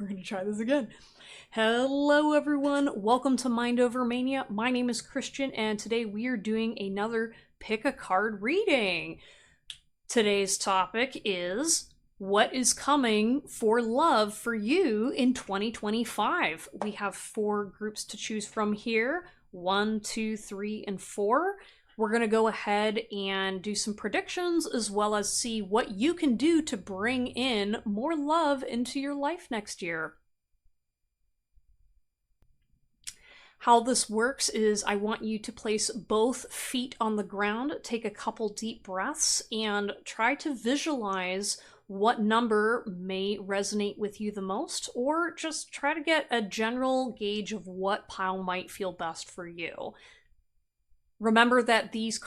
We're gonna try this again. Hello everyone, welcome to Mindovermania. My name is Christian and today we are doing another pick a card reading. Today's topic is what is coming for love for you in 2025. We have 4 groups to choose from here. 1, 2, 3, and 4. We're going to go ahead and do some predictions as well as see what you can do to bring in more love into your life next year. How this works is I want you to place both feet on the ground, take a couple deep breaths, and try to visualize what number may resonate with you the most, or just try to get a general gauge of what pile might feel best for you. Remember that these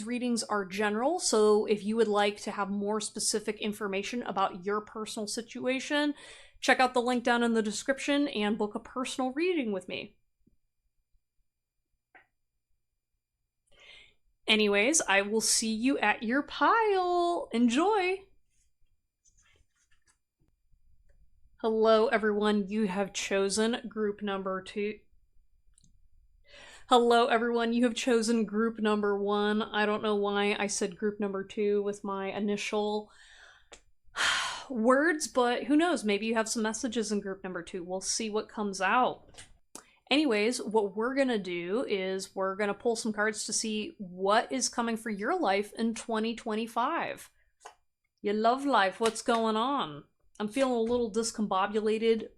readings are general, so if you would like to have more specific information about your personal situation, check out the link down in the description and book a personal reading with me. Anyways, I will see you at your pile. Enjoy! Hello everyone, you have chosen group number 2. Hello everyone, you have chosen group number 1. I don't know why I said group number 2 with my initial words, but who knows, maybe you have some messages in group number 2. We'll see what comes out. Anyways, what we're gonna do is we're gonna pull some cards to see what is coming for your life in 2025. Your love life, what's going on? I'm feeling a little discombobulated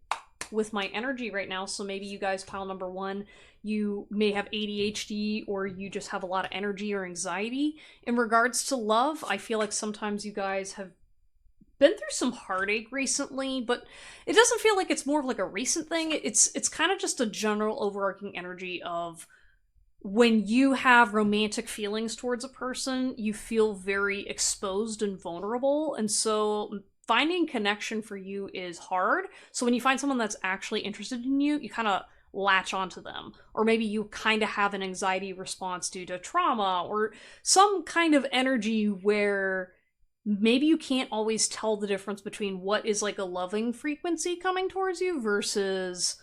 with my energy right now, so maybe you guys, pile number 1, you may have ADHD or you just have a lot of energy or anxiety. In regards to love, I feel like sometimes you guys have been through some heartache recently, but it doesn't feel like it's more of like a recent thing. It's kind of just a general overarching energy of when you have romantic feelings towards a person, you feel very exposed and vulnerable, and so finding connection for you is hard. So when you find someone that's actually interested in you, you kind of latch onto them. Or maybe you kind of have an anxiety response due to trauma or some kind of energy where maybe you can't always tell the difference between what is like a loving frequency coming towards you versus,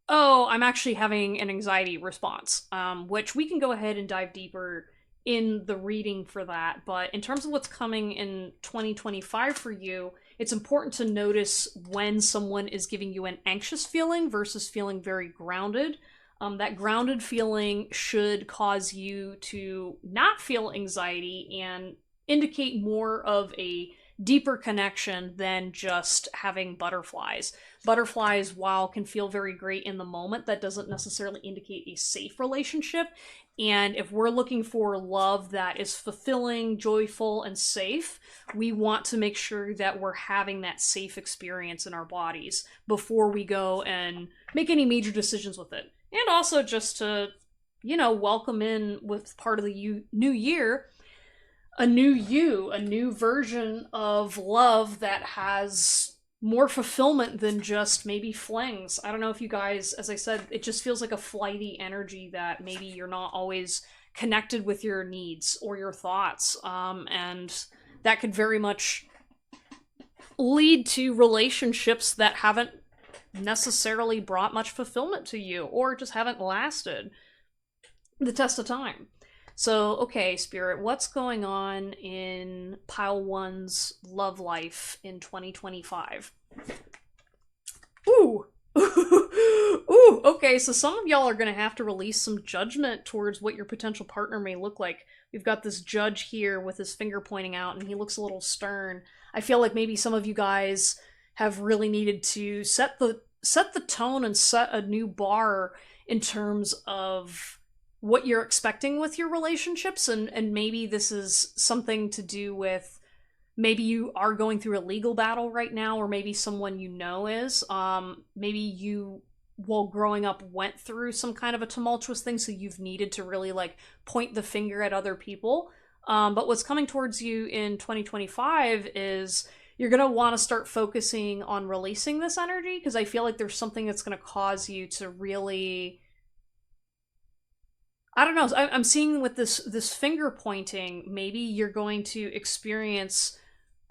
oh, I'm actually having an anxiety response, which we can go ahead and dive deeper in the reading for that. But in terms of what's coming in 2025 for you, it's important to notice when someone is giving you an anxious feeling versus feeling very grounded. That grounded feeling should cause you to not feel anxiety and indicate more of a deeper connection than just having butterflies. Butterflies, while can feel very great in the moment, that doesn't necessarily indicate a safe relationship. And if we're looking for love that is fulfilling, joyful, and safe, we want to make sure that we're having that safe experience in our bodies before we go and make any major decisions with it. And also just to, welcome in with part of the new year, a new version of love that has more fulfillment than just maybe flings. I don't know if you guys, as I said, it just feels like a flighty energy that maybe you're not always connected with your needs or your thoughts. And that could very much lead to relationships that haven't necessarily brought much fulfillment to you or just haven't lasted the test of time. So, okay, Spirit, what's going on in Pile 1's love life in 2025? Ooh! Ooh, okay, so some of y'all are gonna have to release some judgment towards what your potential partner may look like. We've got this judge here with his finger pointing out, and he looks a little stern. I feel like maybe some of you guys have really needed to set the tone and set a new bar in terms of what you're expecting with your relationships, and maybe this is something to do with, maybe you are going through a legal battle right now, or maybe someone you know is. Maybe you, while growing up, went through some kind of a tumultuous thing, so you've needed to really like point the finger at other people. But what's coming towards you in 2025 is you're going to want to start focusing on releasing this energy, because I feel like there's something that's going to cause you to really, I don't know. I'm seeing with this finger pointing, maybe you're going to experience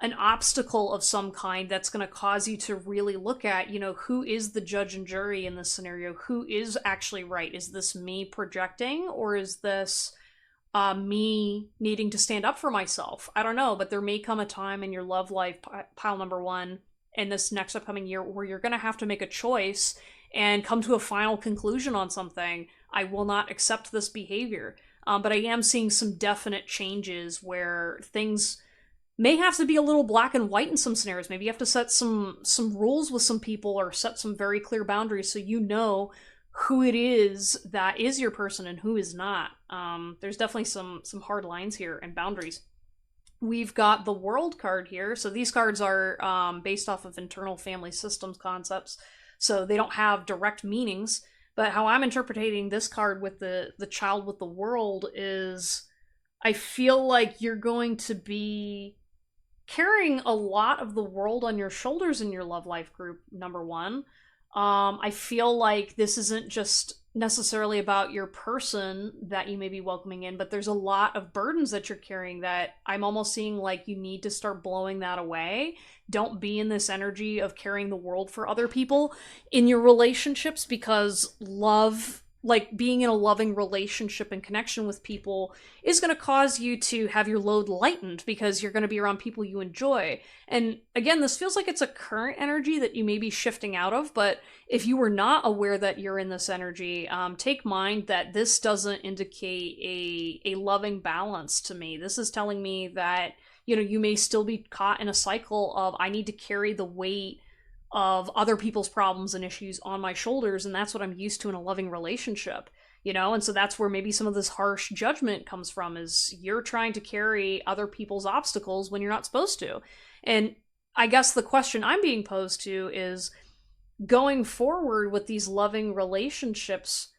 an obstacle of some kind that's going to cause you to really look at, you know, who is the judge and jury in this scenario? Who is actually right? Is this me projecting, or is this me needing to stand up for myself? I don't know, but there may come a time in your love life, pile number one, in this next upcoming year, where you're going to have to make a choice and come to a final conclusion on something. I will not accept this behavior. But I am seeing some definite changes where things may have to be a little black and white in some scenarios. Maybe you have to set some rules with some people, or set some very clear boundaries, so you know who it is that is your person and who is not. There's definitely some hard lines here and boundaries. We've got the World card here. So these cards are based off of internal family systems concepts, so they don't have direct meanings. But how I'm interpreting this card with the child with the world is, I feel like you're going to be carrying a lot of the world on your shoulders in your love life, group number one. I feel like this isn't just necessarily about your person that you may be welcoming in, but there's a lot of burdens that you're carrying that I'm almost seeing like you need to start blowing that away. Don't be in this energy of carrying the world for other people in your relationships, because love, like being in a loving relationship and connection with people, is going to cause you to have your load lightened, because you're going to be around people you enjoy. And again, this feels like it's a current energy that you may be shifting out of, but if you were not aware that you're in this energy, take mind that this doesn't indicate a loving balance to me. This is telling me that, you know, you may still be caught in a cycle of, I need to carry the weight of other people's problems and issues on my shoulders, and that's what I'm used to in a loving relationship, you know? And so that's where maybe some of this harsh judgment comes from, is you're trying to carry other people's obstacles when you're not supposed to. And I guess the question I'm being posed to is, going forward with these loving relationships,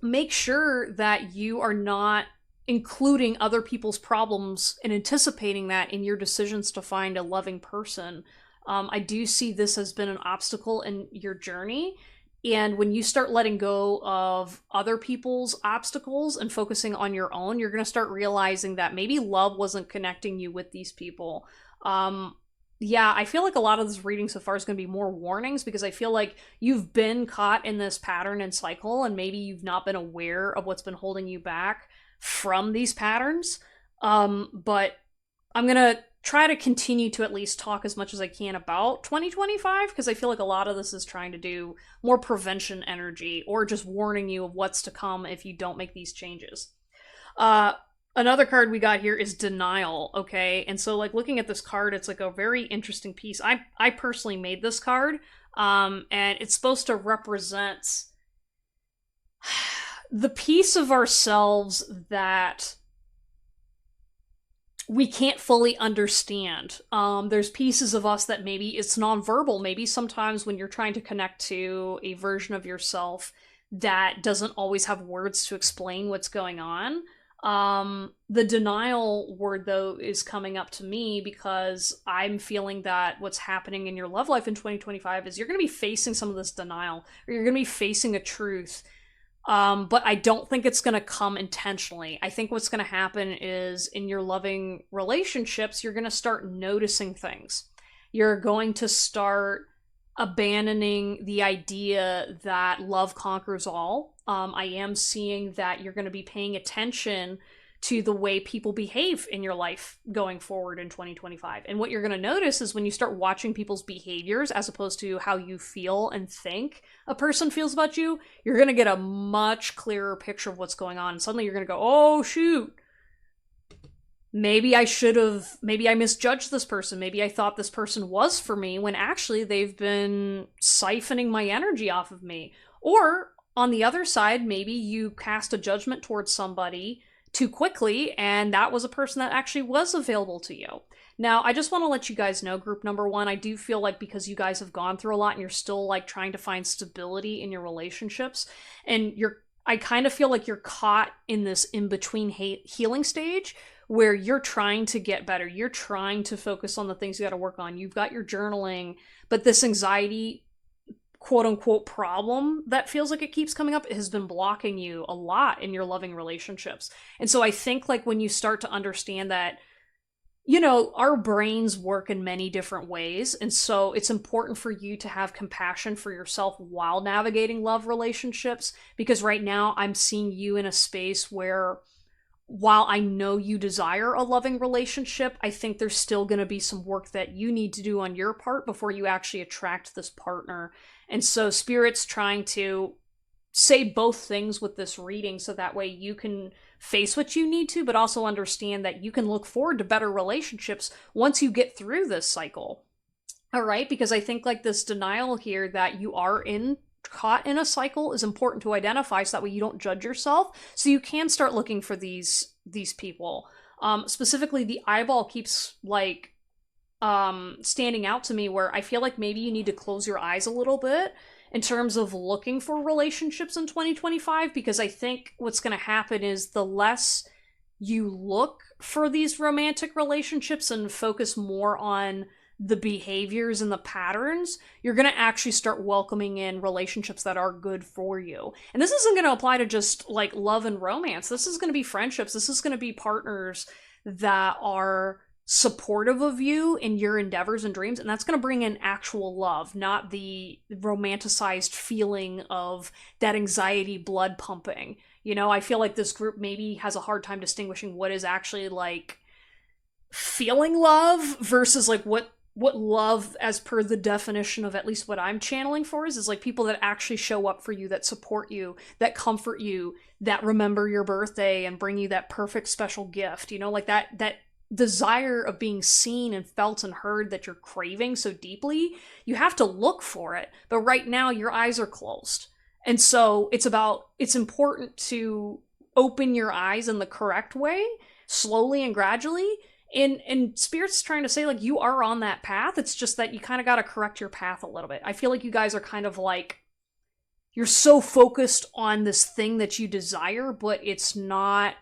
make sure that you are not including other people's problems and anticipating that in your decisions to find a loving person. I do see this has been an obstacle in your journey. And when you start letting go of other people's obstacles and focusing on your own, you're going to start realizing that maybe love wasn't connecting you with these people. Yeah, I feel like a lot of this reading so far is going to be more warnings, because I feel like you've been caught in this pattern and cycle, and maybe you've not been aware of what's been holding you back from these patterns. But I'm going to try to continue to at least talk as much as I can about 2025, because I feel like a lot of this is trying to do more prevention energy, or just warning you of what's to come if you don't make these changes. Another card we got here is denial, okay? And so, like, looking at this card, it's like a very interesting piece. I personally made this card, and it's supposed to represent the piece of ourselves that we can't fully understand. There's pieces of us that maybe it's nonverbal. Maybe sometimes when you're trying to connect to a version of yourself that doesn't always have words to explain what's going on. The denial word, though, is coming up to me because I'm feeling that what's happening in your love life in 2025 is you're going to be facing some of this denial, or you're going to be facing a truth. But I don't think it's going to come intentionally. I think what's going to happen is, in your loving relationships, you're going to start noticing things. You're going to start abandoning the idea that love conquers all. I am seeing that you're going to be paying attention to the way people behave in your life going forward in 2025. And what you're going to notice is, when you start watching people's behaviors as opposed to how you feel and think a person feels about you, you're going to get a much clearer picture of what's going on. And suddenly you're going to go, oh, shoot. Maybe I misjudged this person. Maybe I thought this person was for me, when actually they've been siphoning my energy off of me. Or on the other side, maybe you cast a judgment towards somebody too quickly, and that was a person that actually was available to you. Now, I just want to let you guys know, group number one, I do feel like, because you guys have gone through a lot and you're still like trying to find stability in your relationships, and I kind of feel like you're caught in this in-between healing stage where you're trying to get better. You're trying to focus on the things you got to work on. You've got your journaling, but this anxiety, quote unquote, problem that feels like it keeps coming up has been blocking you a lot in your loving relationships. And so I think, like, when you start to understand that you know, our brains work in many different ways, and so it's important for you to have compassion for yourself while navigating love relationships, because right now I'm seeing you in a space where, while I know you desire a loving relationship, I think there's still going to be some work that you need to do on your part before you actually attract this partner. And so Spirit's trying to say both things with this reading, so that way you can face what you need to, but also understand that you can look forward to better relationships once you get through this cycle. All right, because I think like this denial here that you are caught in a cycle is important to identify, so that way you don't judge yourself, so you can start looking for these people. Specifically, the eyeball keeps like standing out to me, where I feel like maybe you need to close your eyes a little bit in terms of looking for relationships in 2025, because I think what's going to happen is the less you look for these romantic relationships and focus more on the behaviors and the patterns, you're going to actually start welcoming in relationships that are good for you. And this isn't going to apply to just like love and romance. This is going to be friendships. This is going to be partners that are supportive of you in your endeavors and dreams, and that's going to bring in actual love, not the romanticized feeling of that anxiety blood pumping. You know, I feel like this group maybe has a hard time distinguishing what is actually like feeling love versus like what love, as per the definition of at least what I'm channeling for, is like people that actually show up for you, that support you, that comfort you, that remember your birthday and bring you that perfect special gift, you know, like that desire of being seen and felt and heard that you're craving so deeply. You have to look for it, but right now your eyes are closed. And so it's important to open your eyes in the correct way, slowly and gradually. And Spirit's trying to say, like, you are on that path. It's just that you kind of got to correct your path a little bit. I feel like you guys are kind of like, you're so focused on this thing that you desire, but it's not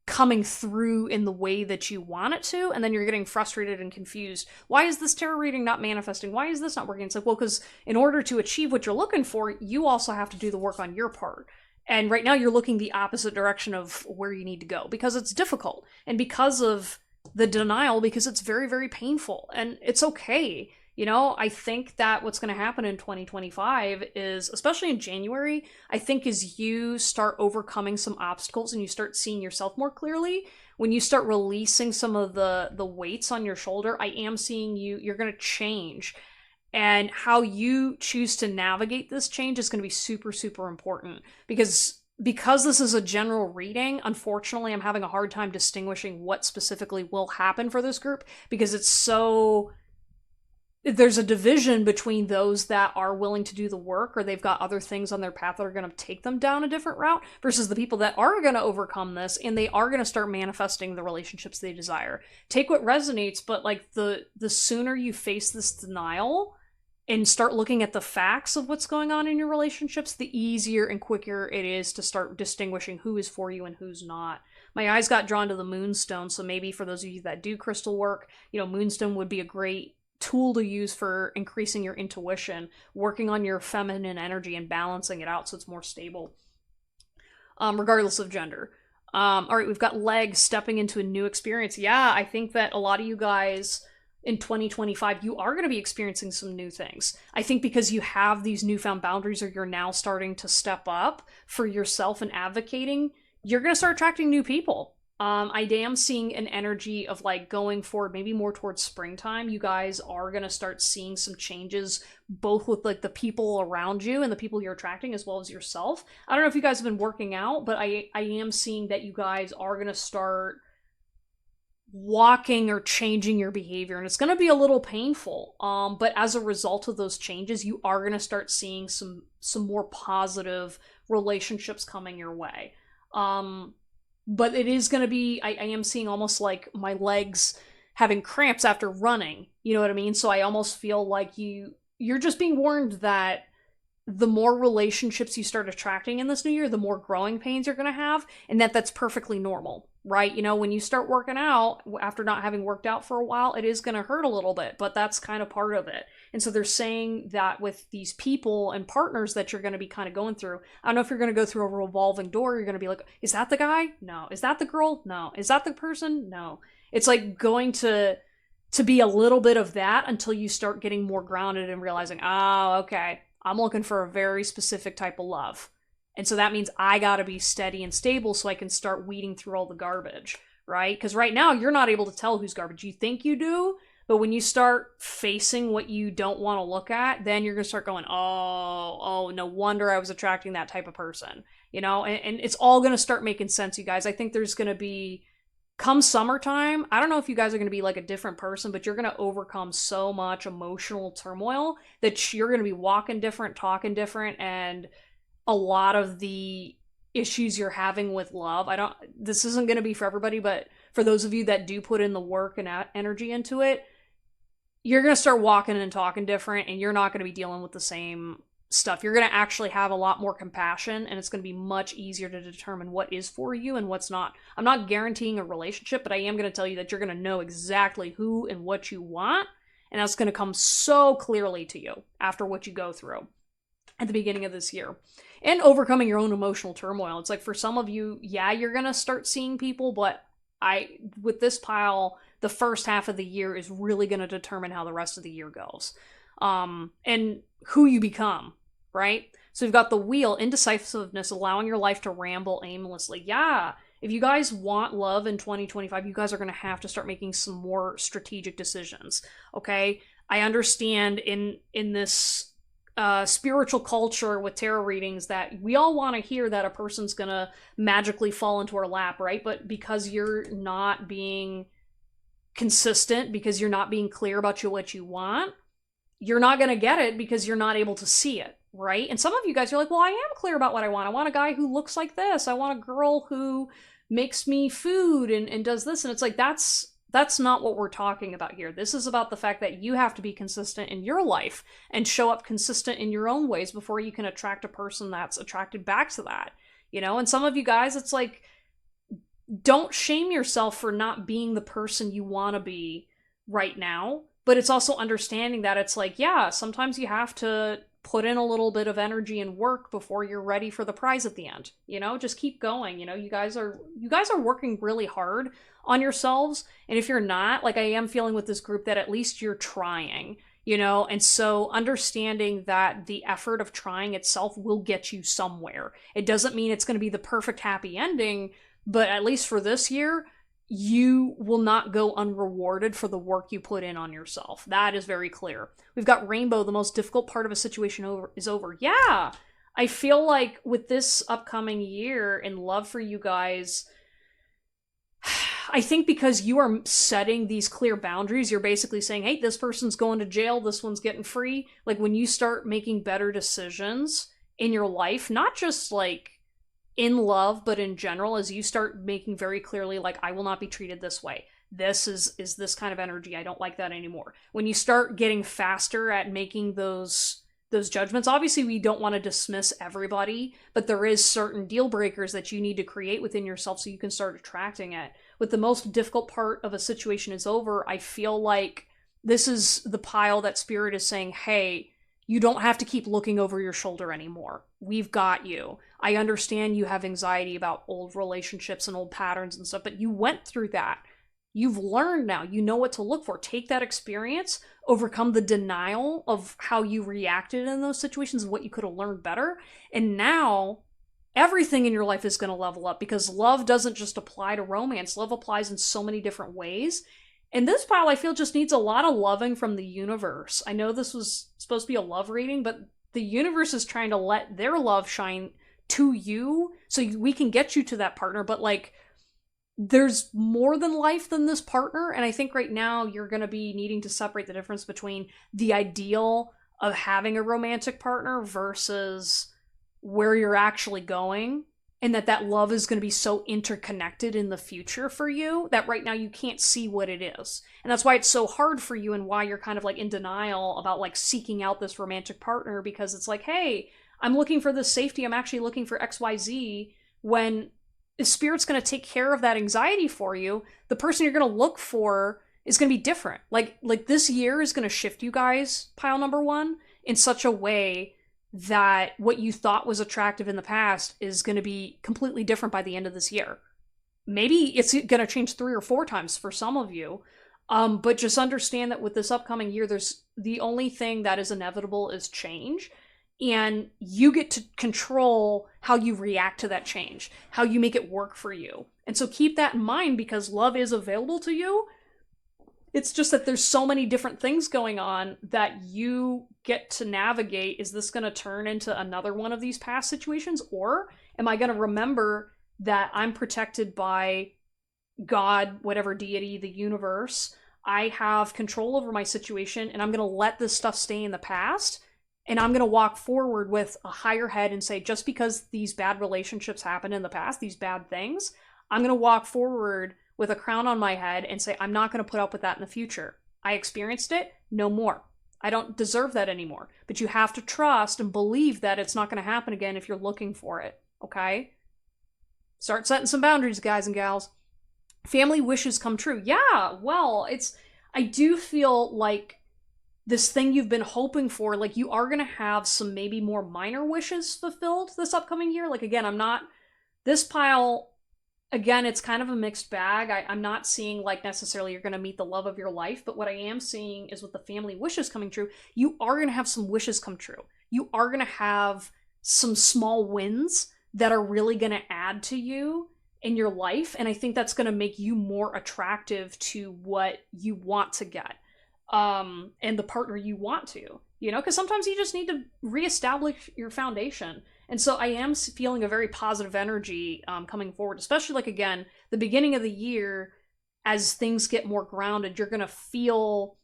coming through in the way that you want it to, and then you're getting frustrated and confused. Why is this tarot reading not manifesting? Why is this not working? It's like, well, because in order to achieve what you're looking for, you also have to do the work on your part. And right now you're looking the opposite direction of where you need to go, because it's difficult, and because of the denial, because it's very, very painful, and it's okay. You know, I think that what's going to happen in 2025 is, especially in January, I think as you start overcoming some obstacles and you start seeing yourself more clearly, when you start releasing some of the weights on your shoulder, I am seeing you're going to change. And how you choose to navigate this change is going to be super, super important, because this is a general reading, unfortunately, I'm having a hard time distinguishing what specifically will happen for this group, because there's a division between those that are willing to do the work, or they've got other things on their path that are going to take them down a different route, versus the people that are going to overcome this and they are going to start manifesting the relationships they desire. Take what resonates, but like the sooner you face this denial and start looking at the facts of what's going on in your relationships, the easier and quicker it is to start distinguishing who is for you and who's not. My eyes got drawn to the moonstone, so maybe for those of you that do crystal work, you know, moonstone would be a great tool to use for increasing your intuition, working on your feminine energy and balancing it out so it's more stable, regardless of gender. All right, we've got legs stepping into a new experience. Yeah, I think that a lot of you guys in 2025, you are going to be experiencing some new things. I think because you have these newfound boundaries, or you're now starting to step up for yourself and advocating, you're going to start attracting new people. I am seeing an energy of like going forward, maybe more towards springtime. You guys are going to start seeing some changes, both with like the people around you and the people you're attracting, as well as yourself. I don't know if you guys have been working out, but I am seeing that you guys are going to start walking or changing your behavior, and it's going to be a little painful. But as a result of those changes, you are going to start seeing some more positive relationships coming your way. But it is going to be, I am seeing almost like my legs having cramps after running. You know what I mean? So I almost feel like you're just being warned that the more relationships you start attracting in this new year, the more growing pains you're going to have, and that's perfectly normal, right? You know, when you start working out after not having worked out for a while, it is going to hurt a little bit, but that's kind of part of it. And so they're saying that with these people and partners that you're going to be kind of going through, I don't know if you're going to go through a revolving door, you're going to be like, is that the guy? No. Is that the girl? No. Is that the person? No. It's like going to be a little bit of that until you start getting more grounded and realizing, oh, okay, I'm looking for a very specific type of love. And so that means I gotta be steady and stable so I can start weeding through all the garbage, right? Because right now you're not able to tell who's garbage. You think you do, but when you start facing what you don't want to look at, then you're gonna start going, oh, no wonder I was attracting that type of person, and it's all gonna start making sense, you guys. I think there's gonna be, come summertime, I don't know if you guys are going to be like a different person, but you're going to overcome so much emotional turmoil that you're going to be walking different, talking different, and a lot of the issues you're having with love, this isn't going to be for everybody, but for those of you that do put in the work and energy into it, you're going to start walking and talking different, and you're not going to be dealing with the same stuff. You're going to actually have a lot more compassion, and it's going to be much easier to determine what is for you and what's not. I'm not guaranteeing a relationship, but I am going to tell you that you're going to know exactly who and what you want, and that's going to come so clearly to you after what you go through at the beginning of this year. And overcoming your own emotional turmoil. It's like for some of you, yeah, you're going to start seeing people, but with this pile, the first half of the year is really going to determine how the rest of the year goes. And who you become, right? So we've got the wheel, indecisiveness, allowing your life to ramble aimlessly. Yeah, if you guys want love in 2025, you guys are going to have to start making some more strategic decisions, okay? I understand in this spiritual culture with tarot readings that we all want to hear that a person's going to magically fall into our lap, right? But because you're not being consistent, because you're not being clear about what you want, you're not going to get it because you're not able to see it, right? And some of you guys are like, well, I am clear about what I want. I want a guy who looks like this. I want a girl who makes me food and does this. And it's like, that's not what we're talking about here. This is about the fact that you have to be consistent in your life and show up consistent in your own ways before you can attract a person that's attracted back to that, And some of you guys, it's like, don't shame yourself for not being the person you want to be right now. But it's also understanding that it's like, yeah, sometimes you have to put in a little bit of energy and work before you're ready for the prize at the end. Just keep going. You guys are working really hard on yourselves. And if you're not, like I am feeling with this group, that at least you're trying, and so understanding that the effort of trying itself will get you somewhere. It doesn't mean it's going to be the perfect happy ending, but at least for this year, you will not go unrewarded for the work you put in on yourself. That is very clear. We've got rainbow, the most difficult part of a situation is over. Yeah, I feel like with this upcoming year in love for you guys, I think because you are setting these clear boundaries, you're basically saying, hey, this person's going to jail, this one's getting free. Like when you start making better decisions in your life, not just like in love, but in general, as you start making very clearly, like, I will not be treated this way. This is this kind of energy. I don't like that anymore. When you start getting faster at making those judgments, obviously we don't want to dismiss everybody, but there is certain deal breakers that you need to create within yourself so you can start attracting it. With the most difficult part of a situation is over, I feel like this is the pile that Spirit is saying, hey, you don't have to keep looking over your shoulder anymore. We've got you. I understand you have anxiety about old relationships and old patterns and stuff, but you went through that. You've learned now. You know what to look for. Take that experience, overcome the denial of how you reacted in those situations and what you could have learned better. And now everything in your life is going to level up because love doesn't just apply to romance. Love applies in so many different ways. And this pile, I feel, just needs a lot of loving from the universe. I know this was supposed to be a love reading, but the universe is trying to let their love shine to you so we can get you to that partner. But like, there's more than life than this partner. And I think right now you're going to be needing to separate the difference between the ideal of having a romantic partner versus where you're actually going. And that love is going to be so interconnected in the future for you that right now you can't see what it is. And that's why it's so hard for you and why you're kind of like in denial about like seeking out this romantic partner, because it's like, hey, I'm looking for this safety. I'm actually looking for XYZ, when the Spirit's going to take care of that anxiety for you. The person you're going to look for is going to be different. Like this year is going to shift you guys, pile number one, in such a way that what you thought was attractive in the past is going to be completely different by the end of this year. maybe it's going to change 3 or 4 times for some of you. But just understand that with this upcoming year, there's the only thing that is inevitable is change. And you get to control how you react to that change, how you make it work for you. And so keep that in mind, because love is available to you. It's just that there's so many different things going on that you get to navigate. Is this going to turn into another one of these past situations? Or am I going to remember that I'm protected by God, whatever deity, the universe? I have control over my situation, and I'm going to let this stuff stay in the past. And I'm going to walk forward with a higher head and say, just because these bad relationships happened in the past, these bad things, I'm going to walk forward with a crown on my head and say, I'm not going to put up with that in the future. I experienced it, no more. I don't deserve that anymore. But you have to trust and believe that it's not going to happen again if you're looking for it, okay? Start setting some boundaries, guys and gals. Family wishes come true. Yeah, well, I do feel like this thing you've been hoping for, like you are going to have some maybe more minor wishes fulfilled this upcoming year. Like, again, this pile, again, it's kind of a mixed bag. I'm not seeing like necessarily you're going to meet the love of your life, but what I am seeing is with the family wishes coming true, you are going to have some wishes come true. You are going to have some small wins that are really going to add to you in your life. And I think that's going to make you more attractive to what you want to get. And the partner you want to, because sometimes you just need to reestablish your foundation. And so I am feeling a very positive energy coming forward, especially like, again, the beginning of the year, as things get more grounded, you're going to feel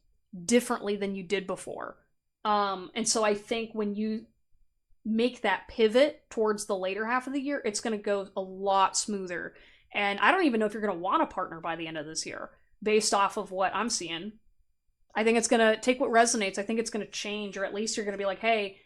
differently than you did before. And so I think when you make that pivot towards the later half of the year, it's going to go a lot smoother. And I don't even know if you're going to want a partner by the end of this year, based off of what I'm seeing. I think it's going to take what resonates. I think it's going to change, or at least you're going to be like, hey,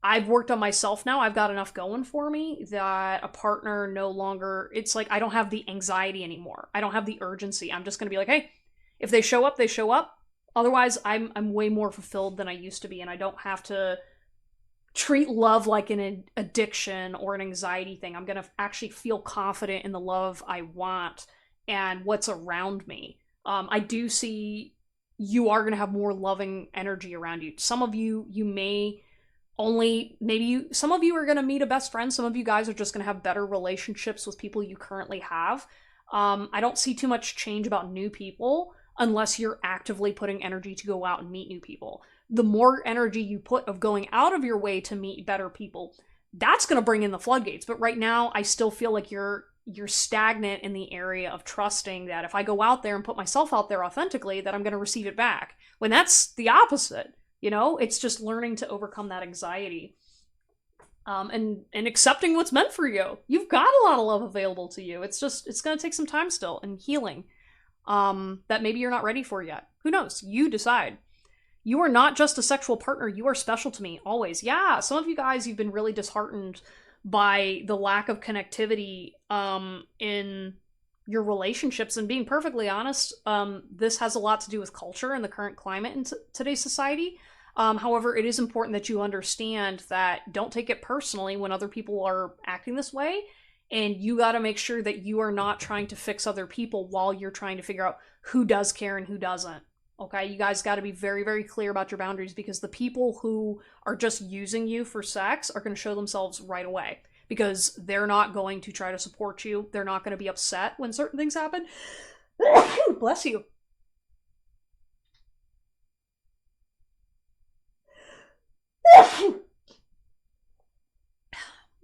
I've worked on myself now. I've got enough going for me that a partner no longer, it's like I don't have the anxiety anymore. I don't have the urgency. I'm just going to be like, hey, if they show up, they show up. Otherwise, I'm way more fulfilled than I used to be, and I don't have to treat love like an addiction or an anxiety thing. I'm going to actually feel confident in the love I want and what's around me. I do see you are going to have more loving energy around you. Some of you may some of you are going to meet a best friend. Some of you guys are just going to have better relationships with people you currently have. I don't see too much change about new people unless you're actively putting energy to go out and meet new people. The more energy you put of going out of your way to meet better people, that's going to bring in the floodgates. But right now, I still feel like you're stagnant in the area of trusting that if I go out there and put myself out there authentically, that I'm going to receive it back. When that's the opposite, it's just learning to overcome that anxiety. And accepting what's meant for you. You've got a lot of love available to you. It's going to take some time still and healing that maybe you're not ready for yet. Who knows? You decide. You are not just a sexual partner. You are special to me, always. Yeah, some of you guys, you've been really disheartened by the lack of connectivity in your relationships. And being perfectly honest, this has a lot to do with culture and the current climate in today's society. However, it is important that you understand that don't take it personally when other people are acting this way. And you got to make sure that you are not trying to fix other people while you're trying to figure out who does care and who doesn't. Okay, you guys got to be very, very clear about your boundaries, because the people who are just using you for sex are going to show themselves right away, because they're not going to try to support you. They're not going to be upset when certain things happen. Bless you.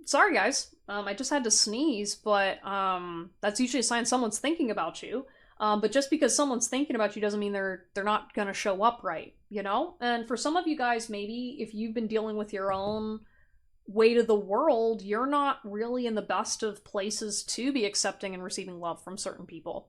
Sorry, guys. I just had to sneeze, but that's usually a sign someone's thinking about you. But just because someone's thinking about you doesn't mean they're not going to show up right, And for some of you guys, maybe if you've been dealing with your own weight of the world, you're not really in the best of places to be accepting and receiving love from certain people,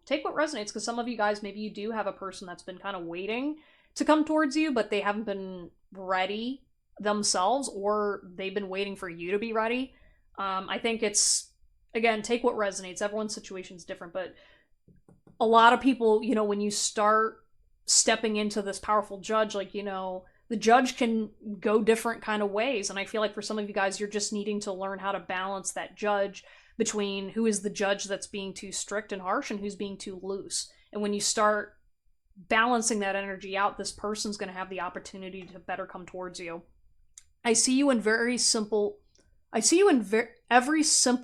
Take what resonates, because some of you guys, maybe you do have a person that's been kind of waiting to come towards you, but they haven't been ready themselves, or they've been waiting for you to be ready. I think it's, again, take what resonates. Everyone's situation is different, but a lot of people, when you start stepping into this powerful judge, the judge can go different kind of ways. And I feel like for some of you guys, you're just needing to learn how to balance that judge between who is the judge that's being too strict and harsh and who's being too loose. And when you start balancing that energy out, this person's going to have the opportunity to better come towards you. I see you in every simple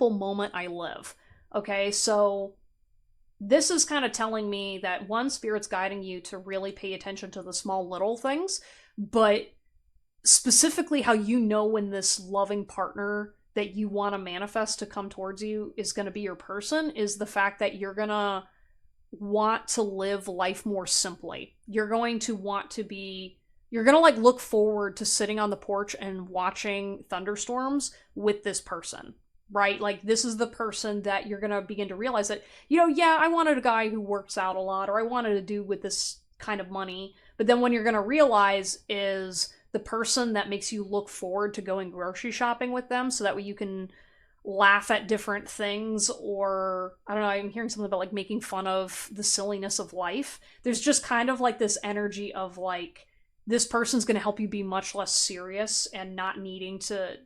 moment I live. Okay, so this is kind of telling me that one, Spirit's guiding you to really pay attention to the small little things, but specifically how you know when this loving partner that you want to manifest to come towards you is going to be your person is the fact that you're going to want to live life more simply. You're going to like look forward to sitting on the porch and watching thunderstorms with this person, right? Like, this is the person that you're going to begin to realize that, yeah, I wanted a guy who works out a lot, or I wanted to do with this kind of money. But then when you're going to realize is the person that makes you look forward to going grocery shopping with them, so that way you can laugh at different things, or I don't know, I'm hearing something about like making fun of the silliness of life. There's just kind of like this energy of like, this person's going to help you be much less serious and not needing to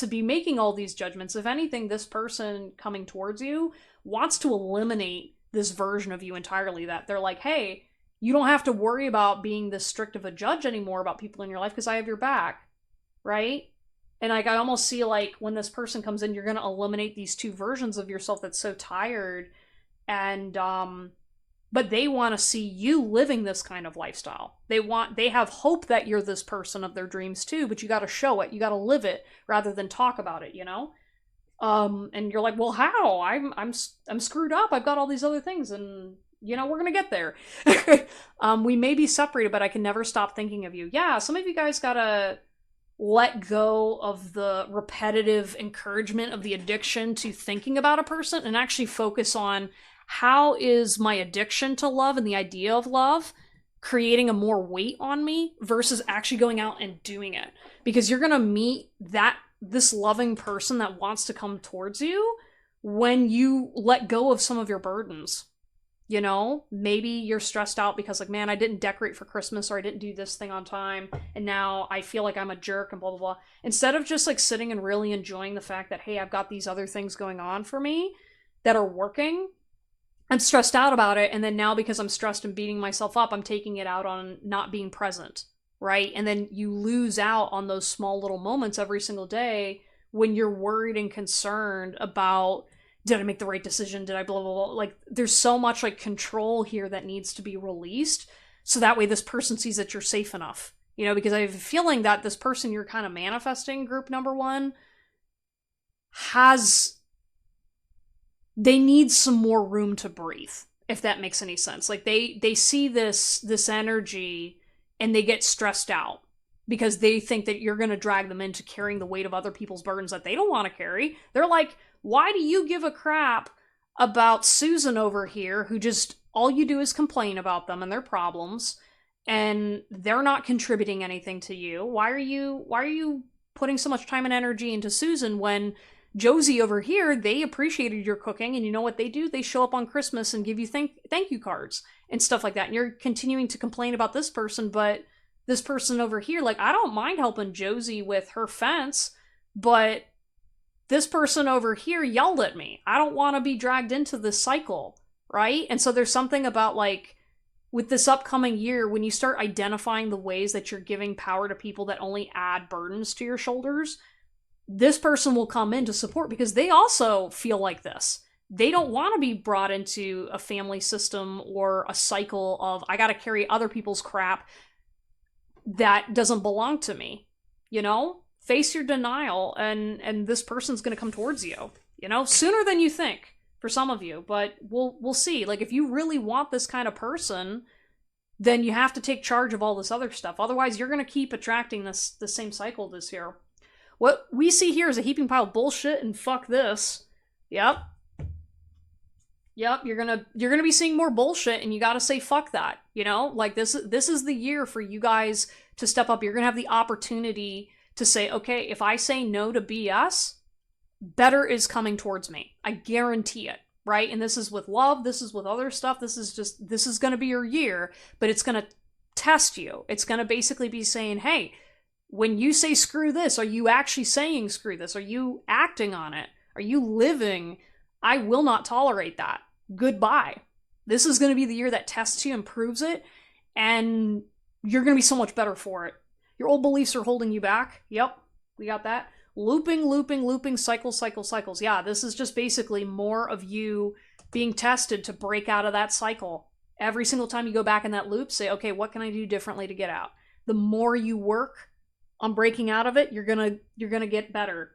be making all these judgments. If anything, this person coming towards you wants to eliminate this version of you entirely, that they're like, hey, you don't have to worry about being this strict of a judge anymore about people in your life because I have your back, right? And like, I almost see like when this person comes in, you're going to eliminate these two versions of yourself that's so tired. And, but they want to see you living this kind of lifestyle. They have hope that you're this person of their dreams too, but you got to show it. You got to live it rather than talk about it, And you're like, well, how? I'm screwed up. I've got all these other things, and we're going to get there. We may be separated, but I can never stop thinking of you. Yeah, some of you guys got to let go of the repetitive encouragement of the addiction to thinking about a person and actually focus on how is my addiction to love and the idea of love creating a more weight on me versus actually going out and doing it. Because you're going to meet this loving person that wants to come towards you when you let go of some of your burdens. Maybe you're stressed out because like, man, I didn't decorate for Christmas, or I didn't do this thing on time, and now I feel like I'm a jerk and blah, blah, blah. Instead of just like sitting and really enjoying the fact that, hey, I've got these other things going on for me that are working, I'm stressed out about it. And then now because I'm stressed and beating myself up, I'm taking it out on not being present, right? And then you lose out on those small little moments every single day when you're worried and concerned about, did I make the right decision? Did I blah, blah, blah? Like, there's so much like control here that needs to be released. So that way this person sees that you're safe enough, because I have a feeling that this person you're kind of manifesting, group number one, they need some more room to breathe, if that makes any sense. Like they see this energy and they get stressed out because they think that you're going to drag them into carrying the weight of other people's burdens that they don't want to carry. They're like, why do you give a crap about Susan over here, who just, all you do is complain about them and their problems, and they're not contributing anything to you? Why are you putting so much time and energy into Susan when Josie over here, they appreciated your cooking, and you know what they do? They show up on Christmas and give you thank you cards and stuff like that. And you're continuing to complain about this person, but this person over here, like, I don't mind helping Josie with her fence, but this person over here yelled at me. I don't want to be dragged into this cycle, right? And so there's something about like, with this upcoming year, when you start identifying the ways that you're giving power to people that only add burdens to your shoulders, this person will come in to support because they also feel like this. They don't want to be brought into a family system or a cycle of, I got to carry other people's crap that doesn't belong to me. Face your denial, and this person's going to come towards you, sooner than you think for some of you, but we'll see. Like, if you really want this kind of person, then you have to take charge of all this other stuff. Otherwise, you're going to keep attracting the same cycle this year. What we see here is a heaping pile of bullshit, and fuck this. Yep, you're gonna be seeing more bullshit, and you gotta say fuck that. Like, this is the year for you guys to step up. You're gonna have the opportunity to say, okay, if I say no to BS, better is coming towards me. I guarantee it, right? And this is with love, this is with other stuff, this is gonna be your year, but it's gonna test you. It's gonna basically be saying, hey, when you say screw this, are you actually saying screw this? Are you acting on it? Are you living I will not tolerate that. Goodbye. This is going to be the year that tests you and proves it, and you're going to be so much better for it. Your old beliefs are holding you back. Yep, we got that. Looping, cycles. Yeah, this is just basically more of you being tested to break out of that cycle. Every single time you go back in that loop, say, okay, what can I do differently to get out? The more you work on breaking out of it, you're gonna get better.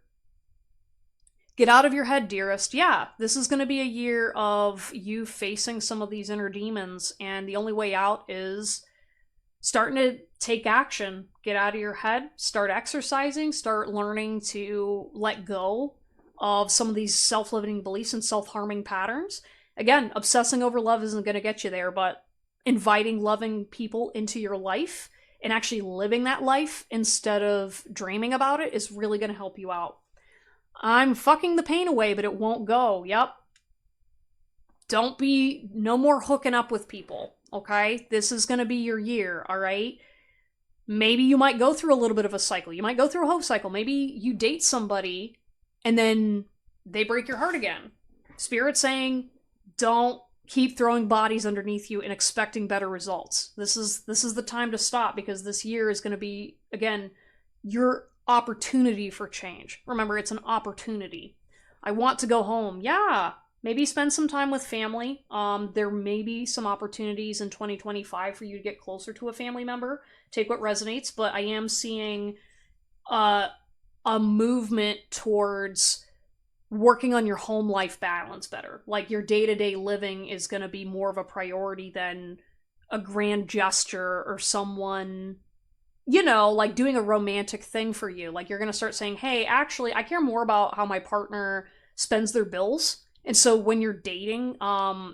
Get out of your head, dearest. Yeah, this is going to be a year of you facing some of these inner demons, and the only way out is starting to take action. Get out of your head, start exercising, start learning to let go of some of these self-limiting beliefs and self-harming patterns. Again, obsessing over love isn't going to get you there, but inviting loving people into your life and actually living that life instead of dreaming about it is really going to help you out. I'm fucking the pain away, but it won't go. Yep. No more hooking up with people, okay? This is going to be your year, all right? Maybe you might go through a little bit of a cycle. You might go through a hope cycle. Maybe you date somebody and then they break your heart again. Spirit's saying, don't keep throwing bodies underneath you and expecting better results. This is the time to stop, because this year is going to be, again, your opportunity for change. Remember, it's an opportunity. I want to go home. Yeah, maybe spend some time with family. There may be some opportunities in 2025 for you to get closer to a family member. Take what resonates, but I am seeing a movement towards working on your home life balance better. Like, your day-to-day living is going to be more of a priority than a grand gesture or someone, you know, like doing a romantic thing for you. Like, you're going to start saying, hey, actually, I care more about how my partner spends their bills. And so when you're dating,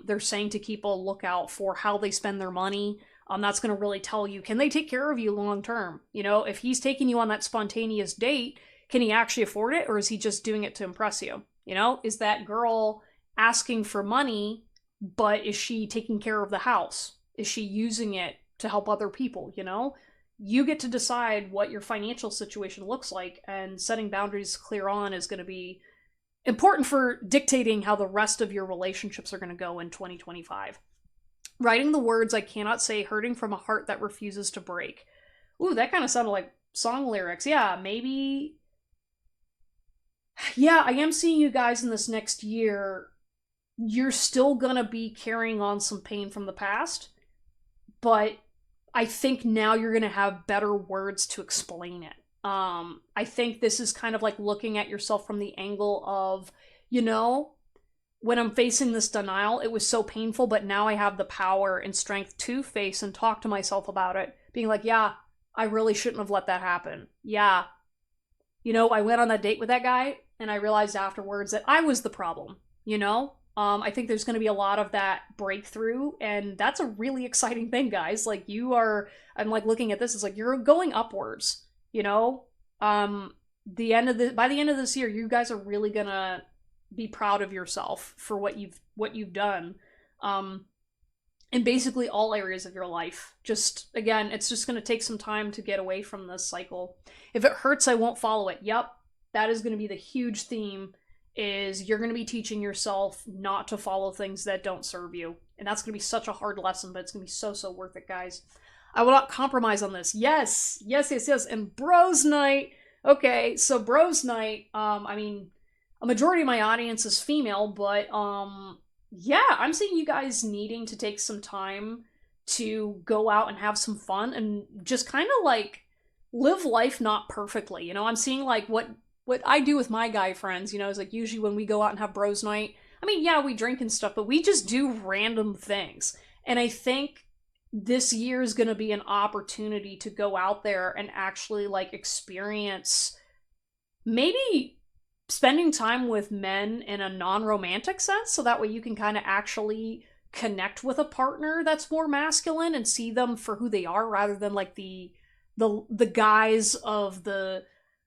they're saying to keep a lookout for how they spend their money. That's going to really tell you, can they take care of you long term? You know, if he's taking you on that spontaneous date, can he actually afford it, or is he just doing it to impress you? You know, is that girl asking for money, but is she taking care of the house? Is she using it to help other people, you know? You get to decide what your financial situation looks like, and setting boundaries clear on is going to be important for dictating how the rest of your relationships are going to go in 2025. Writing the words I cannot say, hurting from a heart that refuses to break. Ooh, that kind of sounded like song lyrics. Yeah, maybe. Yeah, I am seeing you guys in this next year. You're still going to be carrying on some pain from the past, but I think now you're going to have better words to explain it. I think this is kind of like looking at yourself from the angle of, you know, when I'm facing this denial, it was so painful, but now I have the power and strength to face and talk to myself about it. Being like, yeah, I really shouldn't have let that happen. Yeah. You know, I went on that date with that guy and I realized afterwards that I was the problem, you know? I think there's going to be a lot of that breakthrough, and that's a really exciting thing, guys. Like, I'm like looking at this, it's like you're going upwards, you know? By the end of this year, you guys are really gonna be proud of yourself for what you've done. In basically all areas of your life. Just, again, it's just gonna take some time to get away from this cycle. If it hurts, I won't follow it. Yep, that is gonna be the huge theme. Is you're going to be teaching yourself not to follow things that don't serve you. And that's going to be such a hard lesson, but it's going to be so worth it, guys. I will not compromise on this. Yes. And Bros Night. Okay, so Bros Night, I mean, a majority of my audience is female, but, yeah, I'm seeing you guys needing to take some time to go out and have some fun and just kind of, like, live life not perfectly. You know, I'm seeing, like, what I do with my guy friends, you know, is like usually when we go out and have bros night, I mean, yeah, we drink and stuff, but we just do random things. And I think this year is going to be an opportunity to go out there and actually like experience maybe spending time with men in a non-romantic sense. So that way you can kind of actually connect with a partner that's more masculine and see them for who they are rather than like the guise of the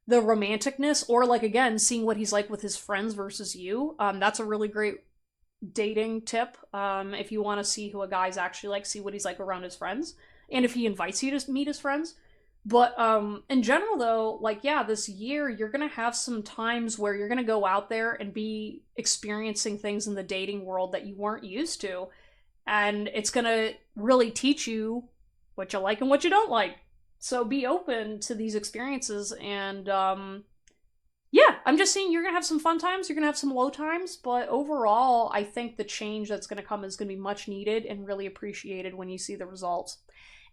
romanticness, or like, again, seeing what he's like with his friends versus you. That's a really great dating tip. If you want to see who a guy's actually like, see what he's like around his friends, and if he invites you to meet his friends. But in general though, like yeah, this year you're going to have some times where you're going to go out there and be experiencing things in the dating world that you weren't used to, and it's going to really teach you what you like and what you don't like. So be open to these experiences, and yeah, I'm just saying you're gonna have some fun times, you're gonna have some low times, but overall, I think the change that's gonna come is gonna be much needed and really appreciated when you see the results.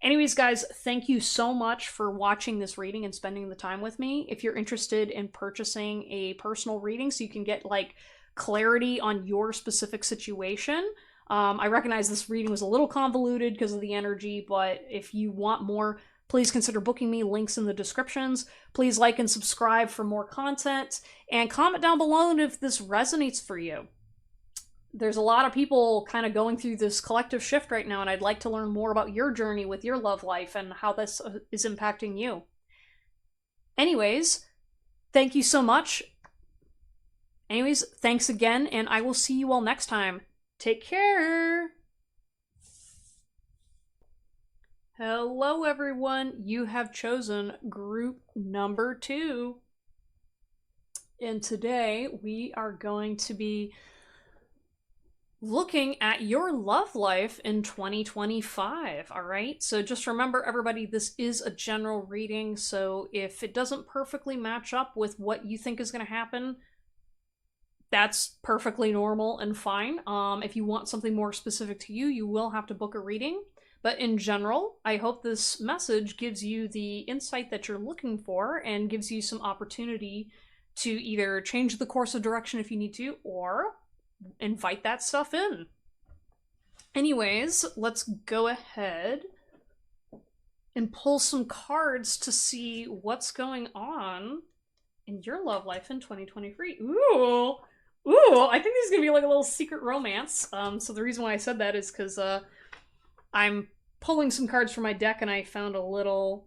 Anyways, guys, thank you so much for watching this reading and spending the time with me. If you're interested in purchasing a personal reading so you can get like clarity on your specific situation, I recognize this reading was a little convoluted because of the energy, but if you want more, please consider booking me. Links in the descriptions. Please like and subscribe for more content, and comment down below if this resonates for you. There's a lot of people kind of going through this collective shift right now, and I'd like to learn more about your journey with your love life and how this is impacting you. Anyways, thank you so much. Anyways, thanks again, and I will see you all next time. Take care! Hello everyone, you have chosen group number 2. And today we are going to be looking at your love life in 2025, all right? So just remember, everybody, this is a general reading, so if it doesn't perfectly match up with what you think is going to happen, that's perfectly normal and fine. If you want something more specific to you, you will have to book a reading. But in general, I hope this message gives you the insight that you're looking for and gives you some opportunity to either change the course of direction if you need to, or invite that stuff in. Anyways, let's go ahead and pull some cards to see what's going on in your love life in 2023. Ooh, I think this is gonna be like a little secret romance. So the reason why I said that is because I'm pulling some cards from my deck and I found a little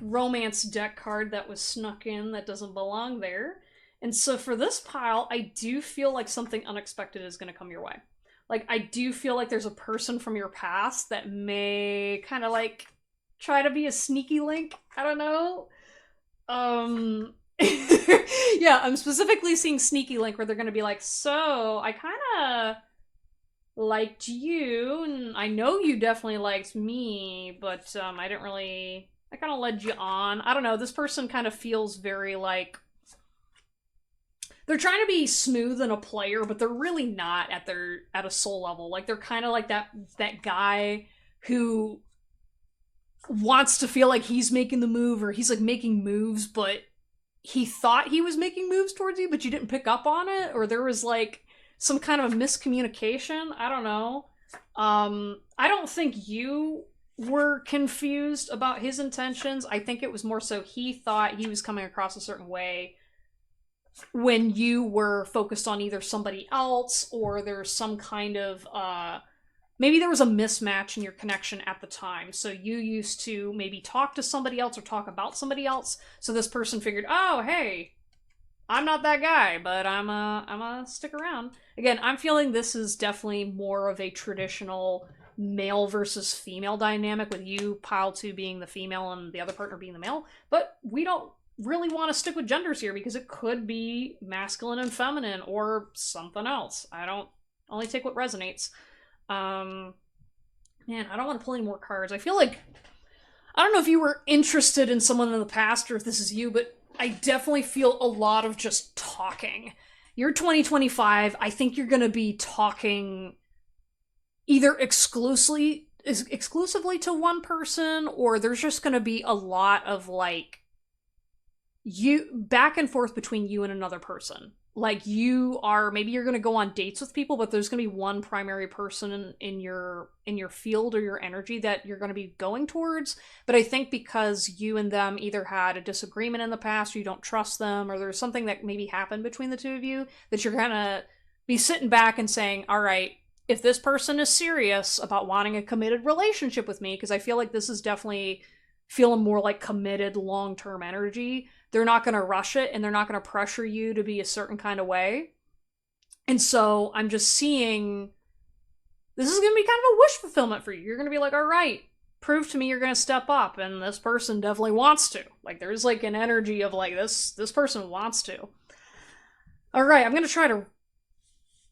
romance deck card that was snuck in that doesn't belong there. And so for this pile, I do feel like something unexpected is going to come your way. Like, I do feel like there's a person from your past that may kind of like try to be a sneaky link. I don't know. Yeah, I'm specifically seeing sneaky link where they're going to be like, so I kind of liked you, and I know you definitely liked me, but I didn't really, I kind of led you on. I don't know, this person kind of feels very like, they're trying to be smooth and a player, but they're really not at a soul level. Like, they're kind of like that guy who wants to feel like he's making the move, or he's like making moves, but he thought he was making moves towards you, but you didn't pick up on it, or there was like some kind of miscommunication. I don't know. I don't think you were confused about his intentions. I think it was more so he thought he was coming across a certain way when you were focused on either somebody else, or there's some kind of maybe there was a mismatch in your connection at the time. So you used to maybe talk to somebody else or talk about somebody else. So this person figured, oh, hey, I'm not that guy, but I'm a stick around. Again, I'm feeling this is definitely more of a traditional male versus female dynamic, with you, pile 2, being the female and the other partner being the male. But we don't really want to stick with genders here because it could be masculine and feminine or something else. I don't only take what resonates. Man, I don't want to pull any more cards. I feel like, I don't know if you were interested in someone in the past or if this is you, but I definitely feel a lot of just talking. You're 2025. I think you're going to be talking either exclusively to one person, or there's just going to be a lot of like you back and forth between you and another person. Like, you are, maybe you're going to go on dates with people, but there's going to be one primary person in your field or your energy that you're going to be going towards. But I think because you and them either had a disagreement in the past, or you don't trust them, or there's something that maybe happened between the two of you, that you're going to be sitting back and saying, all right, if this person is serious about wanting a committed relationship with me, because I feel like this is definitely feeling more like committed long-term energy, they're not going to rush it, and they're not going to pressure you to be a certain kind of way. And so I'm just seeing this is going to be kind of a wish fulfillment for you. You're going to be like, all right, prove to me you're gonna step up, and this person definitely wants to. Like, there's like an energy of like this person wants to. Alright, I'm gonna try to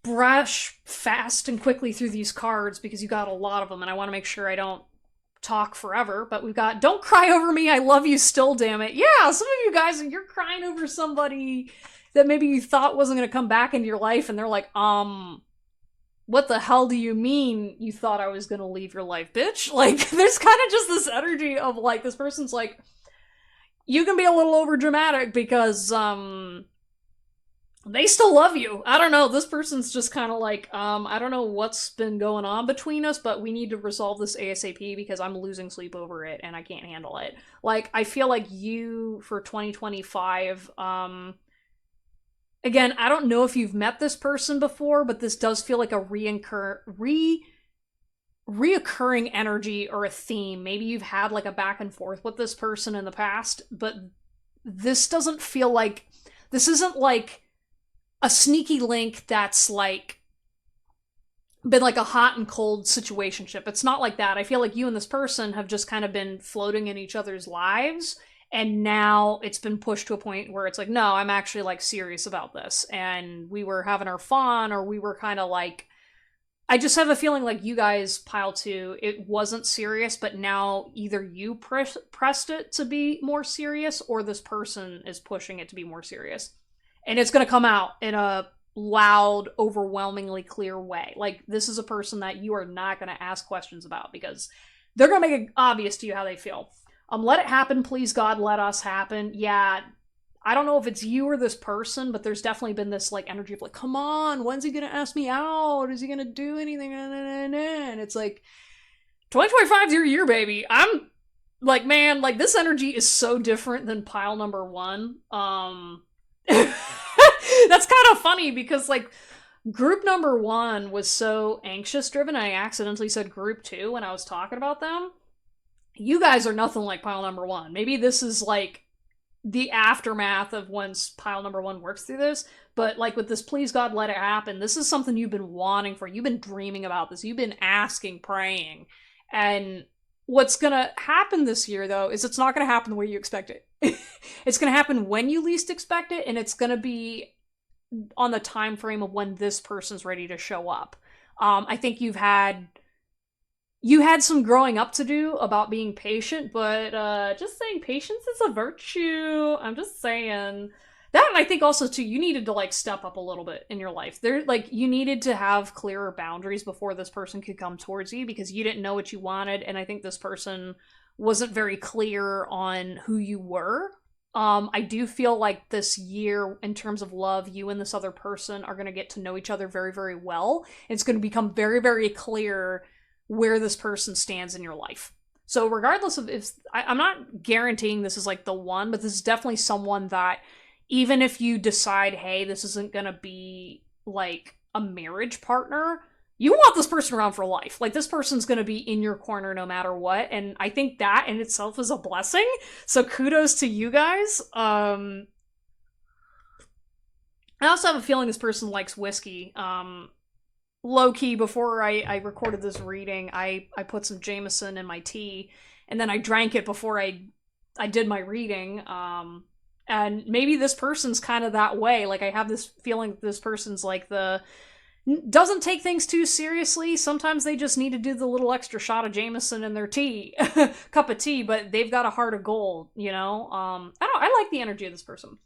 brush fast and quickly through these cards because you got a lot of them, and I want to make sure I don't talk forever. But we've got "Don't cry over me, I love you still, damn it." Yeah, some of you guys, you're crying over somebody that maybe you thought wasn't going to come back into your life, and they're like, what the hell do you mean you thought I was going to leave your life, bitch? Like, there's kind of just this energy of like, this person's like, you can be a little over dramatic because they still love you. I don't know, this person's just kind of like, I don't know what's been going on between us, but we need to resolve this ASAP because I'm losing sleep over it and I can't handle it. Like, I feel like you, for 2025, again, I don't know if you've met this person before, but this does feel like a reoccurring energy or a theme. Maybe you've had like a back and forth with this person in the past, but this doesn't feel like, this isn't like a sneaky link that's like been like a hot and cold situationship. It's not like that. I feel like you and this person have just kind of been floating in each other's lives, and now it's been pushed to a point where it's like, no, I'm actually like serious about this, and we were having our fun, or we were kind of like, I just have a feeling like you guys, pile two, it wasn't serious, but now either you pressed it to be more serious, or this person is pushing it to be more serious. And it's going to come out in a loud, overwhelmingly clear way. Like, this is a person that you are not going to ask questions about because they're going to make it obvious to you how they feel. Let it happen, please God, let us happen. Yeah, I don't know if it's you or this person, but there's definitely been this like energy of like, come on, when's he going to ask me out? Is he going to do anything? And it's like, 2025 is your year, baby. I'm like, man, like, this energy is so different than pile number one. That's kind of funny because like group number one was so anxious driven, and I accidentally said group two when I was talking about them. You guys are nothing like pile number one. Maybe this is like the aftermath of once pile number one works through this, but like with this please God let it happen, this is something you've been wanting for. You've been dreaming about this. You've been asking, praying. And what's gonna happen this year though is it's not gonna happen the way you expect it. It's gonna happen when you least expect it, and it's gonna be on the time frame of when this person's ready to show up. I think you had some growing up to do about being patient, but just saying, patience is a virtue. I'm just saying that. And I think also too, you needed to like step up a little bit in your life. There, like, you needed to have clearer boundaries before this person could come towards you because you didn't know what you wanted, and I think this person wasn't very clear on who you were. I do feel like this year, in terms of love, you and this other person are going to get to know each other very, very well. It's going to become very, very clear where this person stands in your life. So regardless of if, I'm not guaranteeing this is like the one, but this is definitely someone that even if you decide, hey, this isn't going to be like a marriage partner, you want this person around for life. Like, this person's going to be in your corner no matter what. And I think that in itself is a blessing. So kudos to you guys. I also have a feeling this person likes whiskey. Low-key, before I recorded this reading, I put some Jameson in my tea, and then I drank it before I did my reading. And maybe this person's kind of that way. Like, I have this feeling that this person's like doesn't take things too seriously. Sometimes they just need to do the little extra shot of Jameson in their tea, cup of tea, but they've got a heart of gold, you know? I like the energy of this person.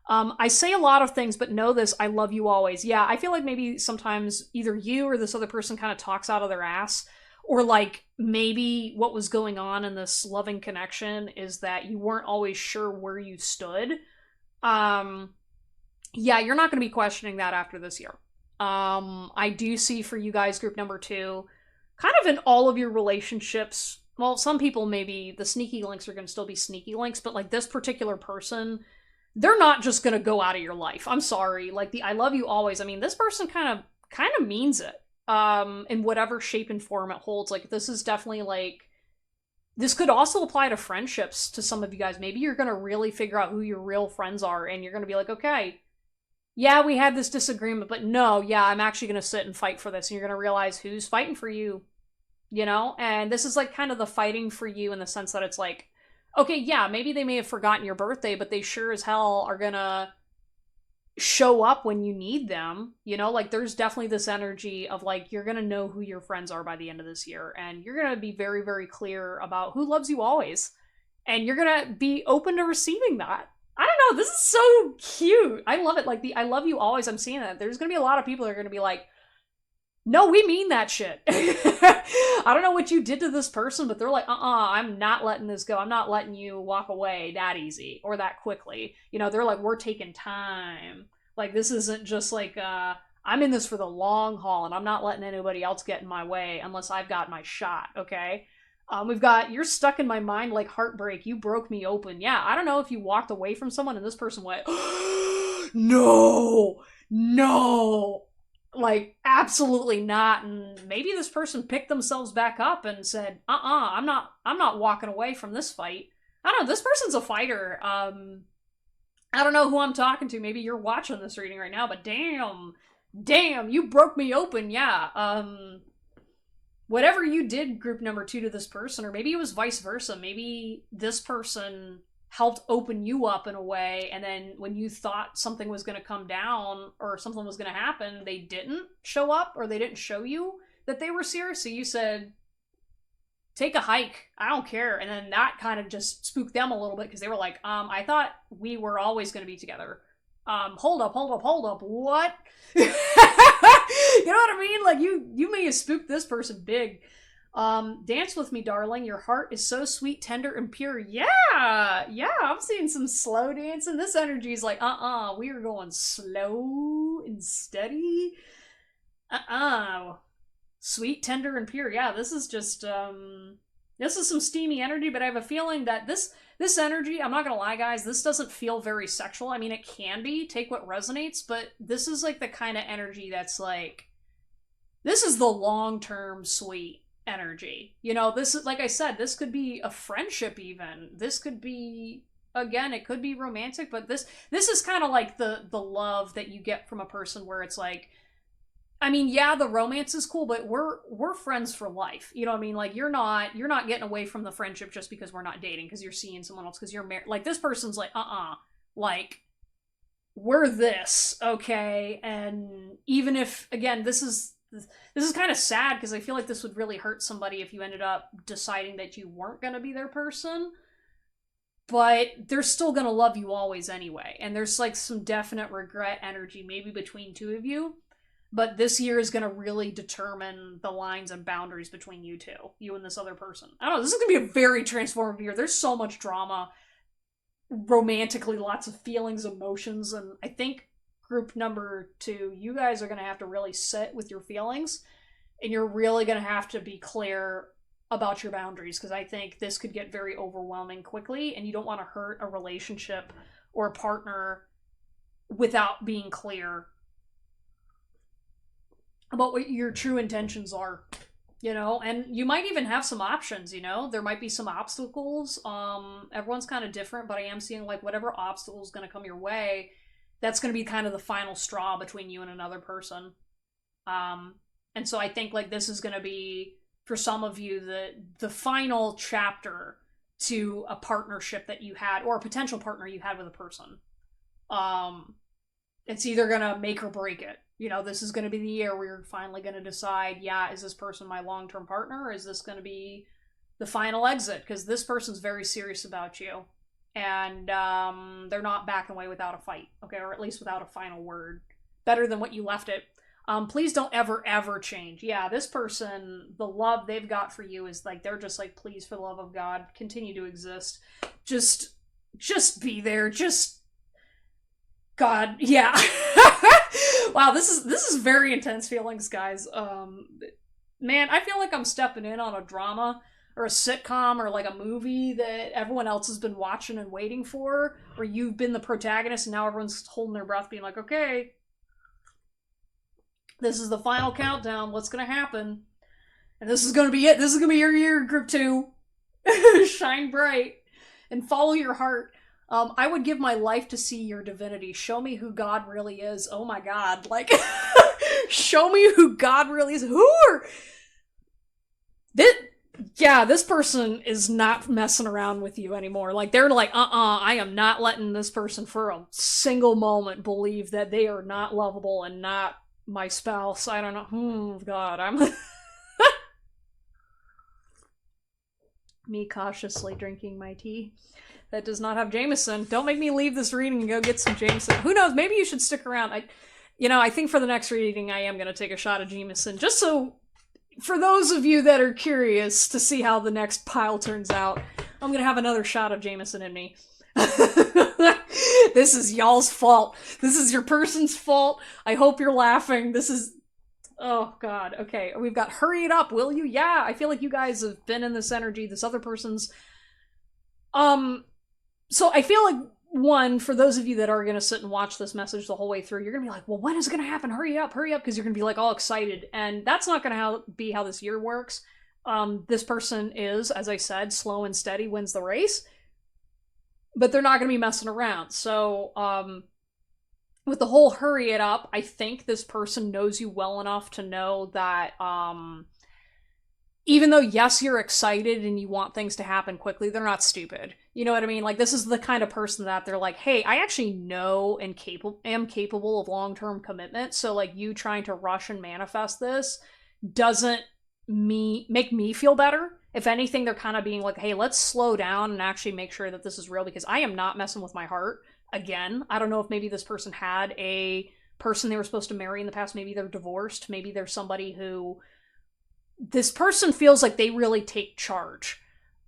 I say a lot of things, but know this, I love you always. Yeah, I feel like maybe sometimes either you or this other person kind of talks out of their ass, or like maybe what was going on in this loving connection is that you weren't always sure where you stood. Yeah, you're not going to be questioning that after this year. I do see for you guys, group number two, kind of in all of your relationships, well, some people maybe the sneaky links are going to still be sneaky links, but like this particular person, they're not just going to go out of your life. I'm sorry. Like the I love you always. I mean, this person kind of means it. In whatever shape and form it holds. Like, this is definitely like, this could also apply to friendships to some of you guys. Maybe you're going to really figure out who your real friends are, and you're going to be like, okay, yeah, we had this disagreement, but no, yeah, I'm actually going to sit and fight for this. And you're going to realize who's fighting for you. you know? And this is like kind of the fighting for you in the sense that it's like, okay, yeah, maybe they may have forgotten your birthday, but they sure as hell are gonna show up when you need them, you know? Like there's definitely this energy of like you're gonna know who your friends are by the end of this year, and you're gonna be very, very clear about who loves you always, and you're gonna be open to receiving that. I don't know, this is so cute. I love it. Like the I love you always, I'm seeing that. There's gonna be a lot of people that are gonna be like, no, we mean that shit. I don't know what you did to this person, but they're like, I'm not letting this go. I'm not letting you walk away that easy or that quickly. You know, they're like, we're taking time. Like, this isn't just like, I'm in this for the long haul and I'm not letting anybody else get in my way unless I've got my shot, okay? We've got, you're stuck in my mind like heartbreak. You broke me open. Yeah, I don't know if you walked away from someone and this person went, no, no, like absolutely not, and maybe this person picked themselves back up and said, I'm not walking away from this fight. I don't know, this person's a fighter. I don't know who I'm talking to. Maybe you're watching this reading right now, but damn, you broke me open. Yeah. Whatever you did, group number 2, to this person, or maybe it was vice versa. Maybe this person helped open you up in a way, and then when you thought something was going to come down or something was going to happen, they didn't show up or they didn't show you that they were serious. So you said, take a hike, I don't care. And then that kind of just spooked them a little bit because they were like, I thought we were always going to be together. Hold up, what? You know what I mean? Like you may have spooked this person big. Dance with me, darling. Your heart is so sweet, tender, and pure. Yeah, I'm seeing some slow dancing. This energy is like, we are going slow and steady. Sweet, tender, and pure. Yeah, this is just, this is some steamy energy, but I have a feeling that this energy, I'm not gonna lie, guys, this doesn't feel very sexual. I mean, it can be, take what resonates, but this is like the kind of energy that's like, this is the long-term sweet energy. You know, this is, like I said, this could be a friendship even. This could be, again, it could be romantic, but this is kind of like the love that you get from a person where it's like, I mean, yeah, the romance is cool, but we're friends for life. You know what I mean? Like you're not getting away from the friendship just because we're not dating, because you're seeing someone else, because you're married. Like this person's like, like we're this, okay? And even if, again, this is kind of sad because I feel like this would really hurt somebody if you ended up deciding that you weren't going to be their person, but they're still going to love you always anyway. And there's like some definite regret energy maybe between two of you, but this year is going to really determine the lines and boundaries between you two, you and this other person. I don't know, this is going to be a very transformative year. There's so much drama, romantically, lots of feelings, emotions, and I think group number 2, you guys are going to have to really sit with your feelings, and you're really going to have to be clear about your boundaries, because I think this could get very overwhelming quickly, and you don't want to hurt a relationship or a partner without being clear about what your true intentions are, you know. And you might even have some options, you know. There might be some obstacles. Everyone's kind of different, but I am seeing like whatever obstacle is going to come your way, that's going to be kind of the final straw between you and another person. And so I think like this is going to be, for some of you, the final chapter to a partnership that you had, or a potential partner you had with a person. It's either going to make or break it. You know, this is going to be the year where you're finally going to decide, yeah, is this person my long-term partner, or is this going to be the final exit? Because this person's very serious about you, and they're not backing away without a fight, okay, or at least without a final word. Better than what you left it. Please don't ever change. Yeah, this person, the love they've got for you is like, they're just like, please, for the love of God, continue to exist. Just be there. Just, God, yeah. Wow, this is very intense feelings, guys. Man, I feel like I'm stepping in on a drama or a sitcom or like a movie that everyone else has been watching and waiting for, or you've been the protagonist and now everyone's holding their breath being like, okay, this is the final countdown, what's gonna happen? And this is gonna be it. This is gonna be your year, group 2. Shine bright and follow your heart. I would give my life to see your divinity. Show me who God really is. Oh my God. Like, show me who God really is. This, yeah, this person is not messing around with you anymore. Like, they're like, I am not letting this person for a single moment believe that they are not lovable and not my spouse. I don't know. Oh, God, I'm... Me cautiously drinking my tea that does not have Jameson. Don't make me leave this reading and go get some Jameson. Who knows? Maybe you should stick around. I think for the next reading, I am going to take a shot of Jameson, just so, for those of you that are curious to see how the next pile turns out, I'm going to have another shot of Jameson in me. This is y'all's fault. This is your person's fault. I hope you're laughing. This is... Oh, God. Okay, we've got hurry it up, will you? Yeah, I feel like you guys have been in this energy. This other person's... So I feel like, one, for those of you that are going to sit and watch this message the whole way through, you're going to be like, well, when is it going to happen? Hurry up, because you're going to be like all excited. And that's not going to be how this year works. This person is, as I said, slow and steady wins the race. But they're not going to be messing around. So, with the whole hurry it up, I think this person knows you well enough to know that, even though, yes, you're excited and you want things to happen quickly, they're not stupid. You know what I mean? Like, this is the kind of person that they're like, hey, I actually know and am capable of long-term commitment, so, like, you trying to rush and manifest this doesn't make me feel better. If anything, they're kind of being like, hey, let's slow down and actually make sure that this is real, because I am not messing with my heart. Again, I don't know if maybe this person had a person they were supposed to marry in the past. Maybe they're divorced. Maybe there's somebody who... This person feels like they really take charge.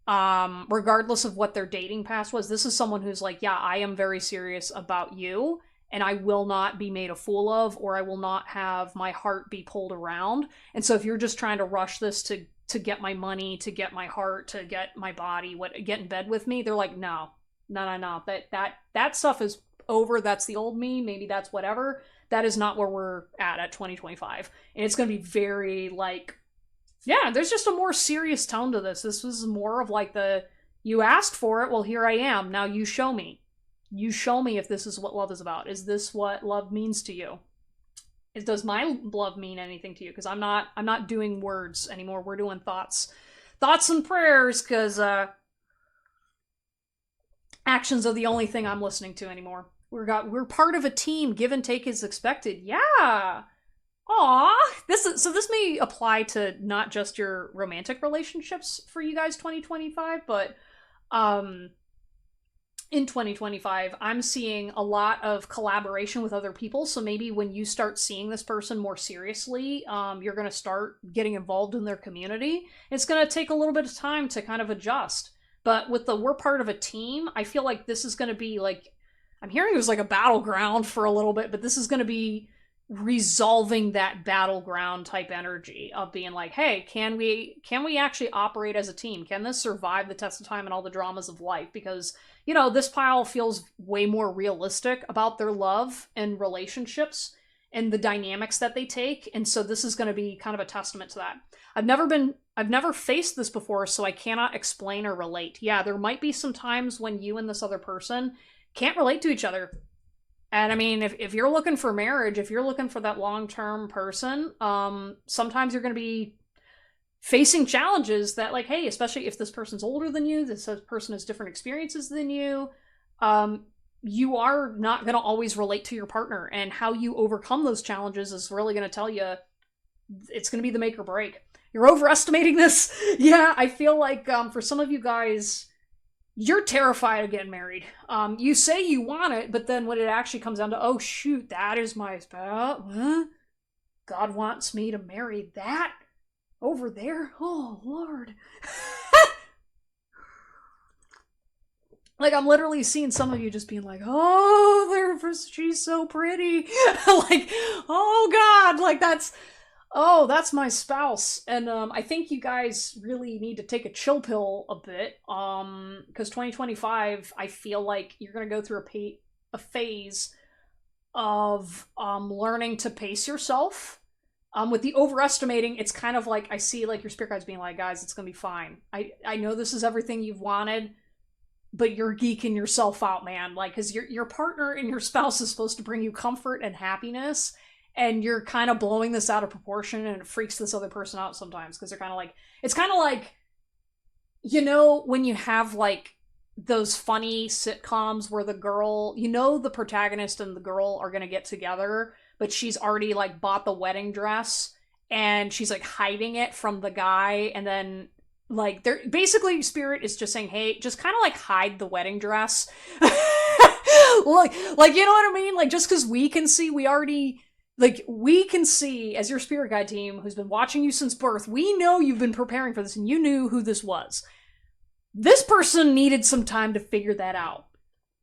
Regardless of what their dating past was. This is someone who's like, yeah, I am very serious about you, and I will not be made a fool of, or I will not have my heart be pulled around. And so if you're just trying to rush this to get my money, to get my heart, to get my body, get in bed with me, they're like, no. That stuff is over. That's the old me. Maybe that's whatever. That is not where we're at 2025. And it's going to be very, like, yeah, there's just a more serious tone to this. This was more of like you asked for it, well, here I am. Now you show me. You show me if this is what love is about. Is this what love means to you? Does my love mean anything to you? Because I'm not doing words anymore. We're doing thoughts and prayers, because actions are the only thing I'm listening to anymore. We're part of a team. Give and take is expected. Yeah. Aw, this may apply to not just your romantic relationships for you guys 2025, but in 2025, I'm seeing a lot of collaboration with other people. So maybe when you start seeing this person more seriously, you're going to start getting involved in their community. It's going to take a little bit of time to kind of adjust. But with we're part of a team, I feel like this is going to be like, I'm hearing it was like a battleground for a little bit, but this is going to be resolving that battleground type energy of being like, hey, can we actually operate as a team? Can this survive the test of time and all the dramas of life? Because, this pile feels way more realistic about their love and relationships and the dynamics that they take. And so this is going to be kind of a testament to that. I've never faced this before, so I cannot explain or relate. Yeah, there might be some times when you and this other person can't relate to each other. And I mean, if you're looking for marriage, if you're looking for that long-term person, sometimes you're going to be facing challenges that, like, hey, especially if this person's older than you, this person has different experiences than you, you are not going to always relate to your partner. And how you overcome those challenges is really going to tell you, it's going to be the make or break. You're overestimating this. Yeah, I feel like for some of you guys, you're terrified of getting married. You say you want it, but then when it actually comes down to, oh shoot, that is my spouse. Huh? God wants me to marry that over there? Oh, Lord. Like, I'm literally seeing some of you just being like, oh, she's so pretty. Like, oh God, like that's my spouse. And I think you guys really need to take a chill pill a bit, because 2025, I feel like you're going to go through a phase of learning to pace yourself. With the overestimating, it's kind of like, I see like your spirit guides being like, guys, it's going to be fine. I know this is everything you've wanted, but you're geeking yourself out, man. Like, because your partner and your spouse is supposed to bring you comfort and happiness. and you're kind of blowing this out of proportion, and it freaks this other person out sometimes because they're kind of like, it's kind of like, you know, when you have like those funny sitcoms where the girl, you know, the protagonist and the girl are gonna get together, but she's already like bought the wedding dress and she's like hiding it from the guy, and then like they're basically, Spirit is just saying, hey, just kind of like hide the wedding dress. like you know what I mean? Like, just because we can see, we already, like, we can see as your spirit guide team who's been watching you since birth, we know you've been preparing for this and you knew who this was. This person needed some time to figure that out.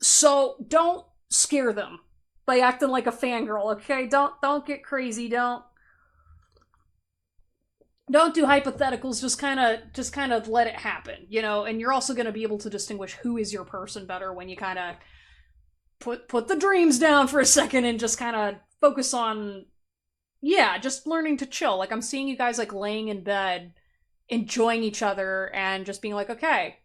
So don't scare them by acting like a fangirl, okay? Don't get crazy. Don't do hypotheticals. Just kind of let it happen, you know. And you're also going to be able to distinguish who is your person better when you kind of put the dreams down for a second and just kind of focus on, yeah, just learning to chill. Like, I'm seeing you guys like laying in bed, enjoying each other, and just being like, okay,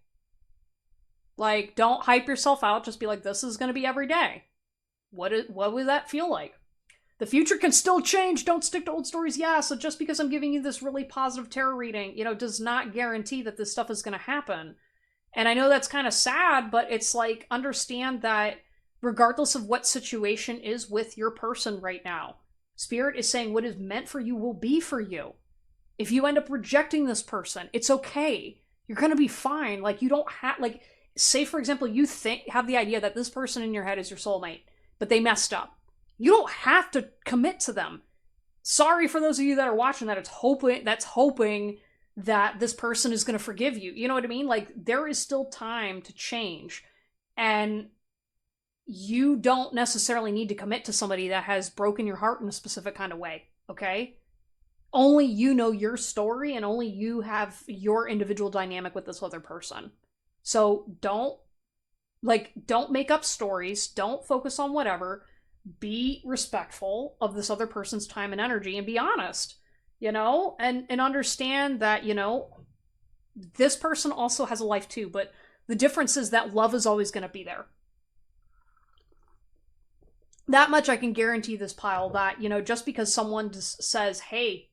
like, don't hype yourself out. Just be like, this is going to be every day. What would that feel like? The future can still change. Don't stick to old stories. Yeah, so just because I'm giving you this really positive tarot reading, you know, does not guarantee that this stuff is going to happen. And I know that's kind of sad, but it's like, understand that regardless of what situation is with your person right now, Spirit is saying what is meant for you will be for you. If you end up rejecting this person, it's okay. You're going to be fine. Like, you don't have, like, say for example, you have the idea that this person in your head is your soulmate, but they messed up. You don't have to commit to them. Sorry for those of you that are watching that. It's hoping that this person is going to forgive you. You know what I mean? Like, there is still time to change. And you don't necessarily need to commit to somebody that has broken your heart in a specific kind of way, okay? Only you know your story, and only you have your individual dynamic with this other person. So don't make up stories. Don't focus on whatever. Be respectful of this other person's time and energy, and be honest, you know, and understand that, you know, this person also has a life too, but the difference is that love is always going to be there. That much I can guarantee this pile, that, you know, just because someone just says, hey,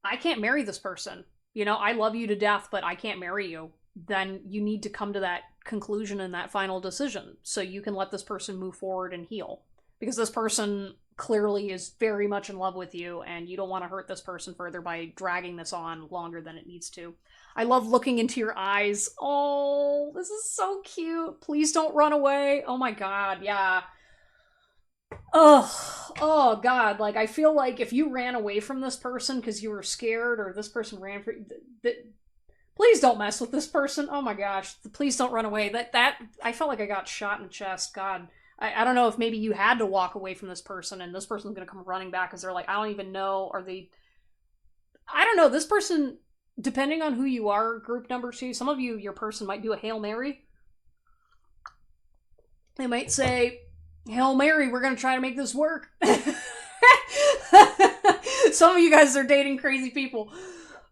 I can't marry this person, you know, I love you to death, but I can't marry you, then you need to come to that conclusion and that final decision so you can let this person move forward and heal. Because this person clearly is very much in love with you, and you don't want to hurt this person further by dragging this on longer than it needs to. I love looking into your eyes. Oh, this is so cute. Please don't run away. Oh my god, yeah. Oh god, like, I feel like if you ran away from this person because you were scared, or this person ran for, please don't mess with this person. Oh my gosh, please don't run away. That I felt like I got shot in the chest. God, I don't know if maybe you had to walk away from this person, and this person's gonna come running back because they're like, I don't even know, are they, I don't know, this person, depending on who you are, group number 2, some of you, your person might do a Hail Mary. They might say, Hail Mary, we're gonna try to make this work. Some of you guys are dating crazy people.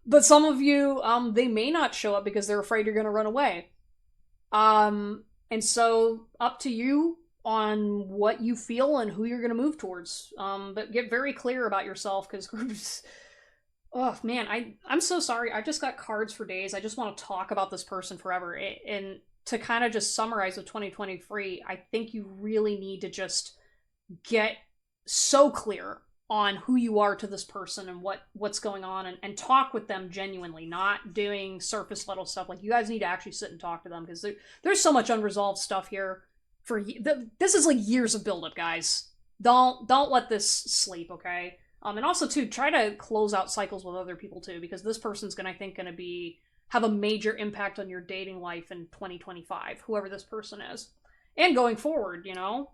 But some of you, they may not show up because they're afraid you're gonna run away. And so, up to you on what you feel and who you're gonna move towards. But get very clear about yourself, because groups... Oh, man, I'm so sorry. I just got cards for days. I just want to talk about this person forever. And to kind of just summarize with 2023, I think you really need to just get so clear on who you are to this person and what's going on, and talk with them genuinely, not doing surface level stuff. Like, you guys need to actually sit and talk to them, because there's so much unresolved stuff here. This is like years of buildup, guys. Don't let this sleep, okay? And also, too, try to close out cycles with other people, too, because this person's gonna have a major impact on your dating life in 2025, whoever this person is. And going forward, you know?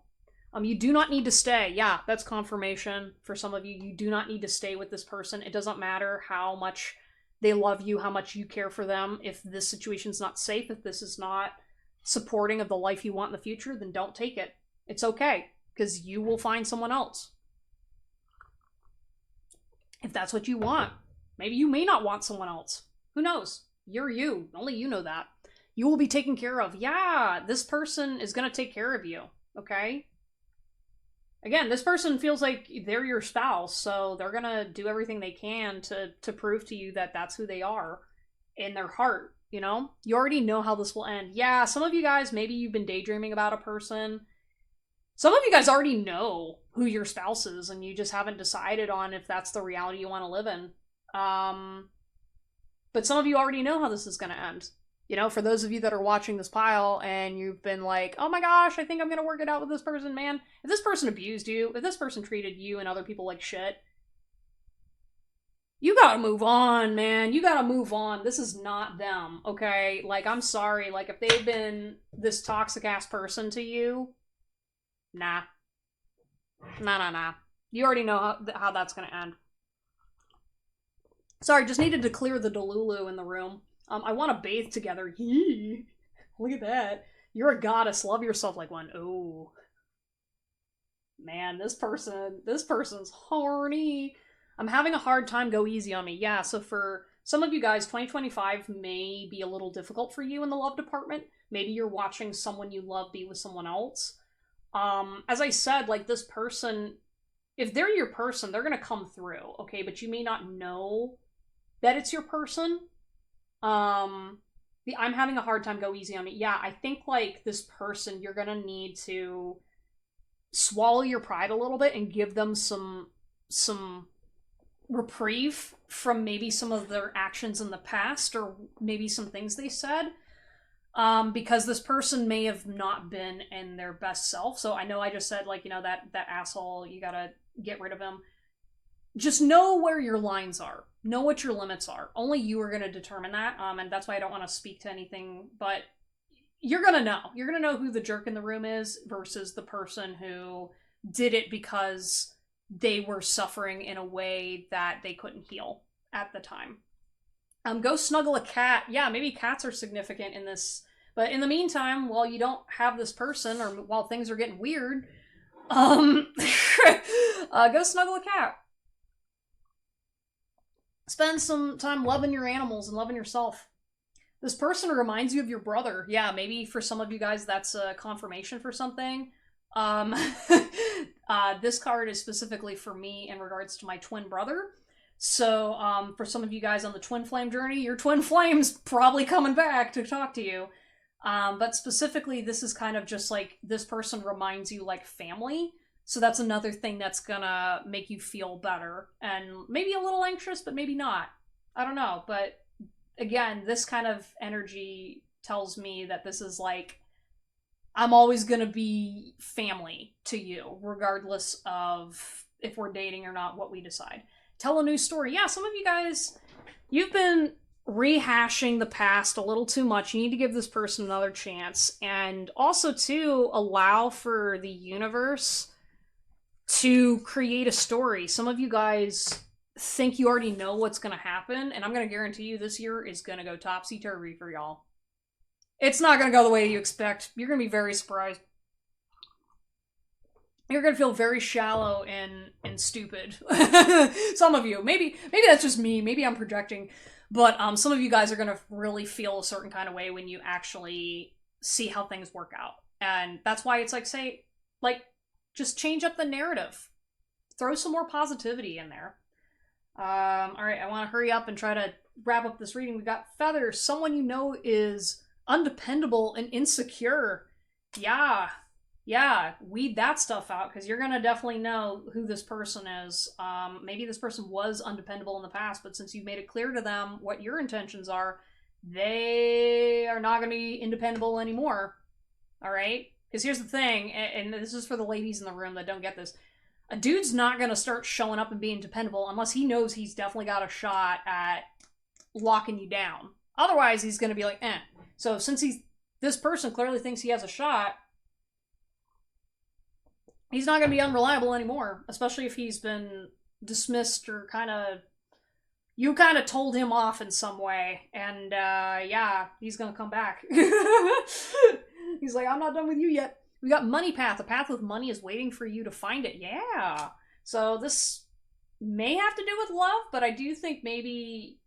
You do not need to stay. Yeah, that's confirmation for some of you. You do not need to stay with this person. It doesn't matter how much they love you, how much you care for them. If this situation's not safe, if this is not supporting of the life you want in the future, then don't take it. It's okay, because you will find someone else. If that's what you want. Maybe you may not want someone else. Who knows? You're you. Only you know that. You will be taken care of. Yeah, this person is going to take care of you. Okay? Again, this person feels like they're your spouse, so they're gonna do everything they can to prove to you that that's who they are in their heart. You know, you already know how this will end. Yeah, some of you guys, maybe you've been daydreaming about a person. Some of you guys already know who your spouse is, and you just haven't decided on if that's the reality you want to live in. But some of you already know how this is going to end. You know, for those of you that are watching this pile and you've been like, oh my gosh, I think I'm going to work it out with this person, man. If this person abused you, if this person treated you and other people like shit, you gotta move on, man. You gotta move on. This is not them, okay? Like, I'm sorry. Like, if they've been this toxic ass person to you, nah. Nah. You already know how that's gonna end. Sorry, just needed to clear the Delulu in the room. I want to bathe together. Yee. Look at that. You're a goddess. Love yourself like one. Oh. Man, this person's horny. I'm having a hard time. Go easy on me. Yeah, so for some of you guys, 2025 may be a little difficult for you in the love department. Maybe you're watching someone you love be with someone else. As I said, like, this person, if they're your person, they're gonna come through, okay? But you may not know that it's your person. I'm having a hard time. Go easy on me. Yeah, I think, like, this person, you're gonna need to swallow your pride a little bit and give them some reprieve from maybe some of their actions in the past, or maybe some things they said, because this person may have not been in their best self. So I know I just said, like, you know, that asshole, you gotta get rid of him. Just know where your lines are. Know what your limits are. Only you are going to determine that, and that's why I don't want to speak to anything, but you're going to know. You're going to know who the jerk in the room is versus the person who did it because they were suffering in a way that they couldn't heal at the time. Go snuggle a cat. Yeah, maybe cats are significant in this, but in the meantime, while you don't have this person, or while things are getting weird, go snuggle a cat. Spend some time loving your animals and loving yourself. This person reminds you of your brother. Yeah, maybe for some of you guys that's a confirmation for something. This card is specifically for me in regards to my twin brother. So, for some of you guys on the twin flame journey, your twin flame's probably coming back to talk to you. But specifically, this is kind of just like, this person reminds you like family. So that's another thing that's gonna make you feel better. And maybe a little anxious, but maybe not. I don't know. But again, this kind of energy tells me that this is like, I'm always gonna be family to you, regardless of if we're dating or not, what we decide. Tell a new story. Yeah, some of you guys, you've been rehashing the past a little too much. You need to give this person another chance. And also, too, allow for the universe to create a story. Some of you guys think you already know what's going to happen, and I'm going to guarantee you this year is going to go topsy-turvy for y'all. It's not going to go the way you expect. You're going to be very surprised. You're going to feel very shallow and stupid. Some of you. Maybe that's just me. Maybe I'm projecting. But some of you guys are going to really feel a certain kind of way when you actually see how things work out. And that's why it's like, say, like, just change up the narrative. Throw some more positivity in there. Alright, I want to hurry up and try to wrap up this reading. We got Feather. Someone you know is undependable and insecure. Yeah, weed that stuff out, because you're going to definitely know who this person is. Maybe this person was undependable in the past, but since you've made it clear to them what your intentions are, they are not going to be independable anymore. Alright? Because here's the thing, and this is for the ladies in the room that don't get this. A dude's not going to start showing up and being dependable unless he knows he's definitely got a shot at locking you down. Otherwise, he's going to be like, eh. So since this person clearly thinks he has a shot, he's not going to be unreliable anymore. Especially if he's been dismissed or you kind of told him off in some way. And yeah, he's going to come back. He's like, I'm not done with you yet. We got Money Path. A path with money is waiting for you to find it. Yeah. So this may have to do with love, but I do think maybe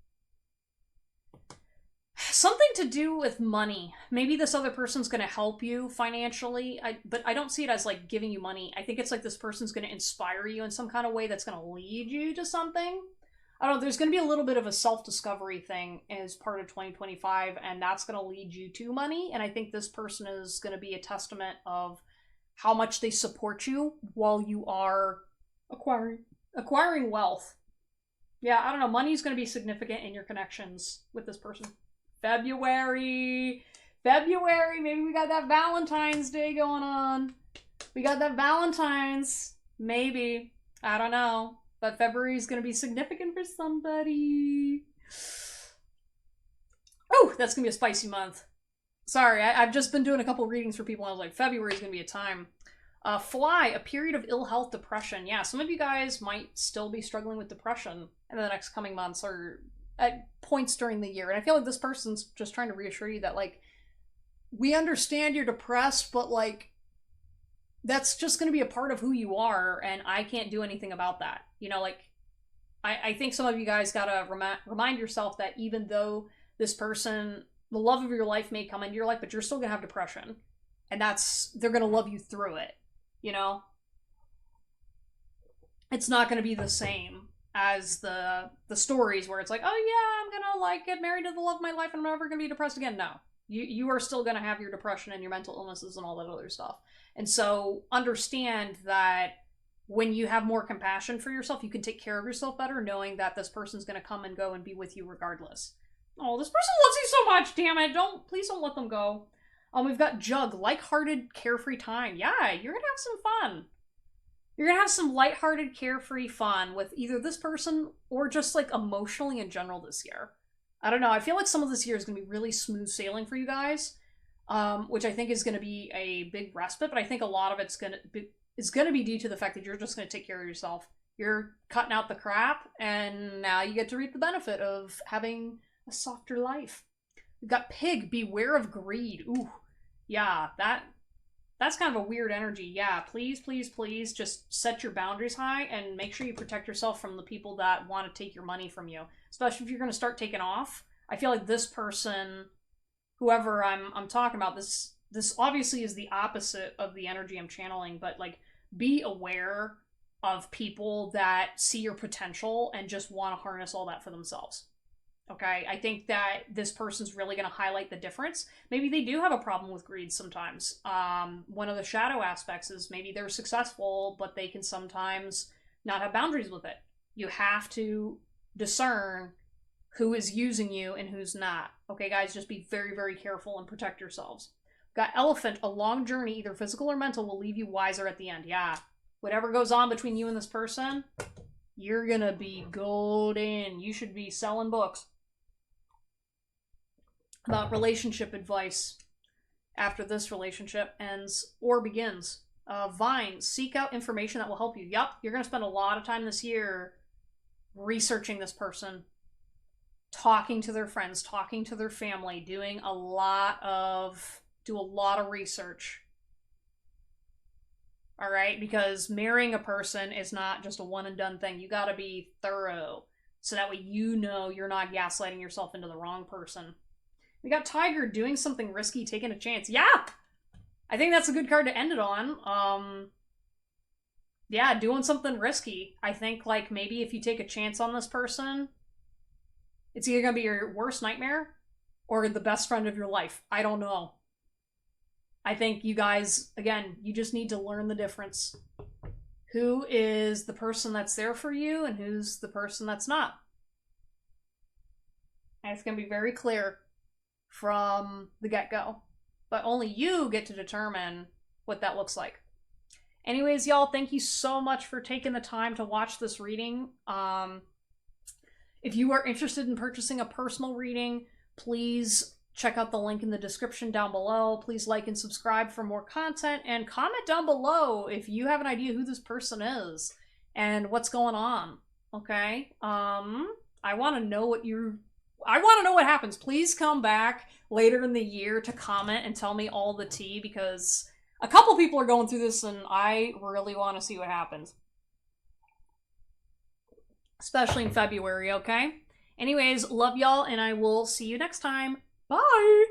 Something to do with money. Maybe this other person's going to help you financially, but I don't see it as like giving you money. I think it's like this person's going to inspire you in some kind of way that's going to lead you to something. I don't know, there's going to be a little bit of a self-discovery thing as part of 2025, and that's going to lead you to money. And I think this person is going to be a testament of how much they support you while you are acquiring wealth. Yeah, I don't know, money's going to be significant in your connections with this person. February, maybe we got that Valentine's Day going on. We got that Valentine's, maybe. I don't know. But February is going to be significant for somebody. Oh, that's going to be a spicy month. Sorry, I've just been doing a couple readings for people, and I was like, February is going to be a time. Fly, a period of ill health, depression. Yeah, some of you guys might still be struggling with depression in the next coming months or at points during the year. And I feel like this person's just trying to reassure you that, like, we understand you're depressed, but, like, that's just going to be a part of who you are, and I can't do anything about that. You know, like, I think some of you guys gotta remind yourself that even though this person, the love of your life may come into your life, but you're still gonna have depression. And they're gonna love you through it, you know? It's not gonna be the same as the stories where it's like, oh yeah, I'm gonna, like, get married to the love of my life and I'm never gonna be depressed again. No. You are still gonna have your depression and your mental illnesses and all that other stuff. And so understand that when you have more compassion for yourself, you can take care of yourself better, knowing that this person's going to come and go and be with you regardless. Oh, this person loves you so much, damn it. Please don't let them go. We've got Jug, lighthearted, carefree time. Yeah, you're going to have some fun. You're going to have some lighthearted, carefree fun with either this person or just, like, emotionally in general this year. I don't know. I feel like some of this year is going to be really smooth sailing for you guys, which I think is going to be a big respite, but I think a lot of it's going to be due to the fact that you're just going to take care of yourself. You're cutting out the crap, and now you get to reap the benefit of having a softer life. We've got Pig, beware of greed. Ooh, yeah, that's kind of a weird energy. Yeah, please, please, please just set your boundaries high and make sure you protect yourself from the people that want to take your money from you. Especially if you're going to start taking off. I feel like this person, whoever I'm talking about, this obviously is the opposite of the energy I'm channeling, but, like, be aware of people that see your potential and just want to harness all that for themselves. Okay, I think that this person's really going to highlight the difference. Maybe they do have a problem with greed sometimes. One of the shadow aspects is maybe they're successful, but they can sometimes not have boundaries with it. You have to discern who is using you and who's not. Okay, guys, just be very, very careful and protect yourselves. Got Elephant, a long journey, either physical or mental, will leave you wiser at the end. Yeah, whatever goes on between you and this person, you're going to be golden. You should be selling books about relationship advice after this relationship ends or begins. Vine, seek out information that will help you. Yep, you're going to spend a lot of time this year researching this person, talking to their friends, talking to their family, do a lot of research. All right, because marrying a person is not just a one and done thing. You got to be thorough so that way you know you're not gaslighting yourself into the wrong person. We got Tiger, doing something risky, taking a chance. Yeah, I think that's a good card to end it on. Yeah, doing something risky. I think, like, maybe if you take a chance on this person, it's either going to be your worst nightmare or the best friend of your life. I don't know. I think you guys, again, you just need to learn the difference. Who is the person that's there for you and who's the person that's not? And it's going to be very clear from the get-go. But only you get to determine what that looks like. Anyways, y'all, thank you so much for taking the time to watch this reading. If you are interested in purchasing a personal reading, please check out the link in the description down below. Please like and subscribe for more content, and comment down below if you have an idea who this person is and what's going on. Okay? I want to know what happens. Please come back later in the year to comment and tell me all the tea, because a couple people are going through this and I really want to see what happens. Especially in February, okay? Anyways, love y'all, and I will see you next time. Bye!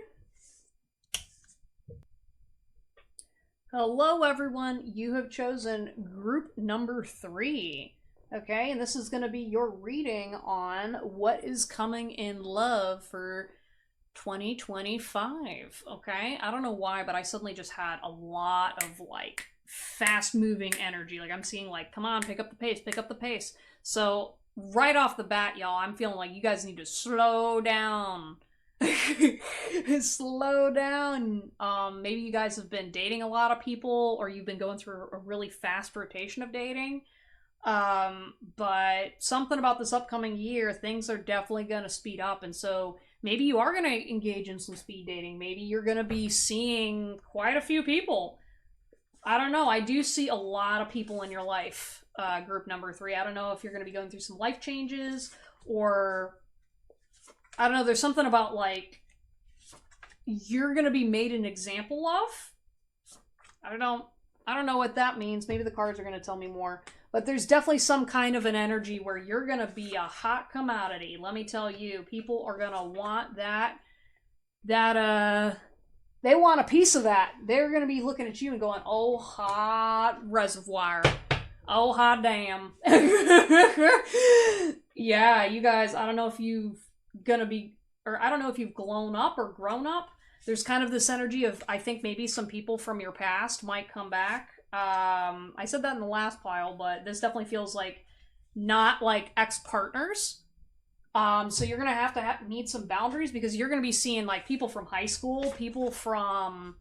Hello, everyone. You have chosen group number 3. Okay, and this is going to be your reading on what is coming in love for 2025. Okay, I don't know why, but I suddenly just had a lot of like fast moving energy. Like I'm seeing like, come on, pick up the pace, pick up the pace. So right off the bat, y'all, I'm feeling like you guys need to slow down. Slow down. Maybe you guys have been dating a lot of people, or you've been going through a really fast rotation of dating. But something about this upcoming year, things are definitely going to speed up, and so maybe you are going to engage in some speed dating. Maybe you're going to be seeing quite a few people. I don't know. I do see a lot of people in your life, group number 3. I don't know if you're going to be going through some life changes, or I don't know, there's something about like you're going to be made an example of. I don't know what that means. Maybe the cards are going to tell me more. But there's definitely some kind of an energy where you're going to be a hot commodity. Let me tell you, people are going to want they want a piece of that. They're going to be looking at you and going, "Oh, hot reservoir. Oh, hot damn." Yeah, you guys, I don't know if you've grown up or grown up. There's kind of this energy of, I think maybe some people from your past might come back. I said that in the last pile, but this definitely feels like not like ex-partners. So you're gonna have to need some boundaries, because you're gonna be seeing like people from high school, people from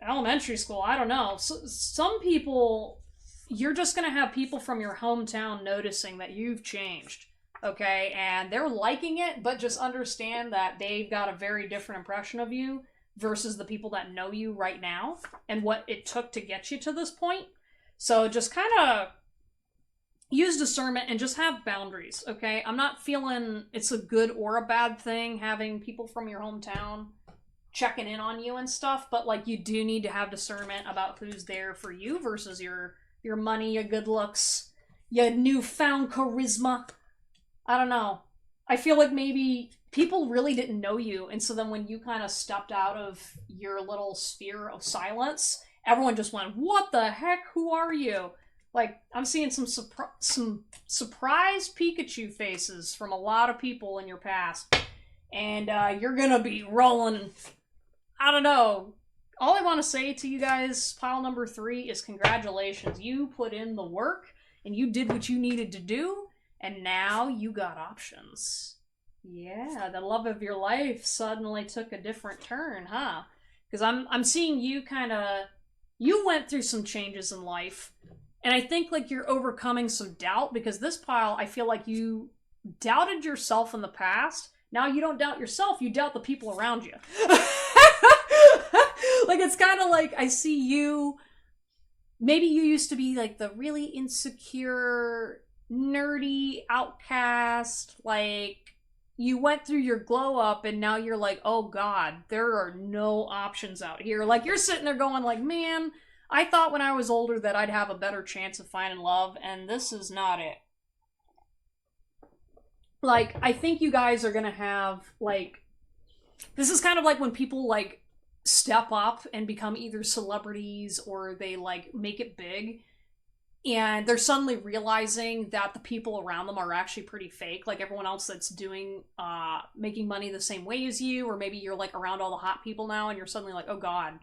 elementary school. I don't know. Some people, you're just gonna have people from your hometown noticing that you've changed. Okay, and they're liking it, but just understand that they've got a very different impression of you versus the people that know you right now and what it took to get you to this point. So just kind of use discernment and just have boundaries, okay? I'm not feeling it's a good or a bad thing having people from your hometown checking in on you and stuff, but like you do need to have discernment about who's there for you versus your money, your good looks, your newfound charisma. I don't know. I feel like maybe people really didn't know you, and so then when you kind of stepped out of your little sphere of silence, everyone just went, "What the heck? Who are you?" Like, I'm seeing some surprised Pikachu faces from a lot of people in your past, and you're gonna be rolling. I don't know. All I want to say to you guys, pile number 3, is congratulations. You put in the work, and you did what you needed to do. And now you got options. Yeah, the love of your life suddenly took a different turn, huh? Because I'm seeing you you went through some changes in life, and I think like you're overcoming some doubt, because this pile, I feel like you doubted yourself in the past. Now you don't doubt yourself, you doubt the people around you. Like it's kind of like I see you, maybe you used to be like the really insecure, nerdy outcast, like you went through your glow up and now you're like, oh god, there are no options out here. Like you're sitting there going like, man, I thought when I was older that I'd have a better chance of finding love, and this is not it. Like I think you guys are gonna have like, this is kind of like when people like step up and become either celebrities or they like make it big, and they're suddenly realizing that the people around them are actually pretty fake. Like everyone else that's doing making money the same way as you, or maybe you're like around all the hot people now and you're suddenly like, oh god,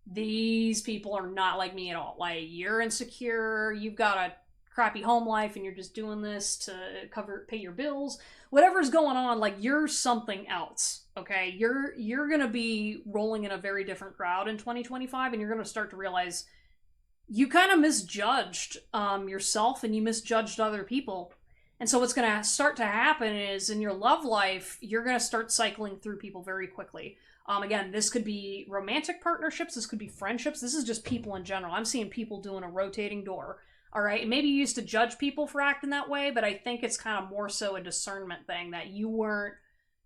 these people are not like me at all. Like you're insecure, you've got a crappy home life, and you're just doing this to pay your bills, whatever's going on. Like you're something else. Okay, you're gonna be rolling in a very different crowd in 2025, and you're gonna start to realize you kind of misjudged yourself, and you misjudged other people. And so what's going to start to happen is in your love life, you're going to start cycling through people very quickly. Again, this could be romantic partnerships, this could be friendships, this is just people in general. I'm seeing people doing a rotating door. All right, and maybe you used to judge people for acting that way, but I think it's kind of more so a discernment thing, that you weren't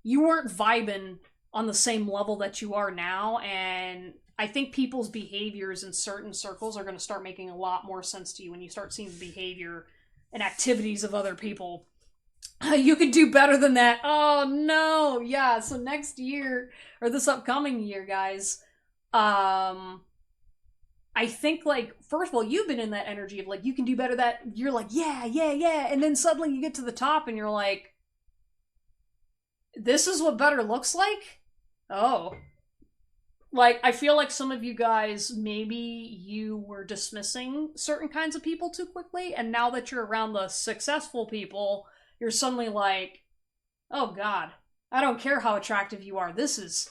vibing on the same level that you are now. And I think people's behaviors in certain circles are going to start making a lot more sense to you when you start seeing the behavior and activities of other people. You could do better than that. Oh no. Yeah, so next year or this upcoming year, guys, I think like first of all, you've been in that energy of like you can do better that you're like, yeah, yeah, yeah, and then suddenly you get to the top and you're like, this is what better looks like? Oh. Like I feel like some of you guys maybe you were dismissing certain kinds of people too quickly, and now that you're around the successful people, you're suddenly like, oh god, I don't care how attractive you are. This is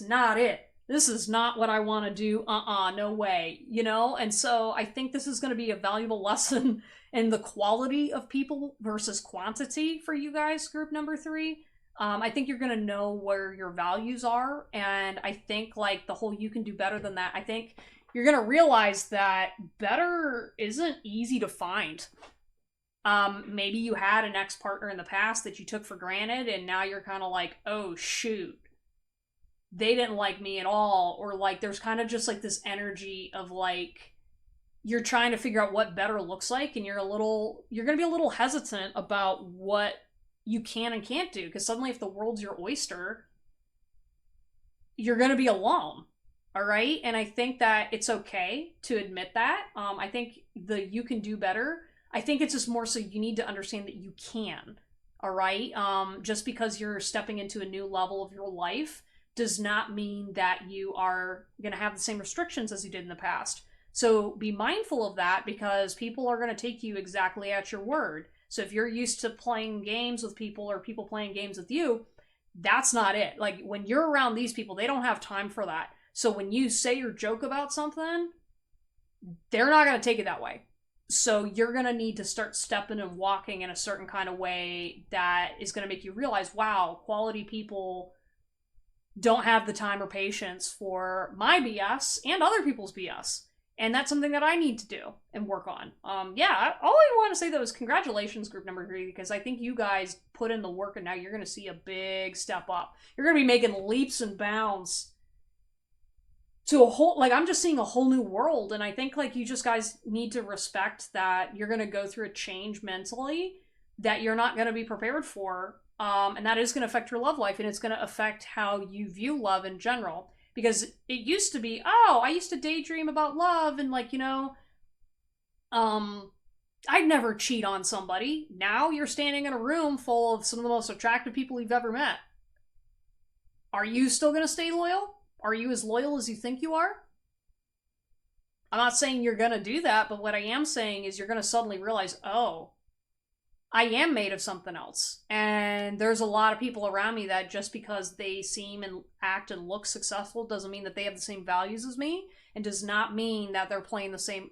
not it. This is not what I want to do. No way. You know? And so I think this is going to be a valuable lesson in the quality of people versus quantity for you guys, group number 3. I think you're going to know where your values are. And I think, like, the whole you can do better than that, I think you're going to realize that better isn't easy to find. Maybe you had an ex-partner in the past that you took for granted, and now you're kind of like, oh, shoot, they didn't like me at all. Or, like, there's kind of just, like, this energy of, like, you're trying to figure out what better looks like, and you're going to be a little hesitant about what you can and can't do, because suddenly if the world's your oyster, you're going to be alone. All right? And I think that it's okay to admit that. I think you can do better. I think it's just more so you need to understand that you can. All right? Just because you're stepping into a new level of your life does not mean that you are going to have the same restrictions as you did in the past. So be mindful of that, because people are going to take you exactly at your word. So if you're used to playing games with people or people playing games with you, that's not it. Like when you're around these people, they don't have time for that. So when you say your joke about something, they're not going to take it that way. So you're going to need to start stepping and walking in a certain kind of way that is going to make you realize, wow, quality people don't have the time or patience for my BS and other people's BS. And that's something that I need to do and work on. Yeah, all I want to say though is congratulations, group number 3, because I think you guys put in the work and now you're going to see a big step up. You're going to be making leaps and bounds to a whole, like, I'm just seeing a whole new world. And I think, like, you just guys need to respect that you're going to go through a change mentally that you're not going to be prepared for. And that is going to affect your love life, and it's going to affect how you view love in general. Because it used to be, oh, I used to daydream about love and, like, I'd never cheat on somebody. Now you're standing in a room full of some of the most attractive people you've ever met. Are you still going to stay loyal? Are you as loyal as you think you are? I'm not saying you're going to do that, but what I am saying is you're going to suddenly realize, oh, I am made of something else. And there's a lot of people around me that just because they seem and act and look successful doesn't mean that they have the same values as me, and does not mean that they're playing the same.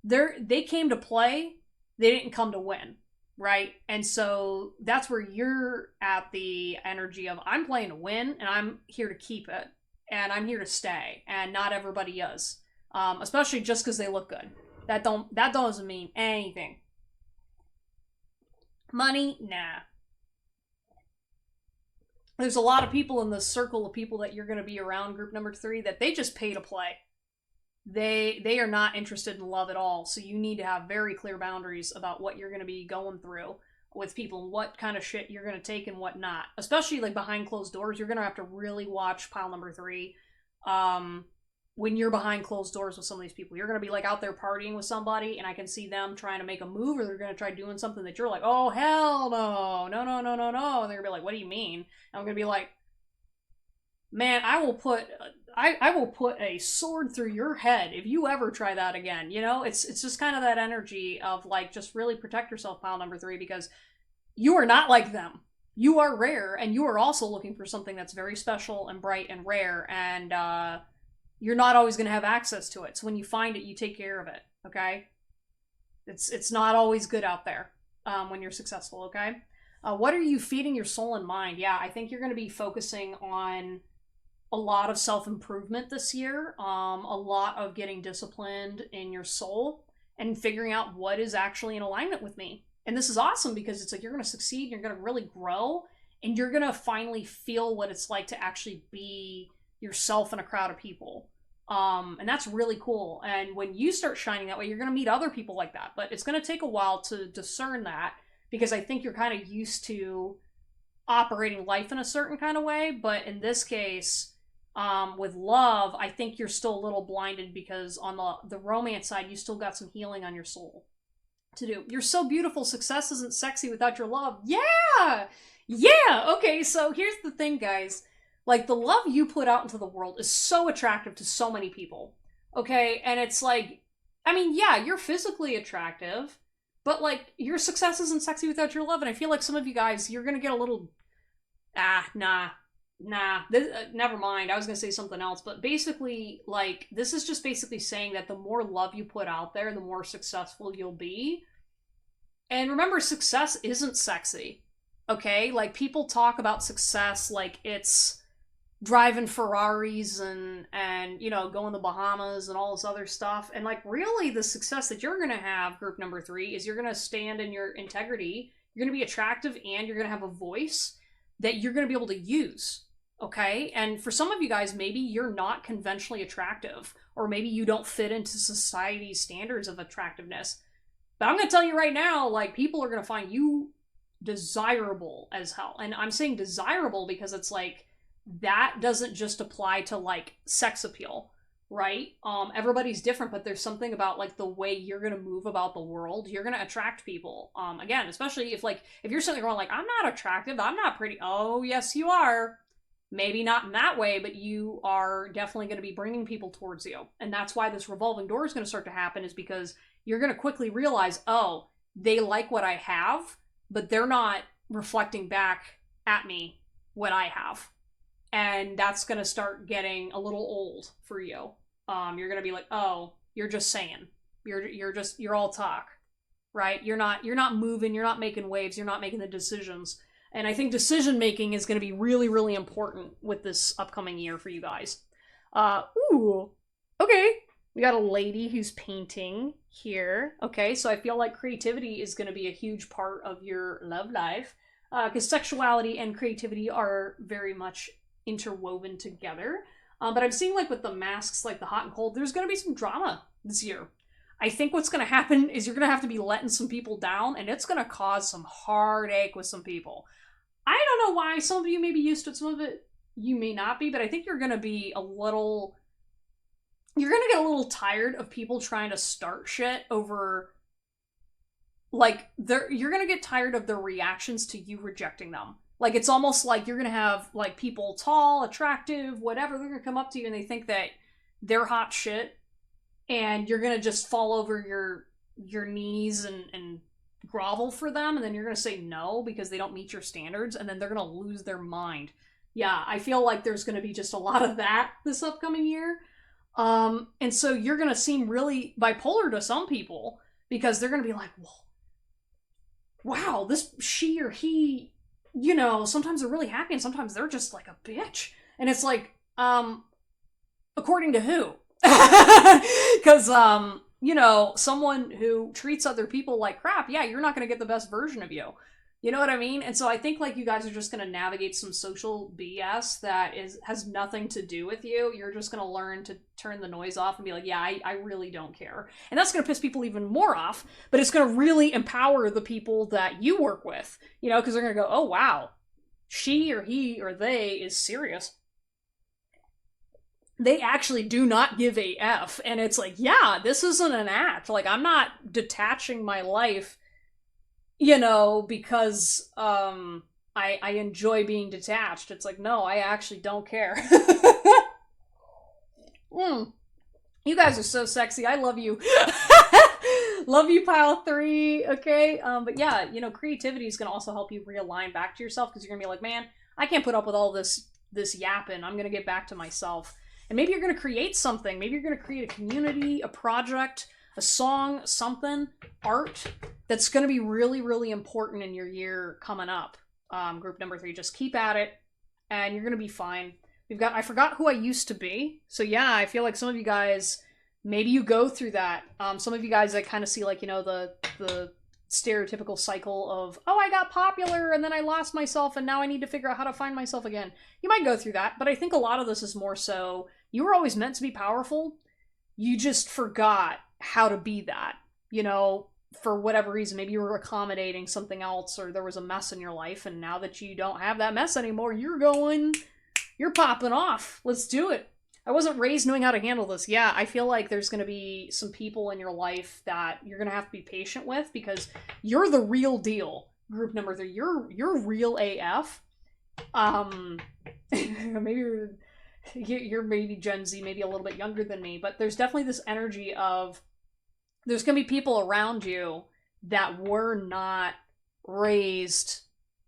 They came to play, they didn't come to win, right? And so that's where you're at the energy of, I'm playing to win and I'm here to keep it and I'm here to stay, and not everybody is. Especially just because they look good. That doesn't mean anything. Money? Nah. There's a lot of people in the circle of people that you're going to be around, group number 3, that they just pay to play. They are not interested in love at all. So you need to have very clear boundaries about what you're going to be going through with people, and what kind of shit you're going to take and what not. Especially like behind closed doors, you're going to have to really watch pile number 3. When you're behind closed doors with some of these people, you're going to be like out there partying with somebody, and I can see them trying to make a move, or they're going to try doing something that you're like, oh, hell no, no, no, no, no, no. And they're going to be like, what do you mean? And I'm going to be like, man, I will put a sword through your head if you ever try that again. It's just kind of that energy of like, just really protect yourself, pile number 3, because you are not like them. You are rare, and you are also looking for something that's very special and bright and rare, and you're not always going to have access to it. So when you find it, you take care of it, okay? It's not always good out there when you're successful, okay? What are you feeding your soul and mind? Yeah, I think you're going to be focusing on a lot of self-improvement this year, a lot of getting disciplined in your soul and figuring out what is actually in alignment with me. And this is awesome because it's like you're going to succeed, you're going to really grow, and you're going to finally feel what it's like to actually be yourself in a crowd of people. And that's really cool. And when you start shining that way, you're going to meet other people like that. But it's going to take a while to discern that. because I think you're kind of used to operating life in a certain kind of way. But in this case, with love, I think you're still a little blinded because on the romance side, you still got some healing on your soul to do. You're so beautiful. Success isn't sexy without your love. Yeah! Yeah! Okay, so here's the thing, guys. Like, the love you put out into the world is so attractive to so many people. Okay? And it's like, I mean, yeah, you're physically attractive, but like, your success isn't sexy without your love. And I feel like some of you guys, you're gonna get a little, never mind. I was gonna say something else, but basically, like, this is just basically saying that the more love you put out there, the more successful you'll be. And remember, success isn't sexy. Okay? Like, people talk about success like it's driving Ferraris and you know, going to the Bahamas and all this other stuff. And like, really, the success that you're gonna have, group number 3, is you're gonna stand in your integrity, you're gonna be attractive, and you're gonna have a voice that you're gonna be able to use. Okay? And for some of you guys, maybe you're not conventionally attractive, or maybe you don't fit into society's standards of attractiveness. But I'm gonna tell you right now, like, people are gonna find you desirable as hell. And I'm saying desirable because it's like, that doesn't just apply to like sex appeal, right? Everybody's different, but there's something about like the way you're gonna move about the world. You're gonna attract people. Again, especially if you're sitting there going like, I'm not attractive, I'm not pretty. Oh, yes, you are. Maybe not in that way, but you are definitely going to be bringing people towards you. And that's why this revolving door is going to start to happen, is because you're going to quickly realize, oh, they like what I have, but they're not reflecting back at me what I have. And that's going to start getting a little old for you. You're going to be like, oh, you're just saying. You're all talk, right? You're not moving, you're not making waves, you're not making the decisions. And I think decision making is going to be really, really important with this upcoming year for you guys. Okay. We got a lady who's painting here. Okay, so I feel like creativity is going to be a huge part of your love life. Because sexuality and creativity are very much interwoven together. But I'm seeing like with the masks, like the hot and cold, there's going to be some drama this year. I think what's going to happen is you're going to have to be letting some people down, and it's going to cause some heartache with some people. I don't know why. Some of you may be used to it, some of it you may not be, but I think you're going to be you're going to get a little tired of people trying to start shit over, like, you're going to get tired of their reactions to you rejecting them. Like, it's almost like you're going to have, like, people tall, attractive, whatever, they're going to come up to you and they think that they're hot shit, and you're going to just fall over your knees and grovel for them, and then you're going to say no because they don't meet your standards, and then they're going to lose their mind. Yeah, I feel like there's going to be just a lot of that this upcoming year. And so you're going to seem really bipolar to some people because they're going to be like, well, wow, this she or he, you know, sometimes they're really happy and sometimes they're just like a bitch. And it's like, according to who? Because, you know, someone who treats other people like crap, yeah, you're not going to get the best version of you. You know what I mean? And so I think, like, you guys are just going to navigate some social BS that has nothing to do with you. You're just going to learn to turn the noise off and be like, yeah, I really don't care. And that's going to piss people even more off, but it's going to really empower the people that you work with, you know, because they're going to go, oh, wow, she or he or they is serious. They actually do not give a F. And it's like, yeah, this isn't an act. Like, I'm not detaching my life, you know, because I enjoy being detached. It's like, no, I actually don't care. You guys are so sexy. I love you. Love you, pile 3. Okay. But yeah, you know, creativity is going to also help you realign back to yourself, because you're going to be like, man, I can't put up with all this yapping. I'm going to get back to myself. And maybe you're going to create something. Maybe you're going to create a community, a project, a song, something, art, that's going to be really, really important in your year coming up. Group number 3, just keep at it, and you're going to be fine. I forgot who I used to be. So yeah, I feel like some of you guys, maybe you go through that. Some of you guys, I kind of see, like, you know, the stereotypical cycle of, oh, I got popular and then I lost myself and now I need to figure out how to find myself again. You might go through that, but I think a lot of this is more so, you were always meant to be powerful. You just forgot how to be that. You know, for whatever reason, maybe you were accommodating something else, or there was a mess in your life, and now that you don't have that mess anymore, you're popping off. Let's do it. I wasn't raised knowing how to handle this. Yeah, I feel like there's going to be some people in your life that you're going to have to be patient with, because you're the real deal. Group number 3, you're real AF. Maybe you're maybe Gen Z, maybe a little bit younger than me, but there's definitely this energy of there's going to be people around you that were not raised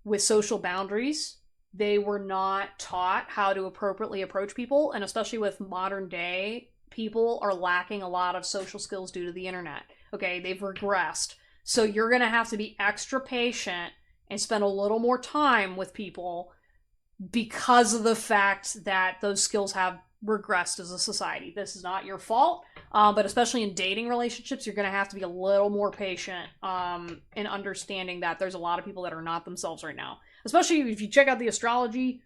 with social boundaries. They were not taught how to appropriately approach people, and especially with modern day, people are lacking a lot of social skills due to the internet. Okay, they've regressed. So you're going to have to be extra patient and spend a little more time with people because of the fact that those skills have regressed as a society. This is not your fault, but especially in dating relationships, you're going to have to be a little more patient in understanding that there's a lot of people that are not themselves right now. Especially if you check out the astrology,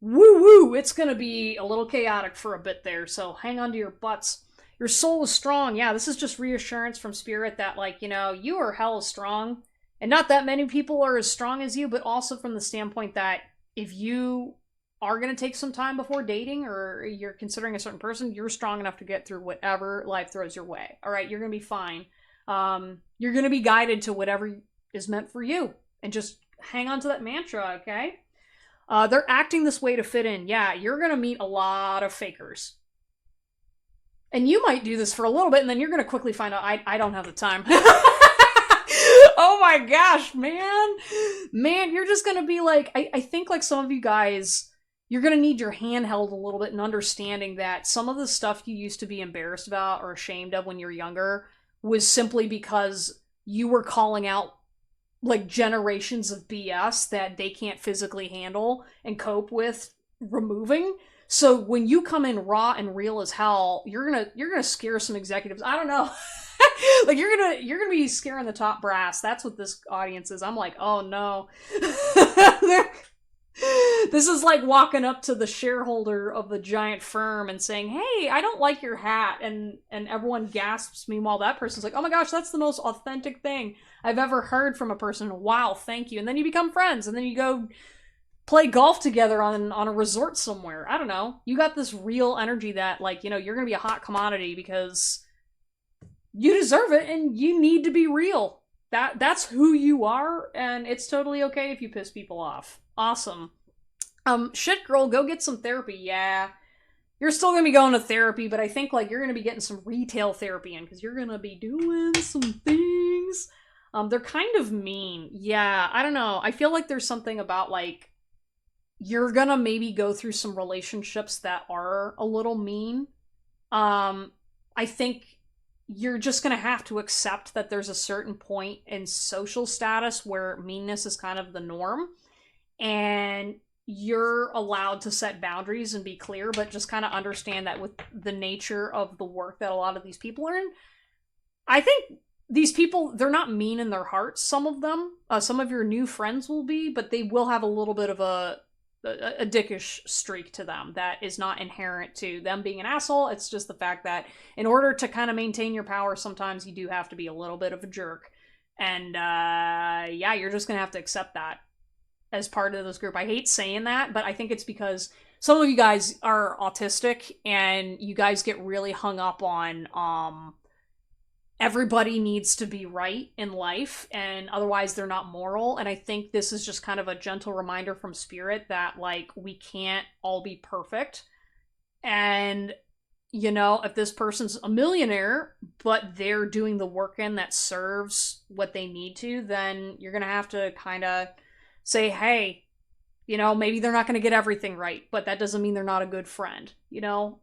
woo-woo, it's going to be a little chaotic for a bit there, so hang on to your butts. Your soul is strong. Yeah, this is just reassurance from Spirit that, like, you know, you are hella strong, and not that many people are as strong as you, but also from the standpoint that if you are going to take some time before dating, or you're considering a certain person, you're strong enough to get through whatever life throws your way. All right, you're going to be fine. You're going to be guided to whatever is meant for you, and just hang on to that mantra, okay? They're acting this way to fit in. Yeah, you're going to meet a lot of fakers. And you might do this for a little bit, and then you're going to quickly find out, I don't have the time. Oh my gosh, man. Man, you're just going to be like, I think like some of you guys, you're going to need your hand held a little bit in understanding that some of the stuff you used to be embarrassed about or ashamed of when you were younger was simply because you were calling out like generations of BS that they can't physically handle and cope with removing. So when you come in raw and real as hell, you're gonna scare some executives. I don't know. Like you're gonna be scaring the top brass. That's what this audience is. I'm like, oh no. This is like walking up to the shareholder of the giant firm and saying, hey, I don't like your hat, and everyone gasps. Meanwhile, that person's like, oh my gosh, that's the most authentic thing I've ever heard from a person. Wow, thank you. And then you become friends, and then you go play golf together on a resort somewhere. I don't know. You got this real energy that, like, you know, you're gonna be a hot commodity because you deserve it and you need to be real. That's who you are, and it's totally okay if you piss people off. Awesome. Shit, girl, go get some therapy. Yeah, you're still gonna be going to therapy, but I think like you're gonna be getting some retail therapy in, because you're gonna be doing some things. They're kind of mean. Yeah, I don't know. I feel like there's something about like you're gonna maybe go through some relationships that are a little mean. I think you're just gonna have to accept that there's a certain point in social status where meanness is kind of the norm, and you're allowed to set boundaries and be clear, but just kind of understand that with the nature of the work that a lot of these people are in, I think these people, they're not mean in their hearts. Some of them, some of your new friends will be, but they will have a little bit of a dickish streak to them that is not inherent to them being an asshole. It's just the fact that in order to kind of maintain your power, sometimes you do have to be a little bit of a jerk. And yeah, you're just gonna have to accept that as part of this group. I hate saying that, but I think it's because some of you guys are autistic and you guys get really hung up on everybody needs to be right in life, and otherwise they're not moral. And I think this is just kind of a gentle reminder from Spirit that, like, we can't all be perfect. And, you know, if this person's a millionaire, but they're doing the work in that serves what they need to, then you're gonna have to kind of say, hey, you know, maybe they're not going to get everything right, but that doesn't mean they're not a good friend, you know?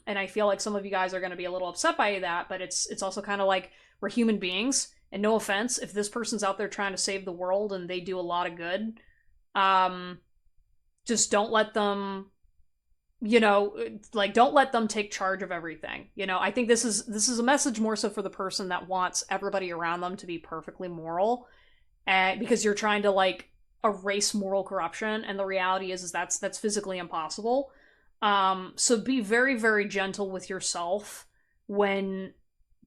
And I feel like some of you guys are going to be a little upset by that, but it's also kind of like, we're human beings, and no offense, if this person's out there trying to save the world and they do a lot of good, just don't let them, you know, like, don't let them take charge of everything. You know, I think this is a message more so for the person that wants everybody around them to be perfectly moral, and because you're trying to, like, erase moral corruption, and the reality is that's physically impossible. So be very, very gentle with yourself when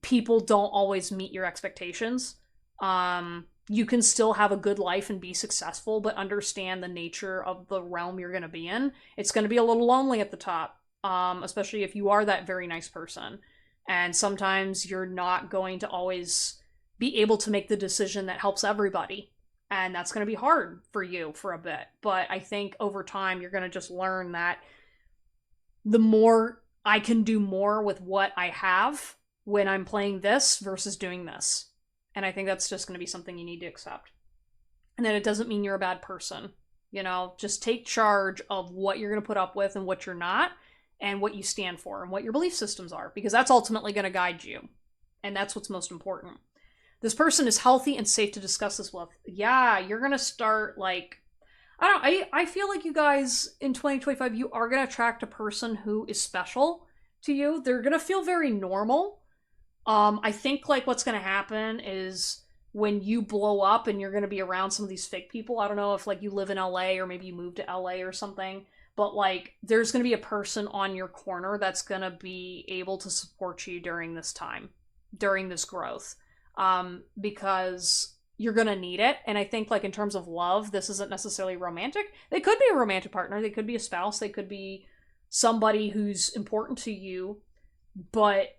people don't always meet your expectations. You can still have a good life and be successful, but understand the nature of the realm you're going to be in. It's going to be a little lonely at the top, especially if you are that very nice person. And sometimes you're not going to always be able to make the decision that helps everybody. And that's going to be hard for you for a bit. But I think over time, you're going to just learn that the more I can do more with what I have when I'm playing this versus doing this. And I think that's just going to be something you need to accept. And then it doesn't mean you're a bad person. Just take charge of what you're going to put up with and what you're not, and what you stand for and what your belief systems are, because that's ultimately going to guide you. And that's what's most important. This person is healthy and safe to discuss this with. Yeah, you're going to start I feel like you guys in 2025, you are going to attract a person who is special to you. They're going to feel very normal. I think what's going to happen is when you blow up and you're going to be around some of these fake people. I don't know if you live in LA or maybe you moved to LA or something, but there's going to be a person on your corner that's going to be able to support you during this time, during this growth, because you're going to need it. And I think in terms of love, this isn't necessarily romantic. They could be a romantic partner. They could be a spouse. They could be somebody who's important to you. But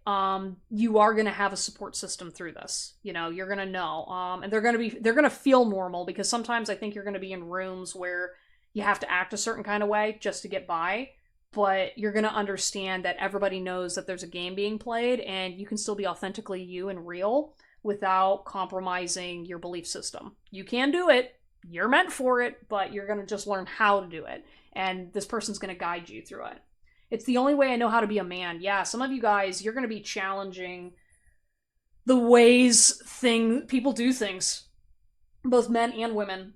you are going to have a support system through this. You're going to know. And they're going to feel normal, because sometimes I think you're going to be in rooms where you have to act a certain kind of way just to get by. But you're going to understand that everybody knows that there's a game being played, and you can still be authentically you and real without compromising your belief system. You can do it. You're meant for it, but you're going to just learn how to do it. And this person's going to guide you through it. It's the only way I know how to be a man. Yeah, some of you guys, you're going to be challenging the ways people do things, both men and women,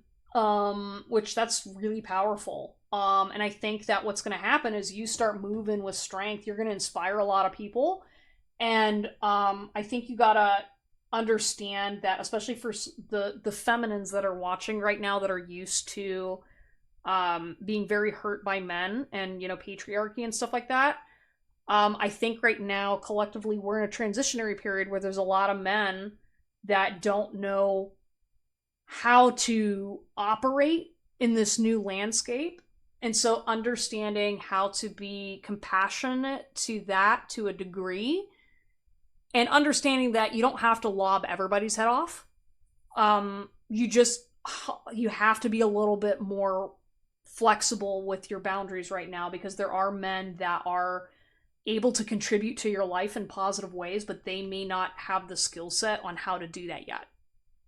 which that's really powerful. And I think that what's going to happen is you start moving with strength. You're going to inspire a lot of people. And I think you got to understand that, especially for the feminines that are watching right now that are used to being very hurt by men and patriarchy and stuff like that. I think right now collectively we're in a transitionary period where there's a lot of men that don't know how to operate in this new landscape, and so understanding how to be compassionate to that to a degree, and understanding that you don't have to lob everybody's head off. You have to be a little bit more flexible with your boundaries right now, because there are men that are able to contribute to your life in positive ways, but they may not have the skill set on how to do that yet.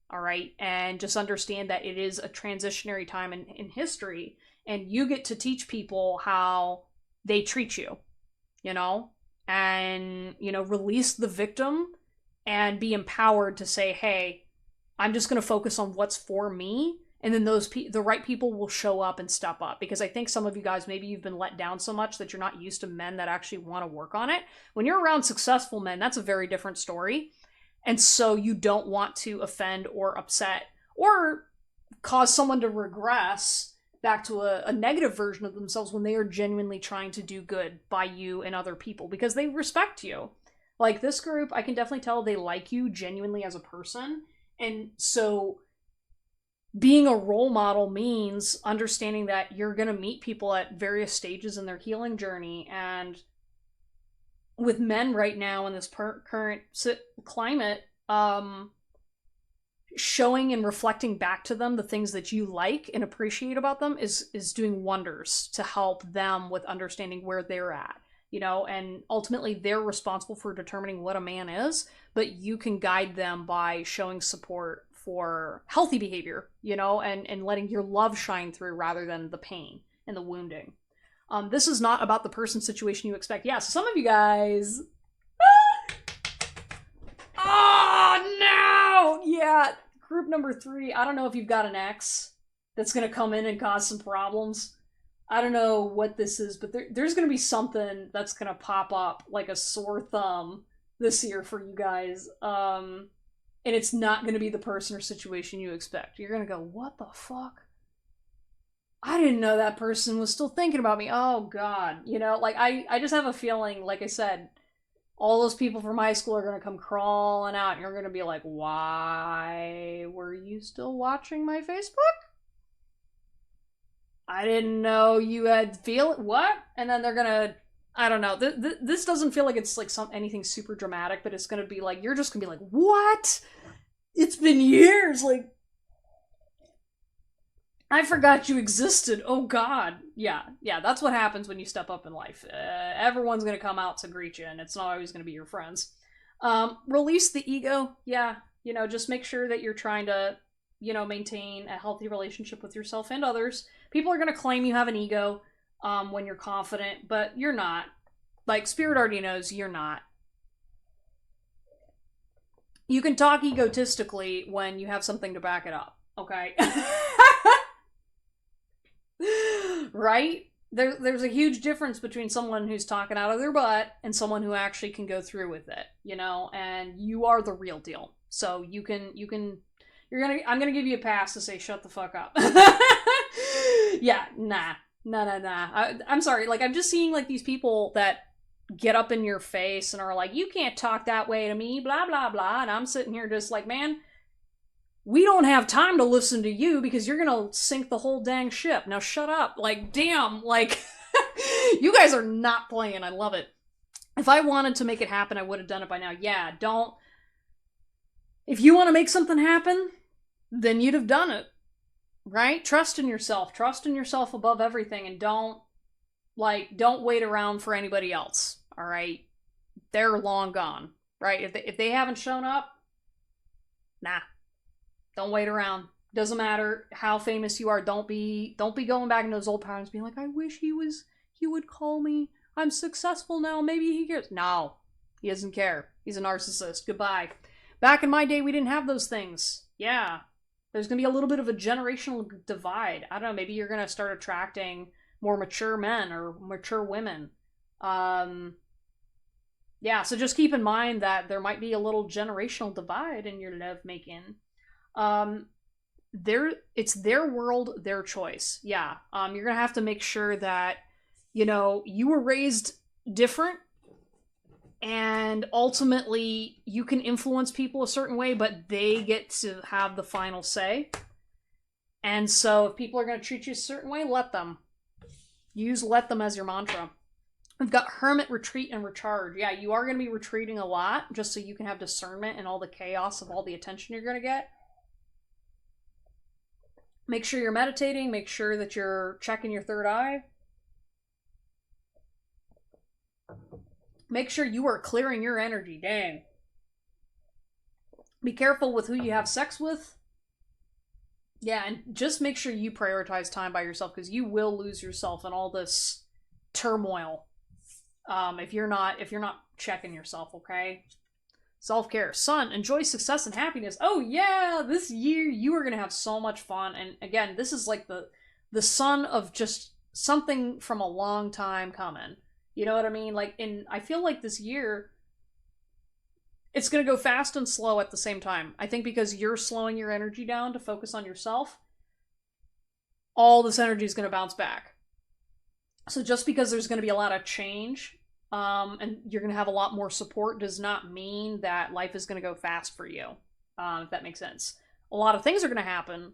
All right. And just understand that it is a transitionary time in history, and you get to teach people how they treat you, and, release the victim and be empowered to say, hey, I'm just going to focus on what's for me. And then the right people will show up and step up. Because I think some of you guys, maybe you've been let down so much that you're not used to men that actually want to work on it. When you're around successful men, that's a very different story. And so you don't want to offend or upset or cause someone to regress back to a negative version of themselves when they are genuinely trying to do good by you and other people, because they respect you. This group, I can definitely tell they like you genuinely as a person. And so being a role model means understanding that you're going to meet people at various stages in their healing journey. And with men right now in this current climate, showing and reflecting back to them the things that you like and appreciate about them is doing wonders to help them with understanding where they're at, and ultimately they're responsible for determining what a man is, but you can guide them by showing support for healthy behavior, and letting your love shine through rather than the pain and the wounding. This is not about the person situation you expect. Yeah, so some of you guys... Oh, no! Yeah, group number 3, I don't know if you've got an ex that's going to come in and cause some problems. I don't know what this is, but there's going to be something that's going to pop up like a sore thumb this year for you guys. And it's not going to be the person or situation you expect. You're going to go, what the fuck? I didn't know that person was still thinking about me. Oh, God. I just have a feeling, like I said, all those people from high school are going to come crawling out, and you're going to be like, why were you still watching my Facebook? I didn't know you had what? And then they're going to, I don't know. This doesn't feel like it's like anything super dramatic, but it's going to be like, you're just going to be like, what? It's been years. Like, I forgot you existed. Oh, God. Yeah, that's what happens when you step up in life. Everyone's going to come out to greet you, and it's not always going to be your friends. Release the ego. Yeah, just make sure that you're trying to, maintain a healthy relationship with yourself and others. People are going to claim you have an ego when you're confident, but you're not. Like, Spirit already knows you're not. You can talk egotistically when you have something to back it up, okay? Right? There's a huge difference between someone who's talking out of their butt and someone who actually can go through with it, and you are the real deal. So I'm gonna give you a pass to say shut the fuck up. Yeah, nah. I'm sorry, like, I'm just seeing, like, these people that get up in your face and are like, you can't talk that way to me, blah, blah, blah, and I'm sitting here just like, man, we don't have time to listen to you because you're gonna sink the whole dang ship. Now shut up. Like, damn, like, you guys are not playing. I love it. If I wanted to make it happen, I would have done it by now. Yeah, don't. If you want to make something happen, then you'd have done it. Right? Trust in yourself. Trust in yourself above everything, and don't wait around for anybody else. All right? They're long gone. Right? If they haven't shown up, nah. Don't wait around. Doesn't matter how famous you are. Don't be going back in those old patterns being like, I wish he would call me. I'm successful now. Maybe he cares. No. He doesn't care. He's a narcissist. Goodbye. Back in my day, we didn't have those things. Yeah. There's going to be a little bit of a generational divide. I don't know, maybe you're going to start attracting more mature men or mature women. Yeah, so just keep in mind that there might be a little generational divide in your lovemaking. It's their world, their choice. Yeah. You're gonna have to make sure that, you were raised different, and ultimately you can influence people a certain way, but they get to have the final say. And so if people are gonna treat you a certain way, let them. Let them as your mantra. We've got hermit, retreat, and recharge. Yeah, you are going to be retreating a lot just so you can have discernment and all the chaos of all the attention you're going to get. Make sure you're meditating. Make sure that you're checking your third eye. Make sure you are clearing your energy. Dang. Be careful with who you have sex with. Yeah, and just make sure you prioritize time by yourself, because you will lose yourself in all this turmoil if you're not checking yourself, okay? Self-care. Sun, enjoy success and happiness. Oh yeah, this year you are going to have so much fun. And again, this is like the sun of just something from a long time coming. You know what I mean? I feel like this year, it's going to go fast and slow at the same time. I think because you're slowing your energy down to focus on yourself, all this energy is going to bounce back. So just because there's going to be a lot of change, and you're going to have a lot more support, does not mean that life is going to go fast for you, if that makes sense. A lot of things are going to happen,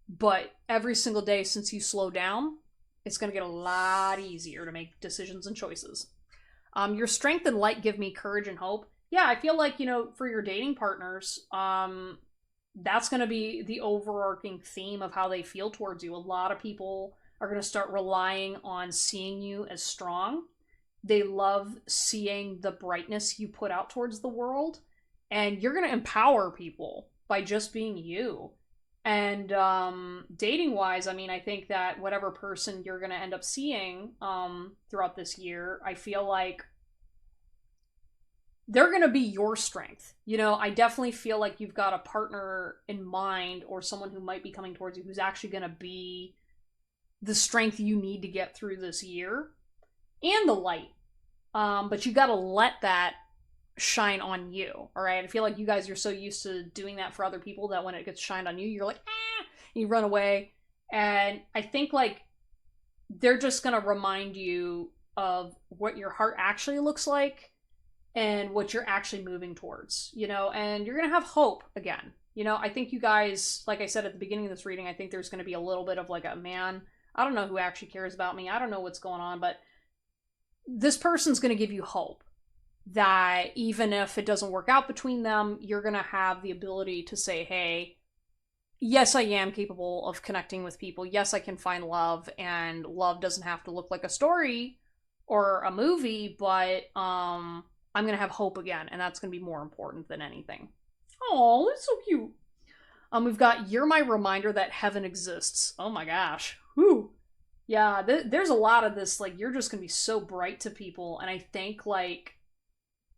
but every single day since you slow down, it's going to get a lot easier to make decisions and choices. Your strength and light give me courage and hope. Yeah, I feel like, for your dating partners, that's going to be the overarching theme of how they feel towards you. A lot of people are going to start relying on seeing you as strong. They love seeing the brightness you put out towards the world, and you're going to empower people by just being you. And dating wise, I mean, I think that whatever person you're going to end up seeing throughout this year, I feel like they're going to be your strength. I definitely feel like you've got a partner in mind, or someone who might be coming towards you who's actually going to be the strength you need to get through this year, and the light. But you got to let that shine on you. All right. I feel like you guys are so used to doing that for other people that when it gets shined on you, you're like, and you run away. And I think they're just going to remind you of what your heart actually looks like. and what you're actually moving towards, and you're going to have hope again. I think you guys, like I said at the beginning of this reading, I think there's going to be a little bit of like a man, I don't know who actually cares about me. I don't know what's going on, but this person's going to give you hope that even if it doesn't work out between them, you're going to have the ability to say, hey, yes, I am capable of connecting with people. Yes, I can find love, and love doesn't have to look like a story or a movie, but I'm going to have hope again, and that's going to be more important than anything. Oh, that's so cute. We've got You're My Reminder That Heaven Exists. Oh my gosh. Whew. Yeah, there's a lot of this, like, you're just going to be so bright to people, and I think, like,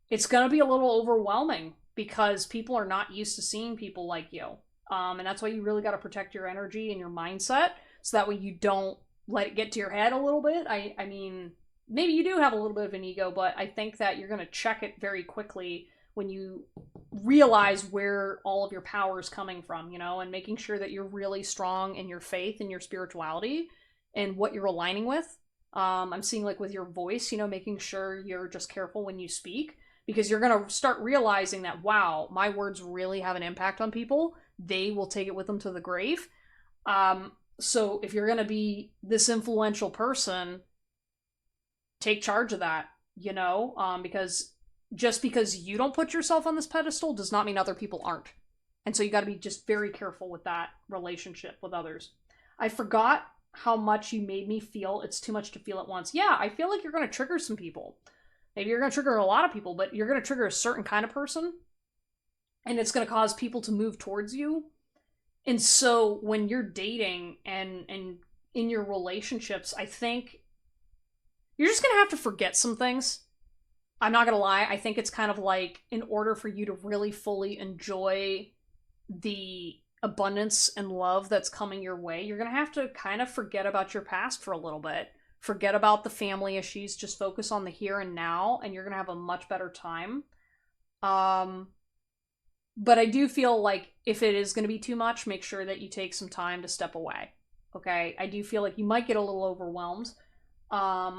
it's going to be a little overwhelming because people are not used to seeing people like you. And that's why you really got to protect your energy and your mindset so that way you don't let it get to your head a little bit. I mean, maybe you do have a little bit of an ego, but I think that you're going to check it very quickly when you realize where all of your power is coming from, and making sure that you're really strong in your faith and your spirituality and what you're aligning with. I'm seeing like with your voice, making sure you're just careful when you speak, because you're going to start realizing that, wow, my words really have an impact on people. They will take it with them to the grave. So if you're going to be this influential person, take charge of that, because just because you don't put yourself on this pedestal does not mean other people aren't. And so you got to be just very careful with that relationship with others. I forgot how much you made me feel. It's too much to feel at once. Yeah, I feel like you're going to trigger some people. Maybe you're going to trigger a lot of people, but you're going to trigger a certain kind of person, and it's going to cause people to move towards you. And so when you're dating and in your relationships, I think you're just going to have to forget some things. I'm not going to lie. I think it's kind of like, in order for you to really fully enjoy the abundance and love that's coming your way, you're going to have to kind of forget about your past for a little bit. Forget about the family issues. Just focus on the here and now, and you're going to have a much better time. But I do feel like if it is going to be too much, make sure that you take some time to step away. Okay? I do feel like you might get a little overwhelmed.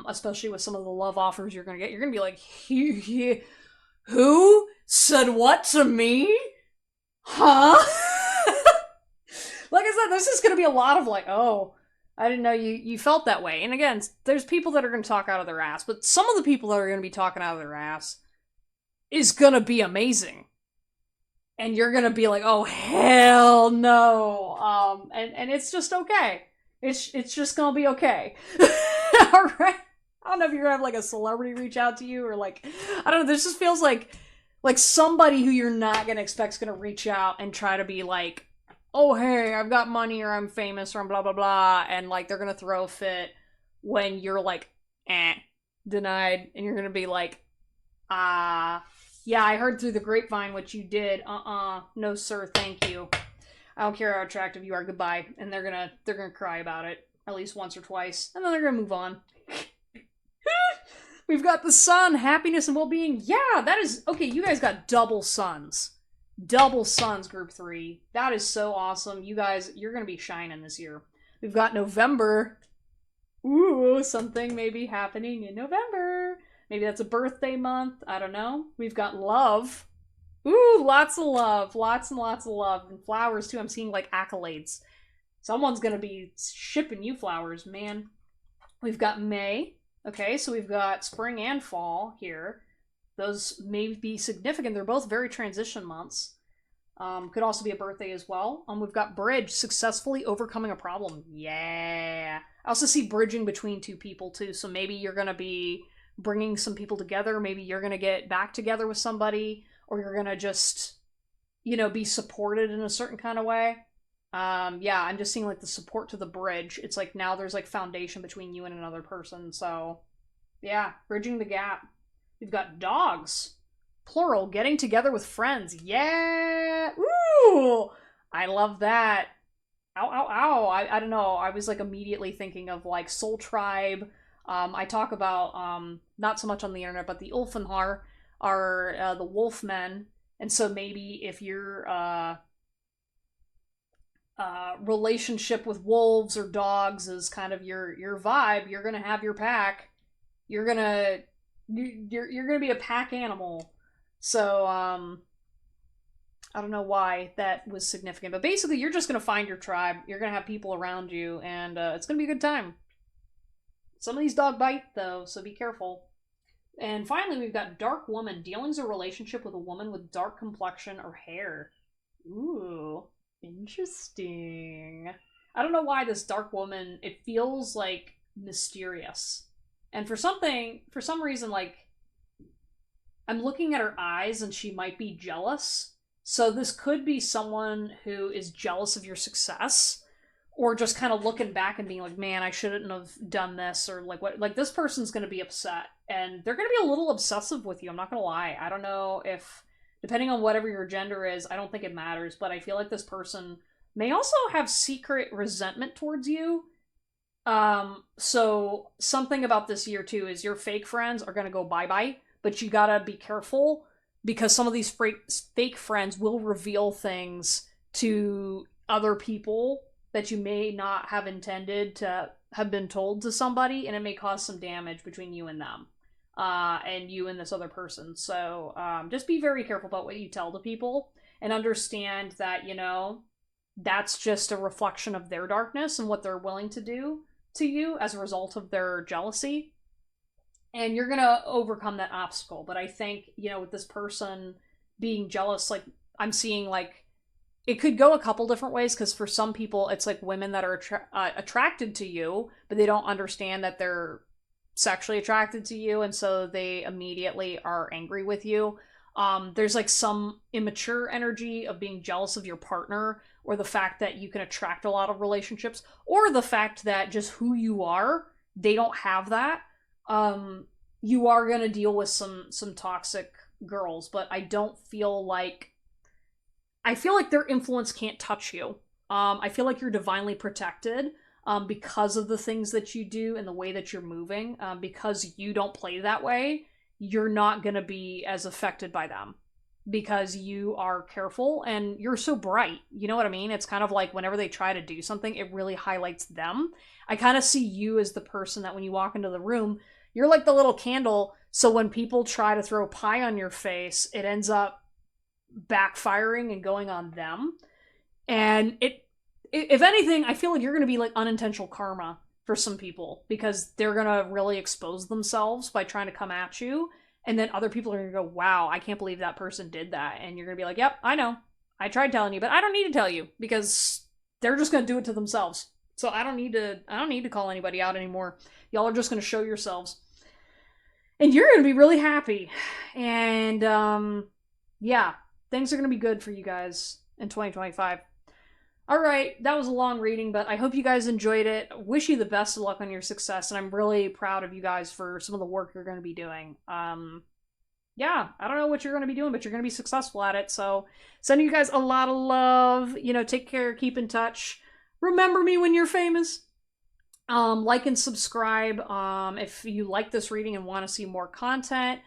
Especially with some of the love offers you're gonna get. You're gonna be like, who said what to me? Huh? Like I said, this is gonna be a lot of like, oh, I didn't know you felt that way. And again, there's people that are gonna talk out of their ass, but some of the people that are gonna be talking out of their ass is gonna be amazing. And you're gonna be like, oh hell no. And it's just okay. It's just gonna be okay. Alright? I don't know if you're gonna have like a celebrity reach out to you, or like, I don't know, this just feels like somebody who you're not gonna expect is gonna reach out and try to be like, oh hey, I've got money, or I'm famous, or I'm blah blah blah, and like they're gonna throw a fit when you're like, denied, and you're gonna be like, yeah, I heard through the grapevine what you did. No sir, thank you. I don't care how attractive you are, goodbye. And they're gonna cry about it at least once or twice, and then they're gonna move on. We've got the sun, happiness and well-being. Yeah, that is okay. You guys got double suns, group 3. That is so awesome. You guys, you're gonna be shining this year. We've got November. Ooh, something may be happening in November. Maybe that's a birthday month. I don't know. We've got love. Ooh, lots of love. Lots and lots of love. And flowers, too. I'm seeing, like, accolades. Someone's gonna be shipping you flowers, man. We've got May. Okay, so we've got spring and fall here. Those may be significant. They're both very transition months. Could also be a birthday as well. We've got bridge, successfully overcoming a problem. Yeah. I also see bridging between two people, too. So maybe you're gonna be bringing some people together. Maybe you're gonna get back together with somebody, or you're gonna just, be supported in a certain kind of way. Yeah, I'm just seeing like the support to the bridge. It's like now there's like foundation between you and another person. So yeah, bridging the gap. We've got dogs, plural, getting together with friends. Yeah, ooh, I love that. Ow, ow, ow. I don't know. I was like immediately thinking of like Soul Tribe. I talk about not so much on the internet, but the Ulfenhar are the Wolfmen, and so maybe if you're relationship with wolves or dogs is kind of your vibe, you're gonna have your pack. You're gonna You're gonna be a pack animal. So, I don't know why that was significant, but basically you're just gonna find your tribe. You're gonna have people around you, and it's gonna be a good time. Some of these dog bite, though, so be careful. And finally, we've got Dark Woman. Dealings a relationship with a woman with dark complexion or hair. Ooh, interesting. I don't know why this Dark Woman, it feels like mysterious. And for some reason, like, I'm looking at her eyes and she might be jealous. So this could be someone who is jealous of your success, or just kind of looking back and being like, man, I shouldn't have done this, or like what, like this person's going to be upset and they're going to be a little obsessive with you. I'm not going to lie. I don't know if, depending on whatever your gender is, I don't think it matters, but I feel like this person may also have secret resentment towards you. So something about this year too is your fake friends are going to go bye-bye, but you gotta be careful because some of these fake friends will reveal things to other people that you may not have intended to have been told to somebody, and it may cause some damage between you and them, and you and this other person. So just be very careful about what you tell to people, and understand that, you know, that's just a reflection of their darkness and what they're willing to do to you as a result of their jealousy. And you're gonna overcome that obstacle. But I think, you know, with this person being jealous, like, I'm seeing, like, it could go a couple different ways, because for some people it's like women that are attracted to you, but they don't understand that they're sexually attracted to you, and so they immediately are angry with you. There's like some immature energy of being jealous of your partner, or the fact that you can attract a lot of relationships, or the fact that just who you are, they don't have that. You are gonna deal with some toxic girls, but I don't feel like, I feel like their influence can't touch you. I feel like you're divinely protected, because of the things that you do and the way that you're moving. Because you don't play that way, you're not going to be as affected by them, because you are careful and you're so bright. You know what I mean? It's kind of like whenever they try to do something, it really highlights them. I kind of see you as the person that when you walk into the room, you're like the little candle. So when people try to throw pie on your face, it ends up backfiring and going on them. And if anything, I feel like you're going to be like unintentional karma for some people, because they're going to really expose themselves by trying to come at you, and then other people are going to go, wow, I can't believe that person did that. And you're going to be like, yep, I know, I tried telling you, but I don't need to tell you, because they're just going to do it to themselves. So I don't need to call anybody out anymore. Y'all are just going to show yourselves, and you're going to be really happy. And yeah, things are going to be good for you guys in 2025. Alright, that was a long reading, but I hope you guys enjoyed it. Wish you the best of luck on your success, and I'm really proud of you guys for some of the work you're going to be doing. Yeah, I don't know what you're going to be doing, but you're going to be successful at it, so sending you guys a lot of love. You know, take care, keep in touch. Remember me when you're famous. Like and subscribe if you like this reading and want to see more content.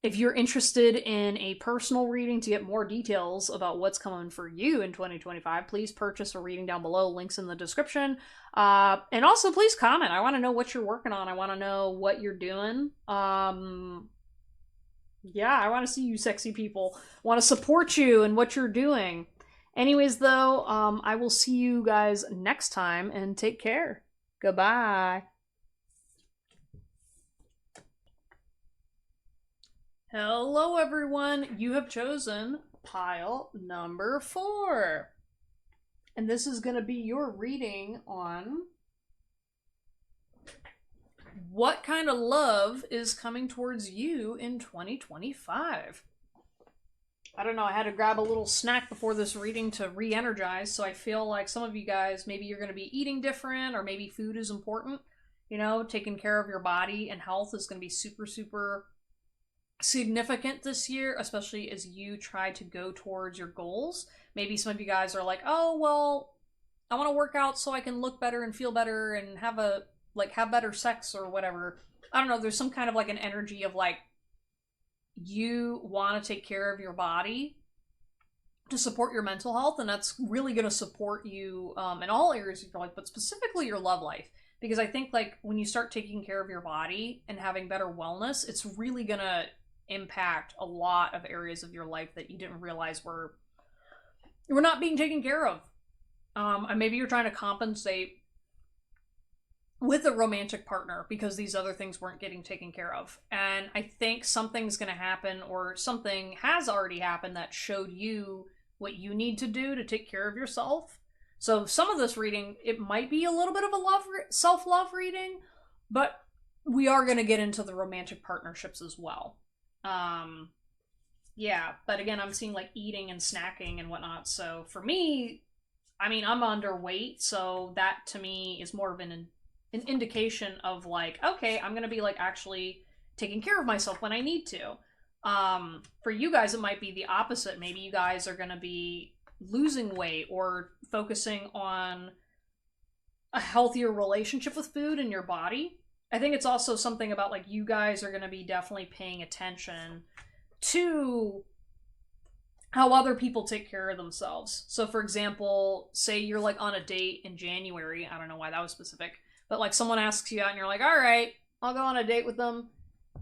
If you're interested in a personal reading to get more details about what's coming for you in 2025, please purchase a reading down below. Links in the description. And also, please comment. I want to know what you're working on. I want to know what you're doing. Yeah, I want to see you sexy people. I want to support you in what you're doing. Anyways, though, I will see you guys next time, and take care. Goodbye. Hello, everyone. You have chosen pile number 4. And this is going to be your reading on what kind of love is coming towards you in 2025. I don't know, I had to grab a little snack before this reading to re-energize, so I feel like some of you guys, maybe you're going to be eating different, or maybe food is important. You know, taking care of your body and health is going to be super, super significant this year, especially as you try to go towards your goals. Maybe some of you guys are like, oh, well, I want to work out so I can look better and feel better and have better sex or whatever. I don't know, there's some kind of like an energy of like, you want to take care of your body to support your mental health, and that's really going to support you in all areas of your life, but specifically your love life. because I think like when you start taking care of your body and having better wellness, it's really gonna impact a lot of areas of your life that you didn't realize were not being taken care of. And maybe you're trying to compensate with a romantic partner because these other things weren't getting taken care of. And I think something's going to happen, or something has already happened, that showed you what you need to do to take care of yourself. So some of this reading, it might be a little bit of a self-love reading, but we are going to get into the romantic partnerships as well. Yeah, but again, I'm seeing like eating and snacking and whatnot. So for me, I mean, I'm underweight, so that to me is more of an indication of like, okay, I'm gonna be like actually taking care of myself when I need to. For you guys, it might be the opposite. Maybe you guys are gonna be losing weight or focusing on a healthier relationship with food and your body. I think it's also something about like you guys are gonna be definitely paying attention to how other people take care of themselves. So for example, say you're like on a date in January, I don't know why that was specific, but like someone asks you out and you're like, all right, I'll go on a date with them,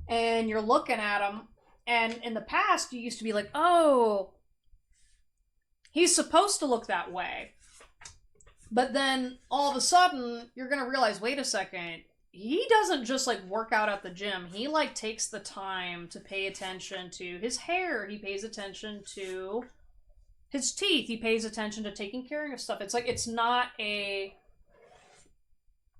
and you're looking at them, and in the past you used to be like, oh, he's supposed to look that way. But then all of a sudden you're gonna realize, wait a second, he doesn't just like work out at the gym. He like takes the time to pay attention to his hair. He pays attention to his teeth. He pays attention to taking care of stuff. It's like, it's not a,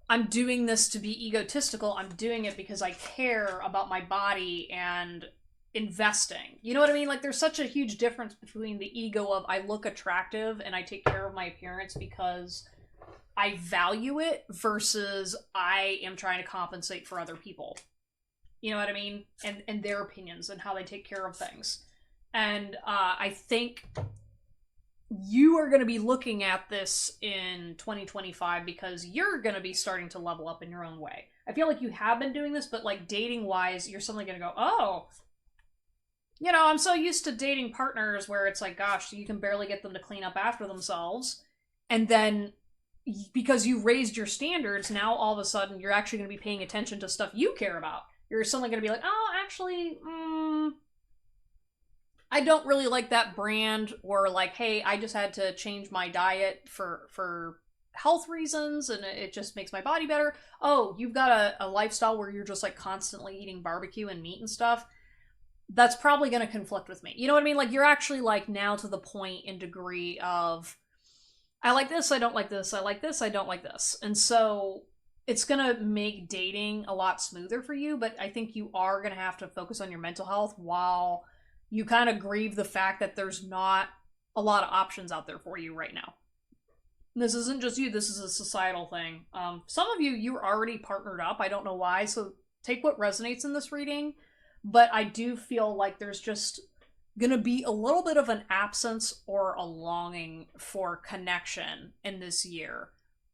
I'm doing this to be egotistical. I'm doing it because I care about my body and investing. You know what I mean? Like there's such a huge difference between the ego of I look attractive and I take care of my appearance because I value it versus I am trying to compensate for other people. You know what I mean? And their opinions and how they take care of things. And I think you are going to be looking at this in 2025 because you're going to be starting to level up in your own way. I feel like you have been doing this, but like dating wise, you're suddenly going to go, oh, you know, I'm so used to dating partners where it's like, gosh, you can barely get them to clean up after themselves. And then because you raised your standards, now all of a sudden you're actually going to be paying attention to stuff you care about. You're suddenly going to be like, oh, actually, I don't really like that brand, or like, hey, I just had to change my diet for health reasons and it just makes my body better. Oh, you've got a lifestyle where you're just like constantly eating barbecue and meat and stuff. That's probably going to conflict with me. You know what I mean? Like you're actually like now to the point and degree of, I like this, I don't like this, I like this, I don't like this. And so it's going to make dating a lot smoother for you, but I think you are going to have to focus on your mental health while you kind of grieve the fact that there's not a lot of options out there for you right now. This isn't just you, this is a societal thing. Some of you, you're already partnered up, I don't know why, so take what resonates in this reading, but I do feel like there's just gonna be a little bit of an absence or a longing for connection in this year.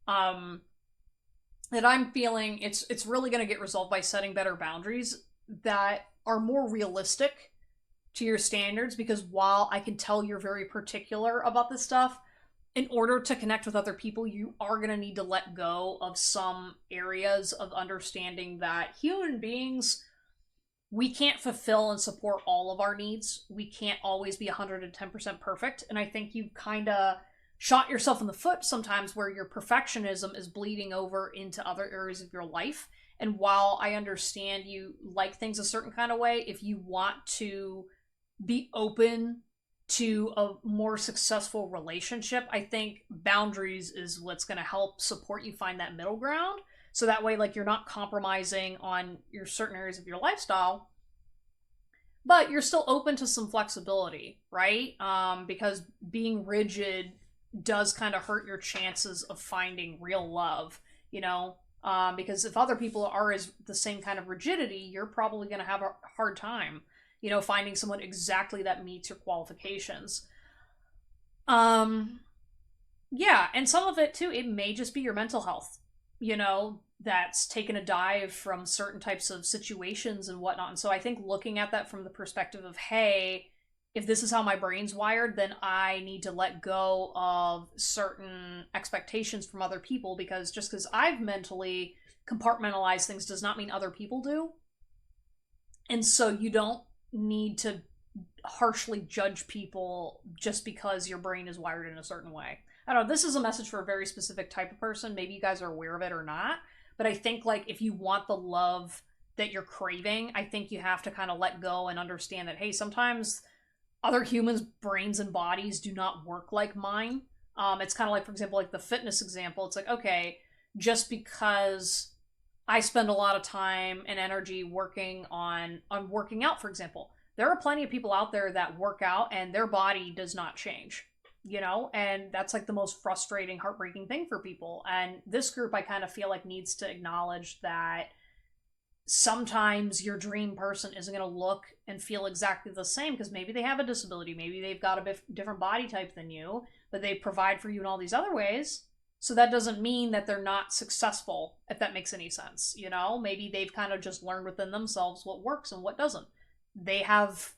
That I'm feeling it's really gonna get resolved by setting better boundaries that are more realistic to your standards, because while I can tell you're very particular about this stuff, in order to connect with other people, you are gonna need to let go of some areas of understanding that human beings, we can't fulfill and support all of our needs. We can't always be 110% perfect. And I think you've kind of shot yourself in the foot sometimes where your perfectionism is bleeding over into other areas of your life. And while I understand you like things a certain kind of way, if you want to be open to a more successful relationship, I think boundaries is what's going to help support you find that middle ground. So that way, like, you're not compromising on your certain areas of your lifestyle, but you're still open to some flexibility, right? Because being rigid does kind of hurt your chances of finding real love, you know? Because if other people are as the same kind of rigidity, you're probably going to have a hard time, you know, finding someone exactly that meets your qualifications. Yeah, and some of it too, it may just be your mental health, you know, that's taken a dive from certain types of situations and whatnot. And so I think looking at that from the perspective of, hey, if this is how my brain's wired, then I need to let go of certain expectations from other people, because just because I've mentally compartmentalized things does not mean other people do. And so you don't need to harshly judge people just because your brain is wired in a certain way. I don't know, this is a message for a very specific type of person. Maybe you guys are aware of it or not. But I think, like, if you want the love that you're craving, I think you have to kind of let go and understand that, hey, sometimes other humans' brains and bodies do not work like mine. It's kind of like, for example, like the fitness example. It's like, okay, just because I spend a lot of time and energy working on working out, for example, there are plenty of people out there that work out and their body does not change, you know? And that's like the most frustrating, heartbreaking thing for people. And this group, I kind of feel like, needs to acknowledge that sometimes your dream person isn't going to look and feel exactly the same, because maybe they have a disability, maybe they've got a different body type than you, but they provide for you in all these other ways. So that doesn't mean that they're not successful, if that makes any sense. You know, maybe they've kind of just learned within themselves what works and what doesn't. They have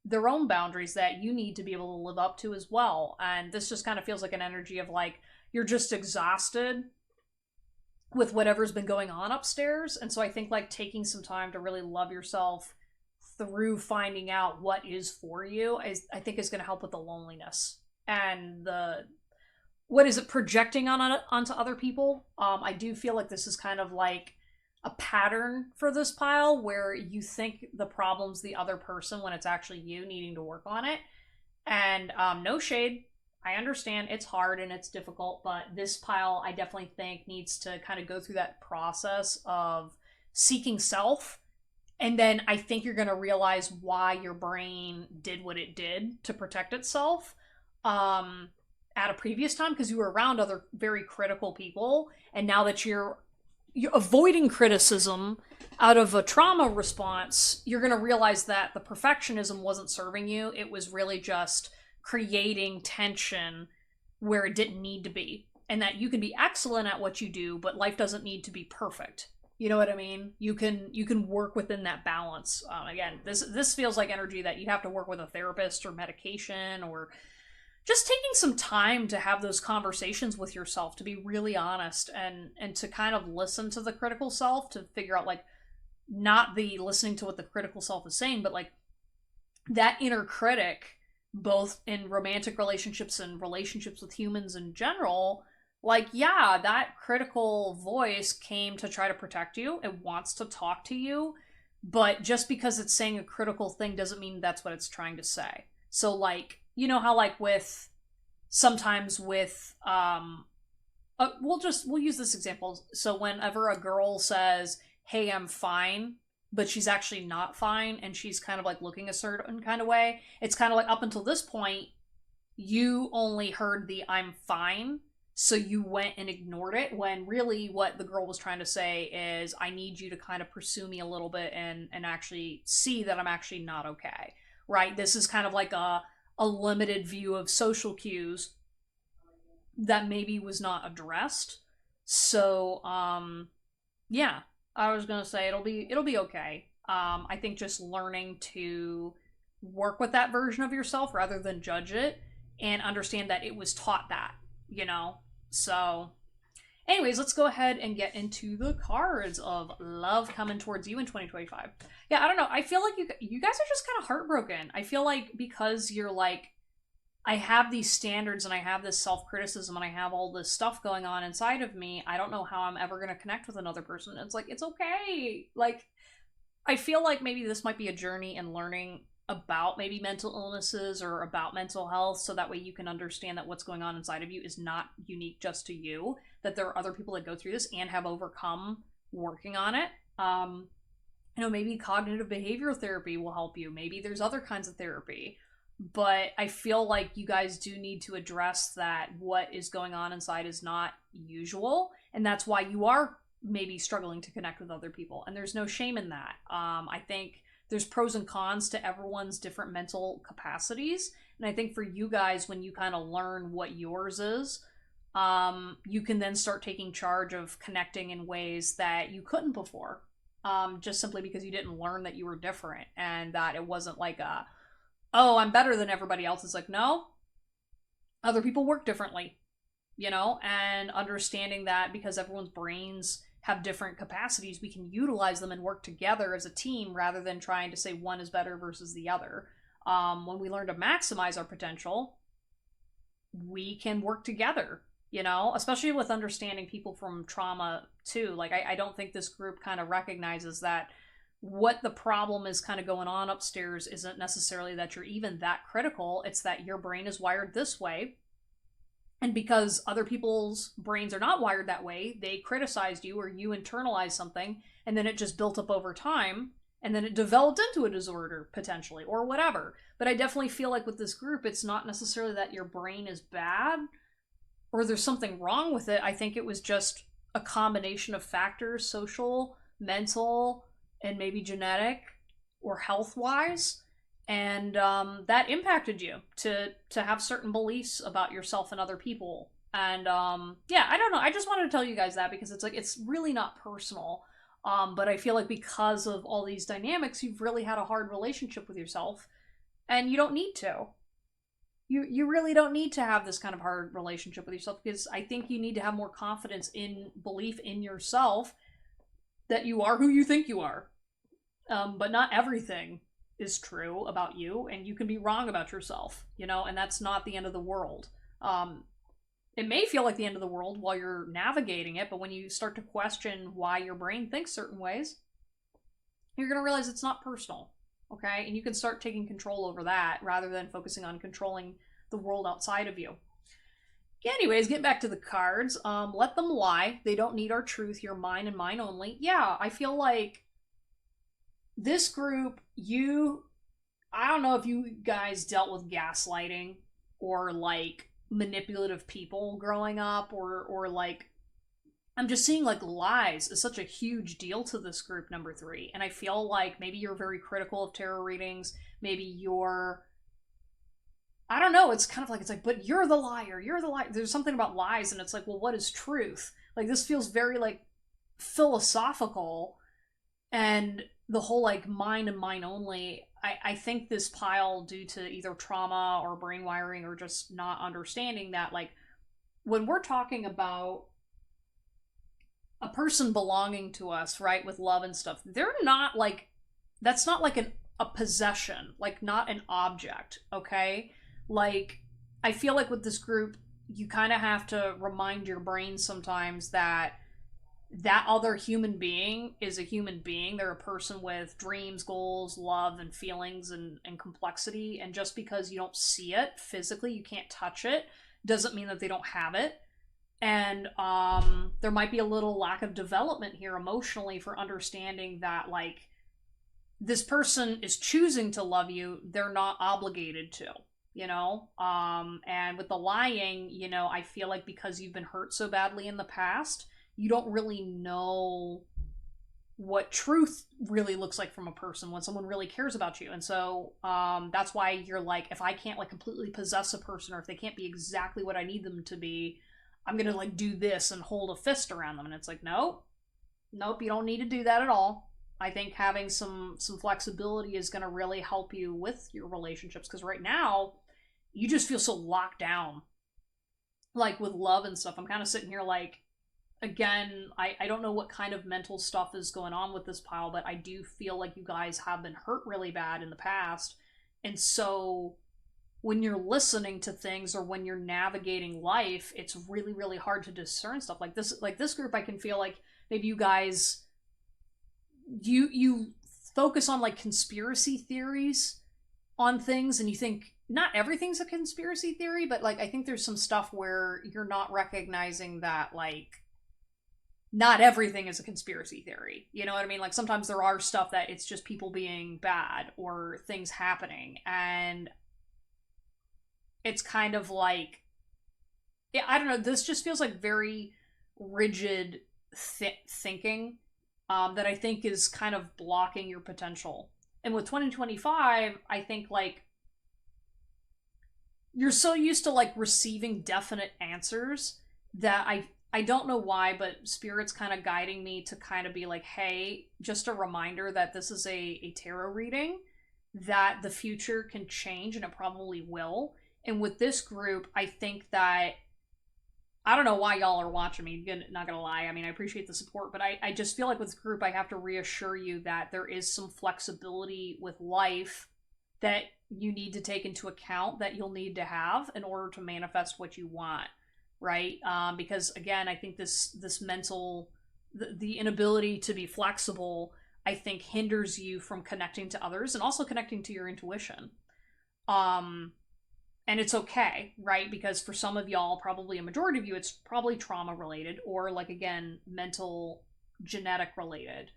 their own boundaries that you need to be able to live up to as well. And this just kind of feels like an energy of, like, you're just exhausted with whatever's been going on upstairs. And so I think, like, taking some time to really love yourself through finding out what is for you I think is going to help with the loneliness and the, what is it, projecting onto other people. I do feel like this is kind of like a pattern for this pile, where you think the problem's the other person when it's actually you needing to work on it. And no shade, I understand it's hard and it's difficult, but this pile, I definitely think, needs to kind of go through that process of seeking self. And then I think you're going to realize why your brain did what it did to protect itself at a previous time, because you were around other very critical people. And now that you're avoiding criticism out of a trauma response, you're going to realize that the perfectionism wasn't serving you. It was really just creating tension where it didn't need to be. And that you can be excellent at what you do, but life doesn't need to be perfect. You know what I mean? You can work within that balance. Again, this feels like energy that you have to work with a therapist or medication, or just taking some time to have those conversations with yourself, to be really honest, and to kind of listen to the critical self, to figure out, like, not the listening to what the critical self is saying, but like that inner critic, both in romantic relationships and relationships with humans in general. Like, yeah, that critical voice came to try to protect you. It wants to talk to you, but just because it's saying a critical thing doesn't mean that's what it's trying to say. So, like, you know how, like, with sometimes with we'll use this example. So whenever a girl says, "Hey, I'm fine," but she's actually not fine, and she's kind of like looking a certain kind of way, it's kind of like, up until this point, you only heard the "I'm fine," so you went and ignored it, when really what the girl was trying to say is, I need you to kind of pursue me a little bit and actually see that I'm actually not okay. Right? This is kind of like a limited view of social cues that maybe was not addressed. So yeah, I was gonna say it'll be okay. I think just learning to work with that version of yourself rather than judge it, and understand that it was taught that, you know. So anyways, let's go ahead and get into the cards of love coming towards you in 2025. Yeah, I don't know. I feel like you guys are just kind of heartbroken. I feel like, because you're like, I have these standards and I have this self-criticism and I have all this stuff going on inside of me, I don't know how I'm ever going to connect with another person. It's like, it's okay. Like, I feel like maybe this might be a journey in learning about maybe mental illnesses or about mental health, so that way you can understand that what's going on inside of you is not unique just to you, that there are other people that go through this and have overcome working on it. You know, maybe cognitive behavioral therapy will help you. Maybe there's other kinds of therapy. But I feel like you guys do need to address that what is going on inside is not usual, and that's why you are maybe struggling to connect with other people. And there's no shame in that. I think there's pros and cons to everyone's different mental capacities. And I think for you guys, when you kind of learn what yours is, you can then start taking charge of connecting in ways that you couldn't before. Just simply because you didn't learn that you were different, and that it wasn't like oh, I'm better than everybody else. It's like, no, other people work differently, and understanding that because everyone's brains have different capacities, we can utilize them and work together as a team rather than trying to say one is better versus the other. When we learn to maximize our potential, we can work together, especially with understanding people from trauma too. Like, I don't think this group kind of recognizes that what the problem is kind of going on upstairs isn't necessarily that you're even that critical. It's that your brain is wired this way. And because other people's brains are not wired that way, they criticized you or you internalized something, and then it just built up over time, and then it developed into a disorder potentially, or whatever. But I definitely feel like with this group, it's not necessarily that your brain is bad or there's something wrong with it. I think it was just a combination of factors, social, mental, and maybe genetic or health wise, and that impacted you to have certain beliefs about yourself and other people. And yeah, I don't know, I just wanted to tell you guys that because it's like, it's really not personal, but I feel like because of all these dynamics, you've really had a hard relationship with yourself, and you don't need to. You really don't need to have this kind of hard relationship with yourself, because I think you need to have more confidence in belief in yourself that you are who you think you are. But not everything is true about you, and you can be wrong about yourself, and that's not the end of the world. It may feel like the end of the world while you're navigating it, but when you start to question why your brain thinks certain ways, you're going to realize it's not personal, okay? And you can start taking control over that rather than focusing on controlling the world outside of you. Anyways, get back to the cards. Let them lie. They don't need our truth. You're mine and mine only. Yeah, I feel like this group, I don't know if you guys dealt with gaslighting or like manipulative people growing up, or like, I'm just seeing like lies is such a huge deal to this group number 3. And I feel like maybe you're very critical of tarot readings. Maybe you're, I don't know, it's kind of like, it's like, but you're the liar. You're the liar. There's something about lies, and it's like, well, what is truth? Like, this feels very like philosophical, and the whole like mine and mine only. I think this pile, due to either trauma or brain wiring or just not understanding that, like, when we're talking about a person belonging to us, right, with love and stuff, they're not like, that's not like a possession, like not an object, okay? Like, I feel like with this group, you kind of have to remind your brain sometimes that that other human being is a human being. They're a person with dreams, goals, love, and feelings, and complexity. And just because you don't see it physically, you can't touch it, doesn't mean that they don't have it. And there might be a little lack of development here emotionally for understanding that, like, this person is choosing to love you. They're not obligated to. And with the lying, I feel like because you've been hurt so badly in the past, you don't really know what truth really looks like from a person when someone really cares about you. And so that's why you're like, if I can't like completely possess a person, or if they can't be exactly what I need them to be, I'm gonna like do this and hold a fist around them. And it's like, nope, you don't need to do that at all. I think having some flexibility is gonna really help you with your relationships, because right now you just feel so locked down, like with love and stuff. I'm kind of sitting here like, again, I don't know what kind of mental stuff is going on with this pile, but I do feel like you guys have been hurt really bad in the past. And so when you're listening to things, or when you're navigating life, it's really, really hard to discern stuff like this. Like this group, I can feel like maybe you guys, you focus on like conspiracy theories on things, and you think not everything's a conspiracy theory, but like I think there's some stuff where you're not recognizing that, like, not everything is a conspiracy theory. You know what I mean? Like sometimes there are stuff that it's just people being bad or things happening, and it's kind of like, yeah, I don't know, this just feels like very rigid thinking that I think is kind of blocking your potential. And with 2025, I think like you're so used to like receiving definite answers that I don't know why, but Spirit's kind of guiding me to kind of be like, hey, just a reminder that this is a tarot reading, that the future can change, and it probably will. And with this group, I think that I don't know why y'all are watching me, not gonna lie. I mean, I appreciate the support, but I just feel like with this group, I have to reassure you that there is some flexibility with life that you need to take into account, that you'll need to have in order to manifest what you want, right? Because again, I think this mental, the inability to be flexible, I think hinders you from connecting to others and also connecting to your intuition. Um, and it's okay, right? Because for some of y'all, probably a majority of you, it's probably trauma related or, like, again, mental, genetic related.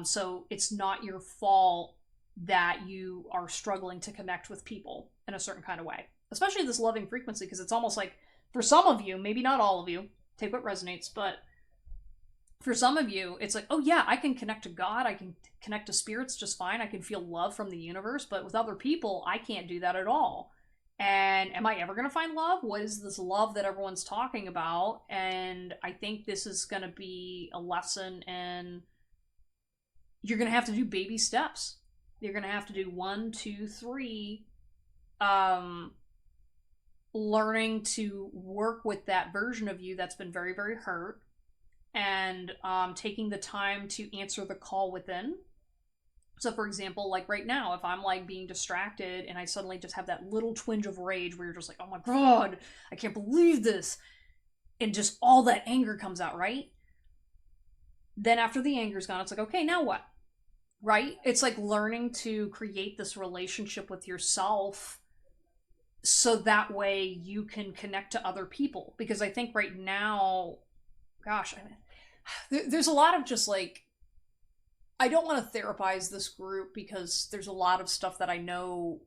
So it's not your fault that you are struggling to connect with people in a certain kind of way, especially this loving frequency, because it's almost like for some of you, maybe not all of you, take what resonates, but for some of you, it's like, oh yeah, I can connect to God, I can connect to spirits just fine, I can feel love from the universe, but with other people, I can't do that at all. And am I ever going to find love? What is this love that everyone's talking about? And I think this is going to be a lesson in you're going to have to do baby steps. You're going to have to do 1, 2, 3, learning to work with that version of you that's been very, very hurt, and taking the time to answer the call within. So for example, like right now, if I'm like being distracted and I suddenly just have that little twinge of rage where you're just like, oh my God, I can't believe this. And just all that anger comes out, right? Then after the anger's gone, it's like, okay, now what? Right? It's like learning to create this relationship with yourself so that way you can connect to other people. Because I think right now, gosh, I mean, there's a lot of just like, I don't want to therapize this group because there's a lot of stuff that I know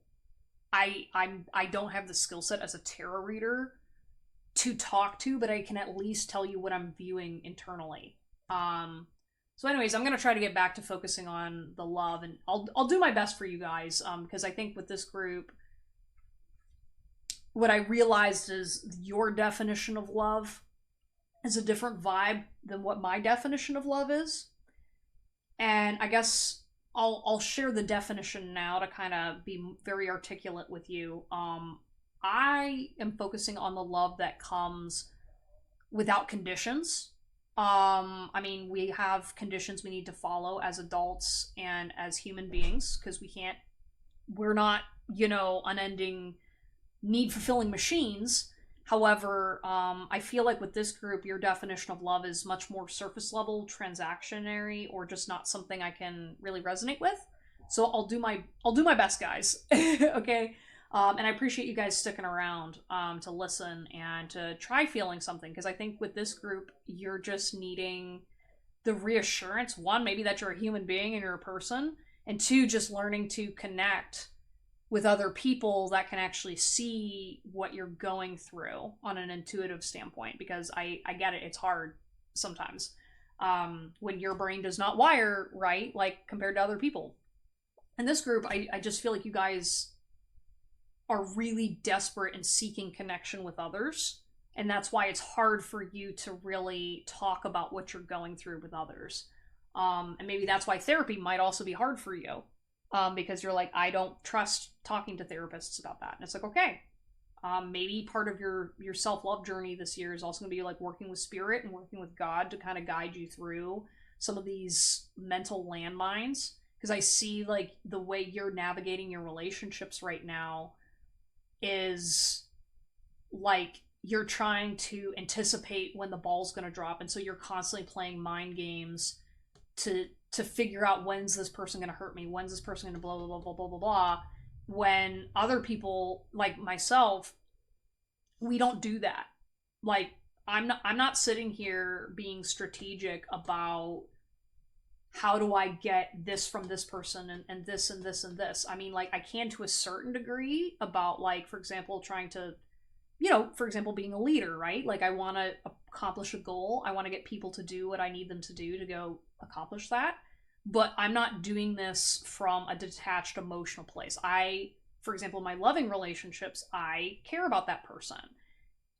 I don't have the skill set as a tarot reader to talk to, but I can at least tell you what I'm viewing internally. So anyways, I'm gonna try to get back to focusing on the love, and I'll do my best for you guys, because I think with this group, what I realized is your definition of love is a different vibe than what my definition of love is. And I guess I'll share the definition now to kind of be very articulate with you. I am focusing on the love that comes without conditions. I mean, we have conditions we need to follow as adults and as human beings because we're not, unending need fulfilling machines. However, I feel like with this group, your definition of love is much more surface level, transactionary, or just not something I can really resonate with. So I'll do my best, guys. Okay, and I appreciate you guys sticking around to listen and to try feeling something, because I think with this group, you're just needing the reassurance. One, maybe that you're a human being and you're a person, and two, just learning to connect with other people that can actually see what you're going through on an intuitive standpoint, because I get it, it's hard sometimes when your brain does not wire right, like compared to other people. In this group, I just feel like you guys are really desperate and seeking connection with others, and that's why it's hard for you to really talk about what you're going through with others. And maybe that's why therapy might also be hard for you. Because you're like, I don't trust talking to therapists about that. And it's like, okay, maybe part of your self-love journey this year is also going to be like working with spirit and working with God to kind of guide you through some of these mental landmines. Because I see like the way you're navigating your relationships right now is like you're trying to anticipate when the ball's going to drop. And so you're constantly playing mind games to figure out, when's this person going to hurt me, when's this person going to blah blah blah blah blah blah blah, when other people like myself, we don't do that. Like I'm not sitting here being strategic about how do I get this from this person and this and this and this. I mean, like I can to a certain degree about, like, for example, trying to, for example, being a leader, right? Like I want to accomplish a goal. I want to get people to do what I need them to do to go accomplish that. But I'm not doing this from a detached emotional place. For example, in my loving relationships, I care about that person.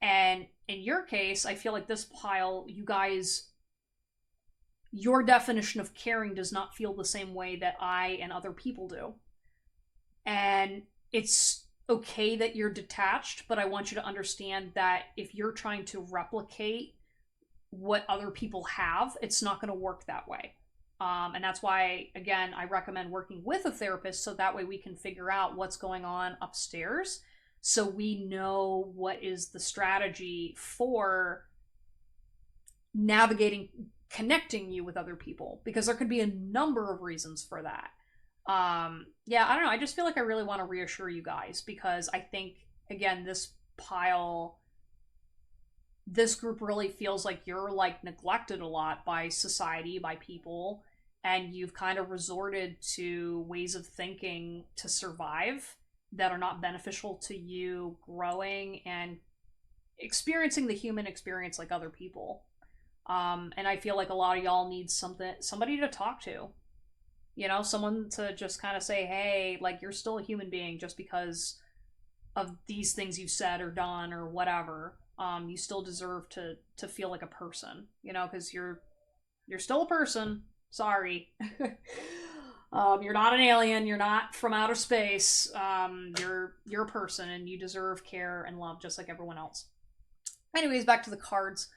And in your case, I feel like this pile, you guys, your definition of caring does not feel the same way that I and other people do. And it's okay that you're detached, but I want you to understand that if you're trying to replicate what other people have, it's not going to work that way. And that's why, again, I recommend working with a therapist so that way we can figure out what's going on upstairs so we know what is the strategy for navigating, connecting you with other people, because there could be a number of reasons for that. Yeah, I don't know. I just feel like I really want to reassure you guys because I think, again, this group really feels like you're like neglected a lot by society, by people, and you've kind of resorted to ways of thinking to survive that are not beneficial to you growing and experiencing the human experience like other people. And I feel like a lot of y'all need somebody to talk to. You know, someone to just kind of say, hey, like, you're still a human being just because of these things you've said or done or whatever. You still deserve to feel like a person, you know, because you're still a person. Sorry. You're not an alien. You're not from outer space. You're a person, and you deserve care and love just like everyone else. Anyways, back to the cards.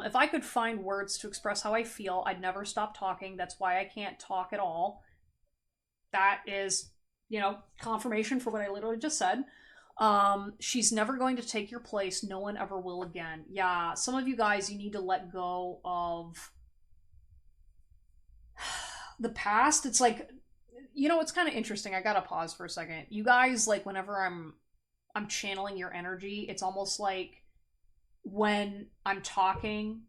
If I could find words to express how I feel, I'd never stop talking. That's why I can't talk at all. That is, you know, confirmation for what I literally just said. She's never going to take your place. No one ever will again. Yeah, some of you guys, you need to let go of the past. It's like, you know, it's kind of interesting. I gotta pause for a second. You guys, like, whenever I'm channeling your energy, it's almost like when I'm talking,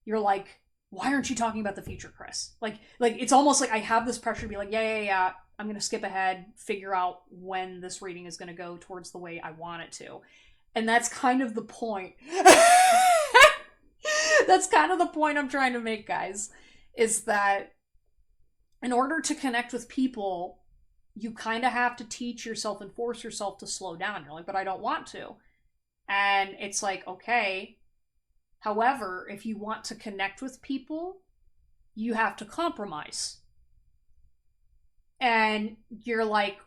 you're like, why aren't you talking about the future, Chris? Like it's almost like I have this pressure to be like, yeah. I'm going to skip ahead, figure out when this reading is going to go towards the way I want it to. And that's kind of the point. That's kind of the point I'm trying to make, guys, is that in order to connect with people, you kind of have to teach yourself and force yourself to slow down. You're like, but I don't want to. And it's like, okay. However, if you want to connect with people, you have to compromise. And you're like,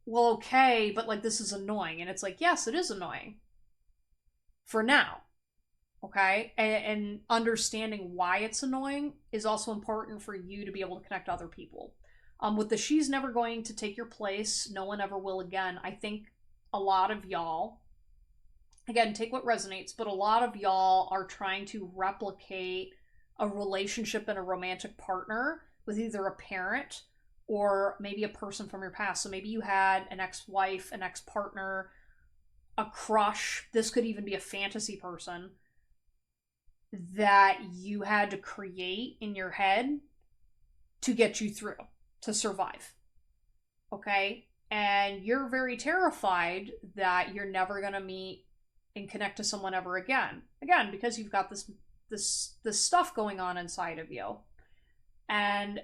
well, okay, but like this is annoying. And it's like, yes, it is annoying. For now. Okay? And understanding why it's annoying is also important for you to be able to connect to other people. With the she's never going to take your place, no one ever will again, I think a lot of y'all, again, take what resonates, but a lot of y'all are trying to replicate a relationship and a romantic partner with either a parent or maybe a person from your past. So maybe you had an ex-wife, an ex-partner, a crush. This could even be a fantasy person that you had to create in your head to get you through, to survive. Okay? And you're very terrified that you're never going to meet and connect to someone ever again. Again, because you've got this stuff going on inside of you. And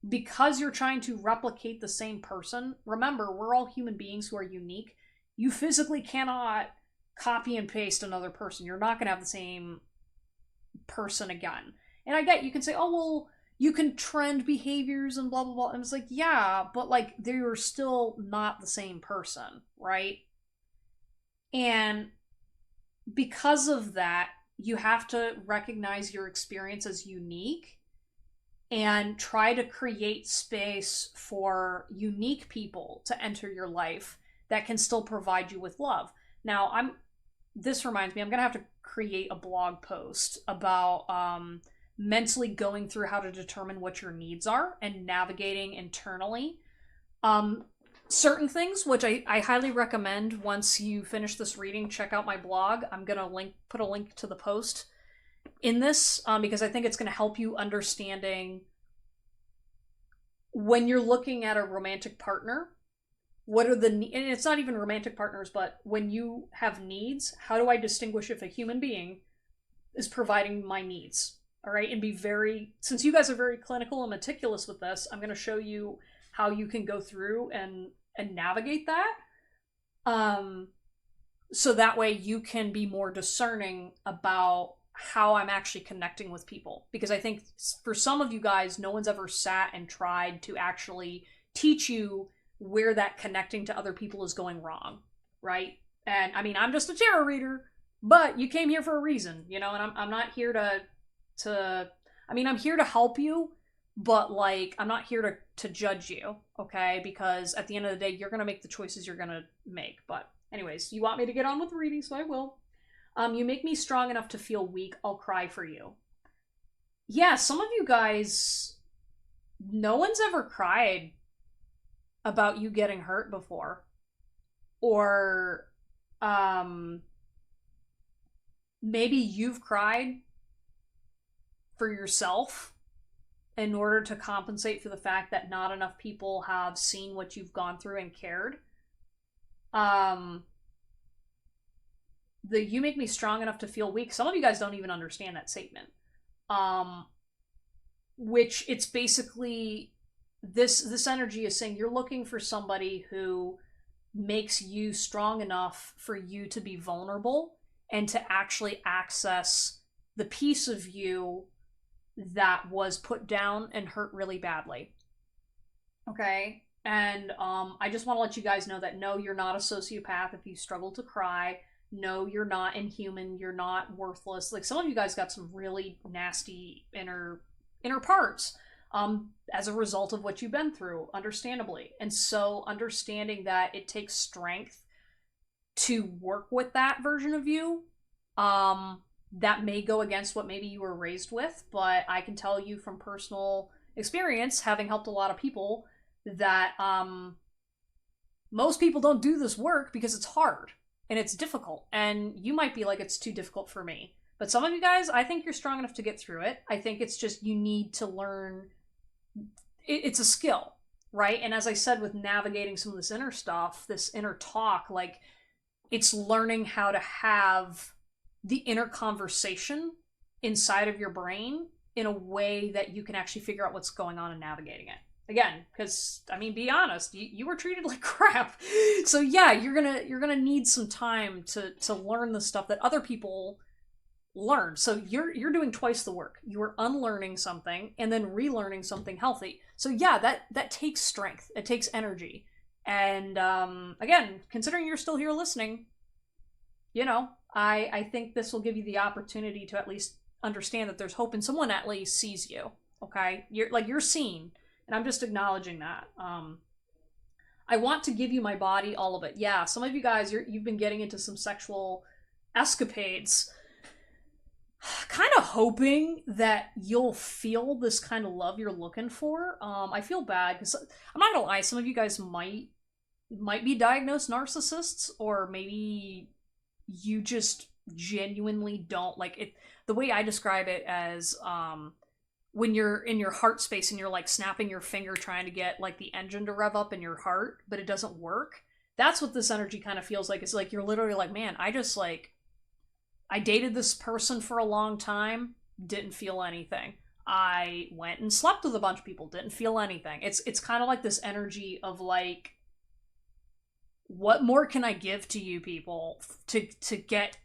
because you're trying to replicate the same person, remember, we're all human beings who are unique. You physically cannot copy and paste another person. You're not going to have the same person again. And I get, you can say, oh, well, you can trend behaviors and blah, blah, blah. And it's like, yeah, but like, they're still not the same person, right? And because of that, you have to recognize your experience as unique and try to create space for unique people to enter your life that can still provide you with love. Now, this reminds me, I'm going to have to create a blog post about mentally going through how to determine what your needs are and navigating internally. Certain things, which I highly recommend once you finish this reading, check out my blog. I'm going to put a link to the post in this because I think it's going to help you understanding when you're looking at a romantic partner, what are and it's not even romantic partners, but when you have needs, how do I distinguish if a human being is providing my needs? All right. And since you guys are very clinical and meticulous with this, I'm going to show you how you can go through and navigate that. So that way you can be more discerning about how I'm actually connecting with people. Because I think for some of you guys, no one's ever sat and tried to actually teach you where that connecting to other people is going wrong, right? And I mean, I'm just a tarot reader, but you came here for a reason, you know, and I'm not here to I mean, I'm here to help you, but like I'm not here to judge you, okay? Because at the end of the day, you're gonna make the choices you're gonna make. But anyways, you want me to get on with the reading, so I will. You make me strong enough to feel weak. I'll cry for you. Yeah, some of you guys, no one's ever cried about you getting hurt before, or maybe you've cried for yourself in order to compensate for the fact that not enough people have seen what you've gone through and cared. The you make me strong enough to feel weak. Some of you guys don't even understand that statement. Which it's basically this energy is saying you're looking for somebody who makes you strong enough for you to be vulnerable and to actually access the piece of you that was put down and hurt really badly. Okay? And I just want to let you guys know that no, you're not a sociopath if you struggle to cry. No, you're not inhuman. You're not worthless. Like, some of you guys got some really nasty inner parts as a result of what you've been through, understandably. And so understanding that it takes strength to work with that version of you, that may go against what maybe you were raised with, but I can tell you from personal experience, having helped a lot of people, that most people don't do this work because it's hard and it's difficult, and you might be like, it's too difficult for me. But some of you guys, I think you're strong enough to get through it. I think it's just you need to learn. It's a skill, right? And as I said, with navigating some of this inner stuff, this inner talk, like, it's learning how to have the inner conversation inside of your brain in a way that you can actually figure out what's going on and navigating it. Again, because, I mean, be honest, you were treated like crap. So yeah, you're gonna need some time to learn the stuff that other people learn. So you're doing twice the work. You are unlearning something and then relearning something healthy. So yeah, that takes strength. It takes energy. And again, considering you're still here listening, you know, I think this will give you the opportunity to at least understand that there's hope and someone at least sees you. Okay? You're seen. And I'm just acknowledging that. I want to give you my body, all of it. Yeah, some of you guys, you've been getting into some sexual escapades, kind of hoping that you'll feel this kind of love you're looking for. I feel bad because I'm not gonna lie, some of you guys might be diagnosed narcissists, or maybe you just genuinely don't like it. The way I describe it as when you're in your heart space and you're like snapping your finger trying to get like the engine to rev up in your heart, but it doesn't work. That's what this energy kind of feels like. It's like you're literally like, man, I dated this person for a long time, didn't feel anything. I went and slept with a bunch of people, didn't feel anything. It's kind of like this energy of like, what more can I give to you people to get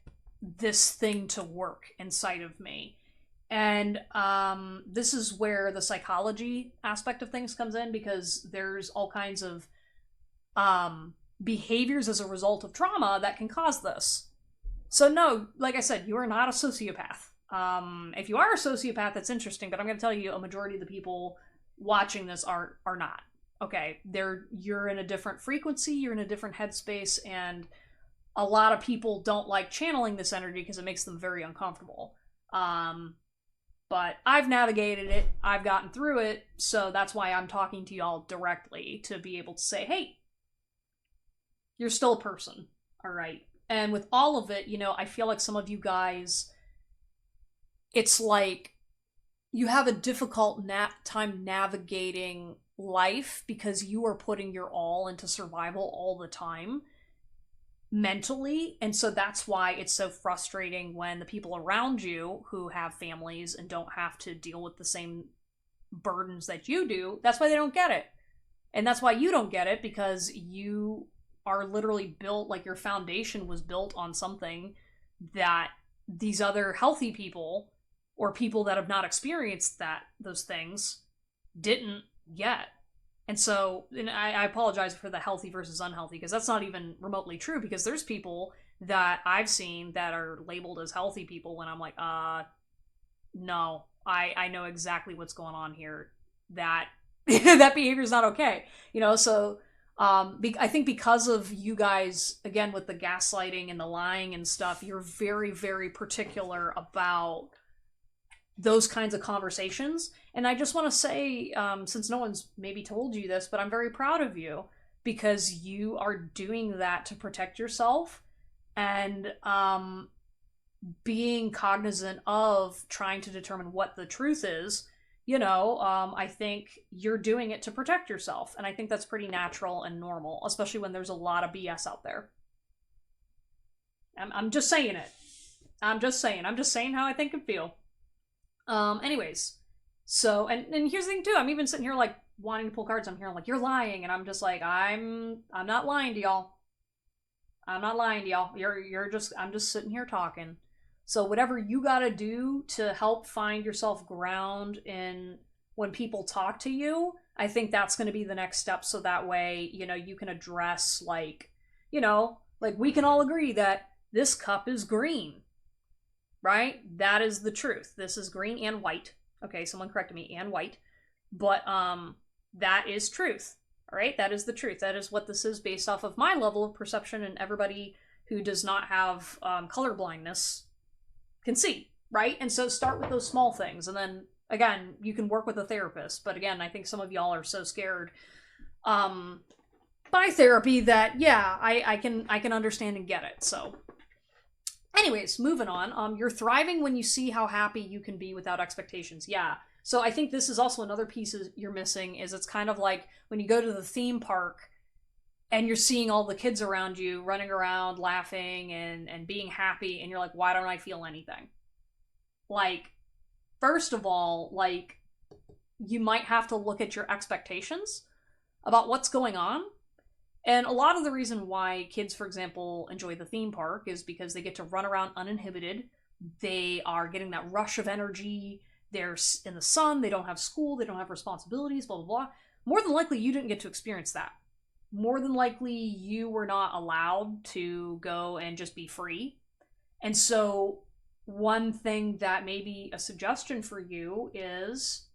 this thing to work inside of me? And this is where the psychology aspect of things comes in, because there's all kinds of behaviors as a result of trauma that can cause this. So no, like I said, you are not a sociopath. If you are a sociopath, that's interesting, but I'm going to tell you a majority of the people watching this are not. Okay, you're in a different frequency, you're in a different headspace, and a lot of people don't like channeling this energy because it makes them very uncomfortable. But I've navigated it, I've gotten through it, so that's why I'm talking to y'all directly, to be able to say, hey, you're still a person, alright? And with all of it, you know, I feel like some of you guys, it's like you have a difficult time navigating life because you are putting your all into survival all the time mentally, and so that's why it's so frustrating when the people around you who have families and don't have to deal with the same burdens that you do, that's why they don't get it. And that's why you don't get it, because you are literally built, like your foundation was built on something that these other healthy people, or people that have not experienced those things, didn't get. And so, and I apologize for the healthy versus unhealthy, because that's not even remotely true, because there's people that I've seen that are labeled as healthy people when I'm like, no, I know exactly what's going on here. That that behavior is not okay. So I think because of you guys, again, with the gaslighting and the lying and stuff, you're very, very particular about those kinds of conversations. And I just want to say, since no one's maybe told you this, but I'm very proud of you, because you are doing that to protect yourself, and being cognizant of trying to determine what the truth is. I think you're doing it to protect yourself. And I think that's pretty natural and normal, especially when there's a lot of BS out there. I'm just saying it. I'm just saying how I think and feel. Anyways, so and here's the thing too. I'm even sitting here like wanting to pull cards. I'm here like, you're lying, and I'm just like, I'm not lying to y'all. I'm not lying to y'all. I'm just sitting here talking. So whatever you gotta do to help find yourself ground in when people talk to you, I think that's gonna be the next step. So that way, you can address like we can all agree that this cup is green, right? That is the truth. This is green and white. Okay, someone corrected me, and white. But that is truth. All right, that is the truth. That is what this is based off of my level of perception, and everybody who does not have color blindness can see, right? And so start with those small things, and then again, you can work with a therapist. But again, I think some of y'all are so scared by therapy that I can understand and get it. So anyways, moving on. You're thriving when you see how happy you can be without expectations. Yeah. So I think this is also another piece you're missing, is it's kind of like when you go to the theme park and you're seeing all the kids around you running around laughing and being happy, and you're like, why don't I feel anything? Like, first of all, like, you might have to look at your expectations about what's going on. And a lot of the reason why kids, for example, enjoy the theme park is because they get to run around uninhibited. They are getting that rush of energy. They're in the sun. They don't have school. They don't have responsibilities, blah, blah, blah. More than likely, you didn't get to experience that. More than likely, you were not allowed to go and just be free. And so one thing that may be a suggestion for you is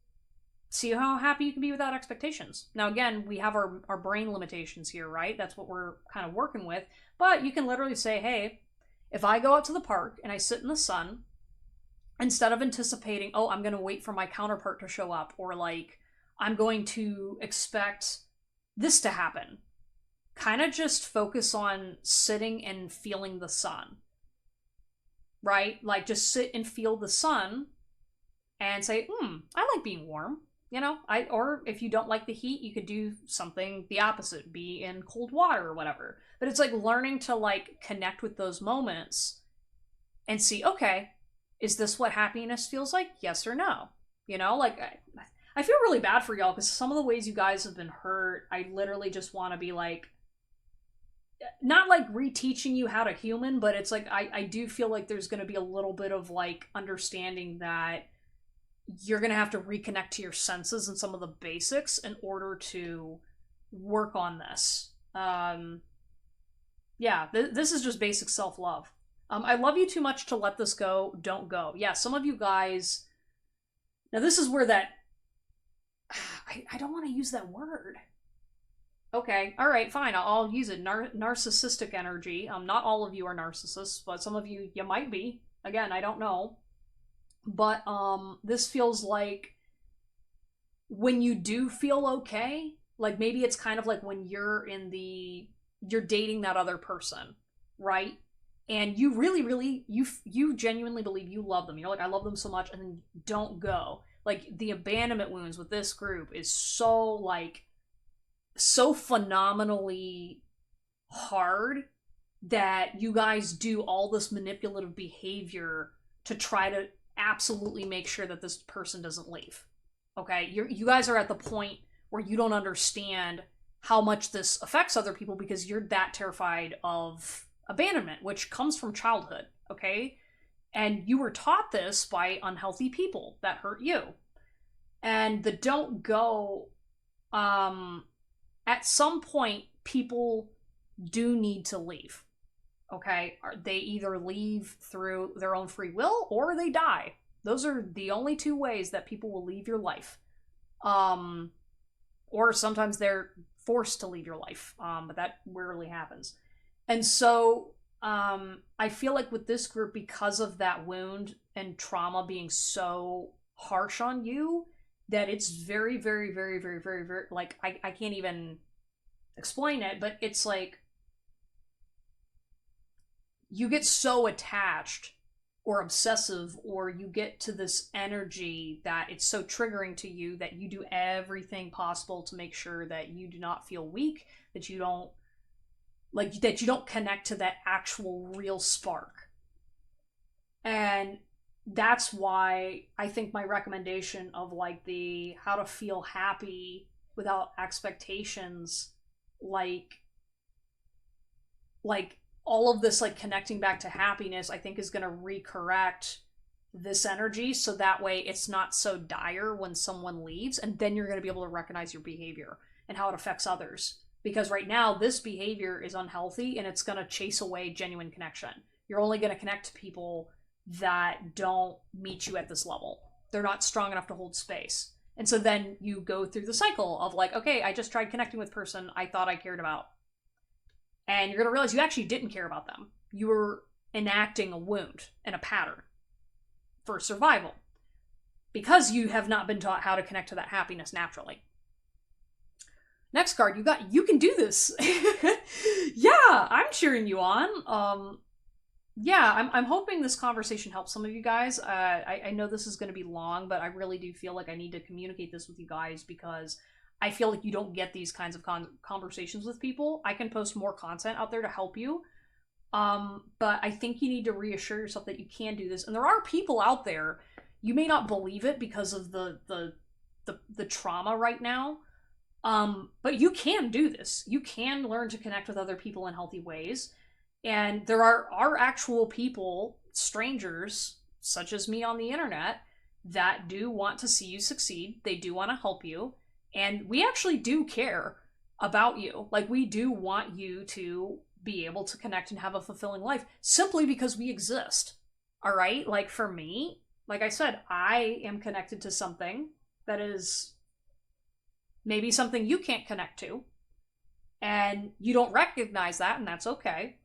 see how happy you can be without expectations. Now, again, we have our brain limitations here, right? That's what we're kind of working with. But you can literally say, hey, if I go out to the park and I sit in the sun, instead of anticipating, oh, I'm going to wait for my counterpart to show up, or like, I'm going to expect this to happen, kind of just focus on sitting and feeling the sun, right? Like, just sit and feel the sun and say, I like being warm. Or if you don't like the heat, you could do something the opposite, be in cold water or whatever. But it's like learning to like connect with those moments and see, okay, is this what happiness feels like? Yes or no? Like, I feel really bad for y'all, because some of the ways you guys have been hurt, I literally just want to be like, not like reteaching you how to human, but it's like I do feel like there's going to be a little bit of like understanding that you're going to have to reconnect to your senses and some of the basics in order to work on this. This is just basic self-love. I love you too much to let this go. Don't go. Yeah, some of you guys... Now, this is where that... I don't want to use that word. Okay, all right, fine. I'll use it. Narcissistic energy. Not all of you are narcissists, but some of you might be. Again, I don't know. But this feels like when you do feel okay, like maybe it's kind of like when you're dating that other person, right? And you really, really, you genuinely believe you love them. You're like, I love them so much, and then don't go. Like, the abandonment wounds with this group is so phenomenally hard that you guys do all this manipulative behavior to try to absolutely make sure that this person doesn't leave. Okay? You guys are at the point where you don't understand how much this affects other people because you're that terrified of abandonment, which comes from childhood, okay? And you were taught this by unhealthy people that hurt you. And the don't go At some point, people do need to leave. Okay? They either leave through their own free will or they die. Those are the only two ways that people will leave your life. Or sometimes they're forced to leave your life, but that rarely happens. And so I feel like with this group, because of that wound and trauma being so harsh on you, that it's very, very, very, very, very, very, like, I can't even explain it, but it's like you get so attached or obsessive, or you get to this energy that it's so triggering to you that you do everything possible to make sure that you do not feel weak, that you don't connect to that actual real spark. And that's why I think my recommendation of like the how to feel happy without expectations, like like all of this like connecting back to happiness, I think is going to recorrect this energy, so that way it's not so dire when someone leaves, and then you're going to be able to recognize your behavior and how it affects others. Because right now this behavior is unhealthy and it's going to chase away genuine connection. You're only going to connect to people that don't meet you at this level. They're not strong enough to hold space. And so then you go through the cycle of like, okay, I just tried connecting with a person I thought I cared about. And you're going to realize you actually didn't care about them. You were enacting a wound and a pattern for survival because you have not been taught how to connect to that happiness naturally. Next card, you can do this. Yeah, I'm cheering you on. Yeah, I'm hoping this conversation helps some of you guys. I know this is going to be long, but I really do feel like I need to communicate this with you guys because I feel like you don't get these kinds of conversations with people. I can post more content out there to help you. But I think you need to reassure yourself that you can do this. And there are people out there, you may not believe it because of the trauma right now. But you can do this. You can learn to connect with other people in healthy ways. And there are actual people, strangers, such as me on the internet, that do want to see you succeed. They do want to help you. And we actually do care about you. Like, we do want you to be able to connect and have a fulfilling life simply because we exist. All right? Like, for me, like I said, I am connected to something that is maybe something you can't connect to. And you don't recognize that, and that's okay.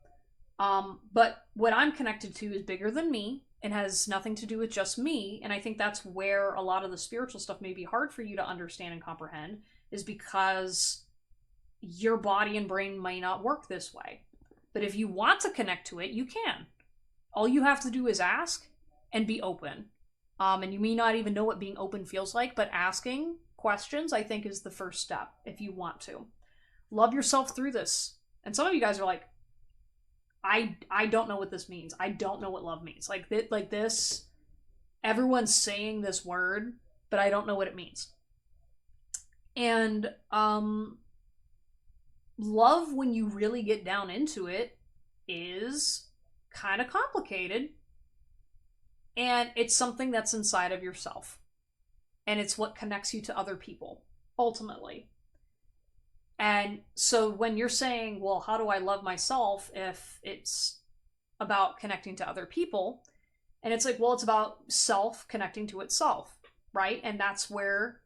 But what I'm connected to is bigger than me and has nothing to do with just me. And I think that's where a lot of the spiritual stuff may be hard for you to understand and comprehend, is because your body and brain may not work this way. But if you want to connect to it, you can. All you have to do is ask and be open. And you may not even know what being open feels like, but asking questions, I think, is the first step if you want to. Love yourself through this. And some of you guys are like, I don't know what this means. I don't know what love means. Like this, everyone's saying this word, but I don't know what it means. And love, when you really get down into it, is kind of complicated. And it's something that's inside of yourself. And it's what connects you to other people, ultimately. And so when you're saying, well, how do I love myself if it's about connecting to other people? And it's like, well, it's about self connecting to itself, right? And that's where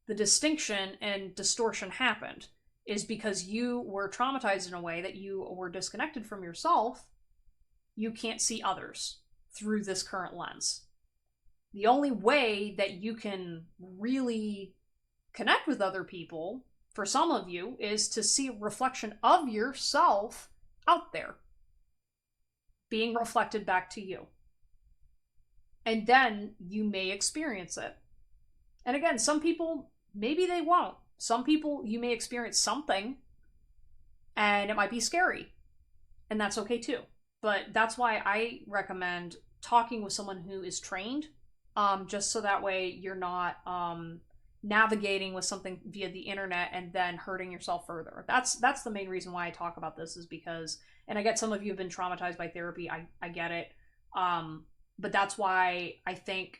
the distinction and distortion happened, is because you were traumatized in a way that you were disconnected from yourself. You can't see others through this current lens. The only way that you can really connect with other people, for some of you, is to see a reflection of yourself out there being reflected back to you. And then you may experience it. And again, some people, maybe they won't. Some people, you may experience something and it might be scary. And that's okay too. But that's why I recommend talking with someone who is trained, just so that way you're not navigating with something via the internet and then hurting yourself further. That's the main reason why I talk about this, is because, and I get some of you have been traumatized by therapy. I get it. But that's why I think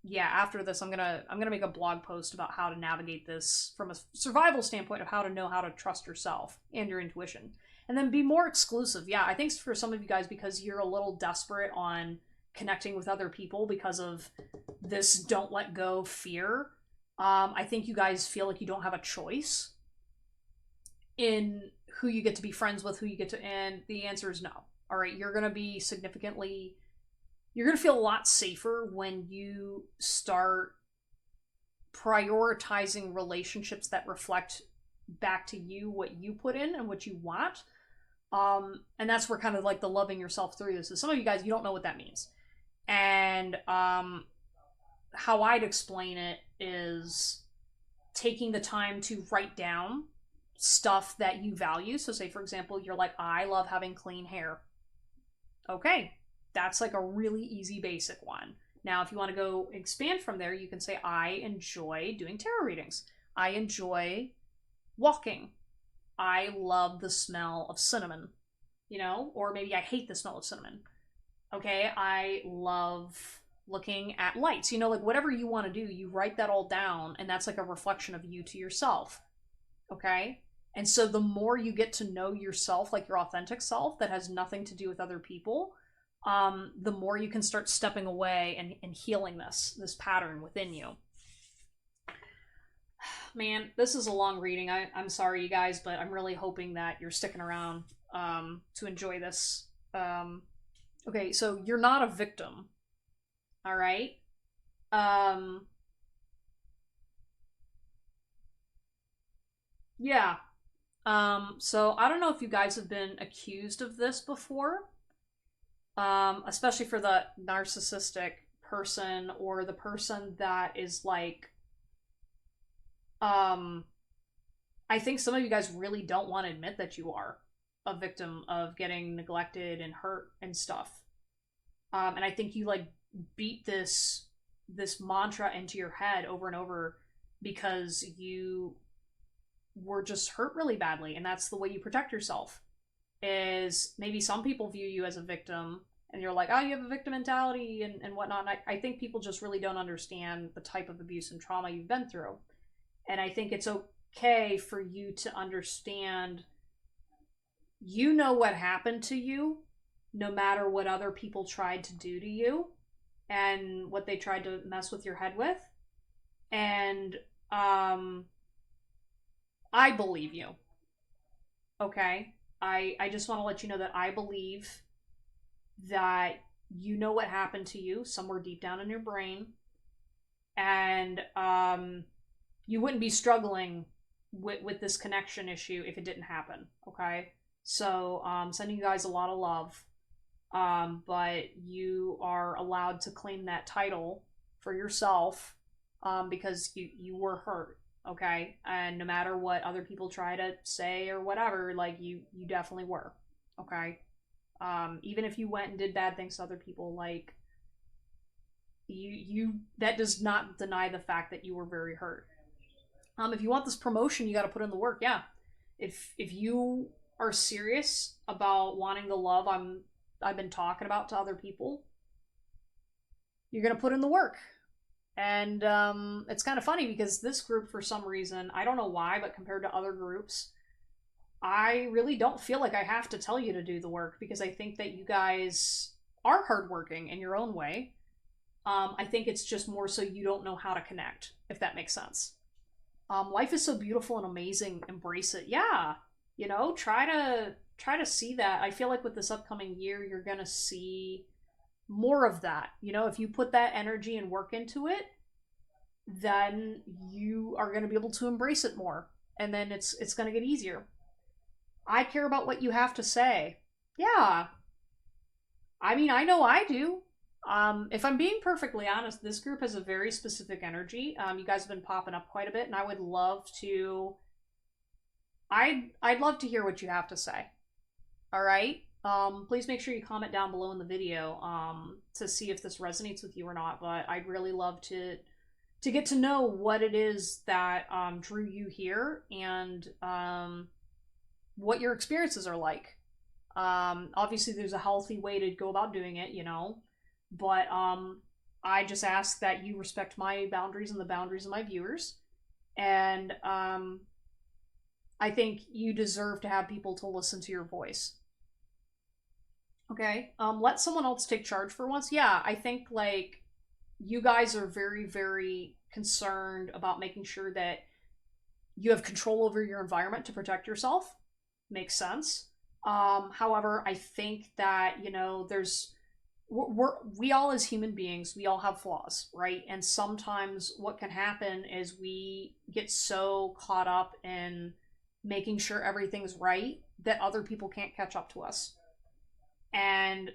yeah, after this, I'm gonna make a blog post about how to navigate this from a survival standpoint of how to know how to trust yourself and your intuition, and then be more exclusive. Yeah, I think for some of you guys, because you're a little desperate on connecting with other people because of this don't let go fear. I think you guys feel like you don't have a choice in who you get to be friends with, who you get to, and the answer is no. All right, you're gonna be significantly you're going to feel a lot safer when you start prioritizing relationships that reflect back to you what you put in and what you want. And that's where kind of like the loving yourself through this is. Some of you guys, you don't know what that means. And how I'd explain it is taking the time to write down stuff that you value. So, say, for example, you're like, I love having clean hair. Okay, that's like a really easy basic one. Now, if you want to go expand from there, you can say, I enjoy doing tarot readings. I enjoy walking. I love the smell of cinnamon, or maybe I hate the smell of cinnamon. Okay, I love looking at lights. Like whatever you want to do, you write that all down, and that's like a reflection of you to yourself. Okay? And so the more you get to know yourself, like your authentic self, that has nothing to do with other people, the more you can start stepping away and healing this pattern within you. Man, this is a long reading. I'm sorry, you guys, but I'm really hoping that you're sticking around to enjoy this. Okay, so you're not a victim. All right? Yeah. So I don't know if you guys have been accused of this before, especially for the narcissistic person or the person that is like, I think some of you guys really don't want to admit that you are a victim of getting neglected and hurt and stuff. And I think you like beat this mantra into your head over and over because you were just hurt really badly, and that's the way you protect yourself. Is maybe some people view you as a victim and you're like, oh, you have a victim mentality and whatnot. And I think people just really don't understand the type of abuse and trauma you've been through. And I think it's okay for you to understand, what happened to you, no matter what other people tried to do to you and what they tried to mess with your head with. And I believe you. Okay? I just want to let you know that I believe that you know what happened to you somewhere deep down in your brain. And you wouldn't be struggling with this connection issue if it didn't happen. Okay? So sending you guys a lot of love. But you are allowed to claim that title for yourself because you were hurt. Okay, and no matter what other people try to say or whatever, like you definitely were. Okay, even if you went and did bad things to other people, like you that does not deny the fact that you were very hurt. If you want this promotion, you got to put in the work. Yeah, if you are serious about wanting the love I've been talking about to other people, you're gonna put in the work. And it's kind of funny because this group, for some reason, I don't know why, but compared to other groups, I really don't feel like I have to tell you to do the work because I think that you guys are hardworking in your own way. I think it's just more so you don't know how to connect, if that makes sense. Life is so beautiful and amazing. Embrace it. Yeah, try to see that. I feel like with this upcoming year, you're gonna see more of that. If you put that energy and work into it, then you are going to be able to embrace it more, and then it's going to get easier. I care about what you have to say. Yeah, I mean, I know I do. If I'm being perfectly honest, this group has a very specific energy. You guys have been popping up quite a bit, and I would love to. I'd love to hear what you have to say. All right. Please make sure you comment down below in the video to see if this resonates with you or not. But I'd really love to get to know what it is that drew you here and what your experiences are like. Obviously, there's a healthy way to go about doing it, but I just ask that you respect my boundaries and the boundaries of my viewers. And I think you deserve to have people to listen to your voice. Okay. Let someone else take charge for once. Yeah, I think like you guys are very, very concerned about making sure that you have control over your environment to protect yourself. Makes sense. However, I think that, you know, we all as human beings, we all have flaws, right? And sometimes what can happen is we get so caught up in making sure everything's right that other people can't catch up to us. And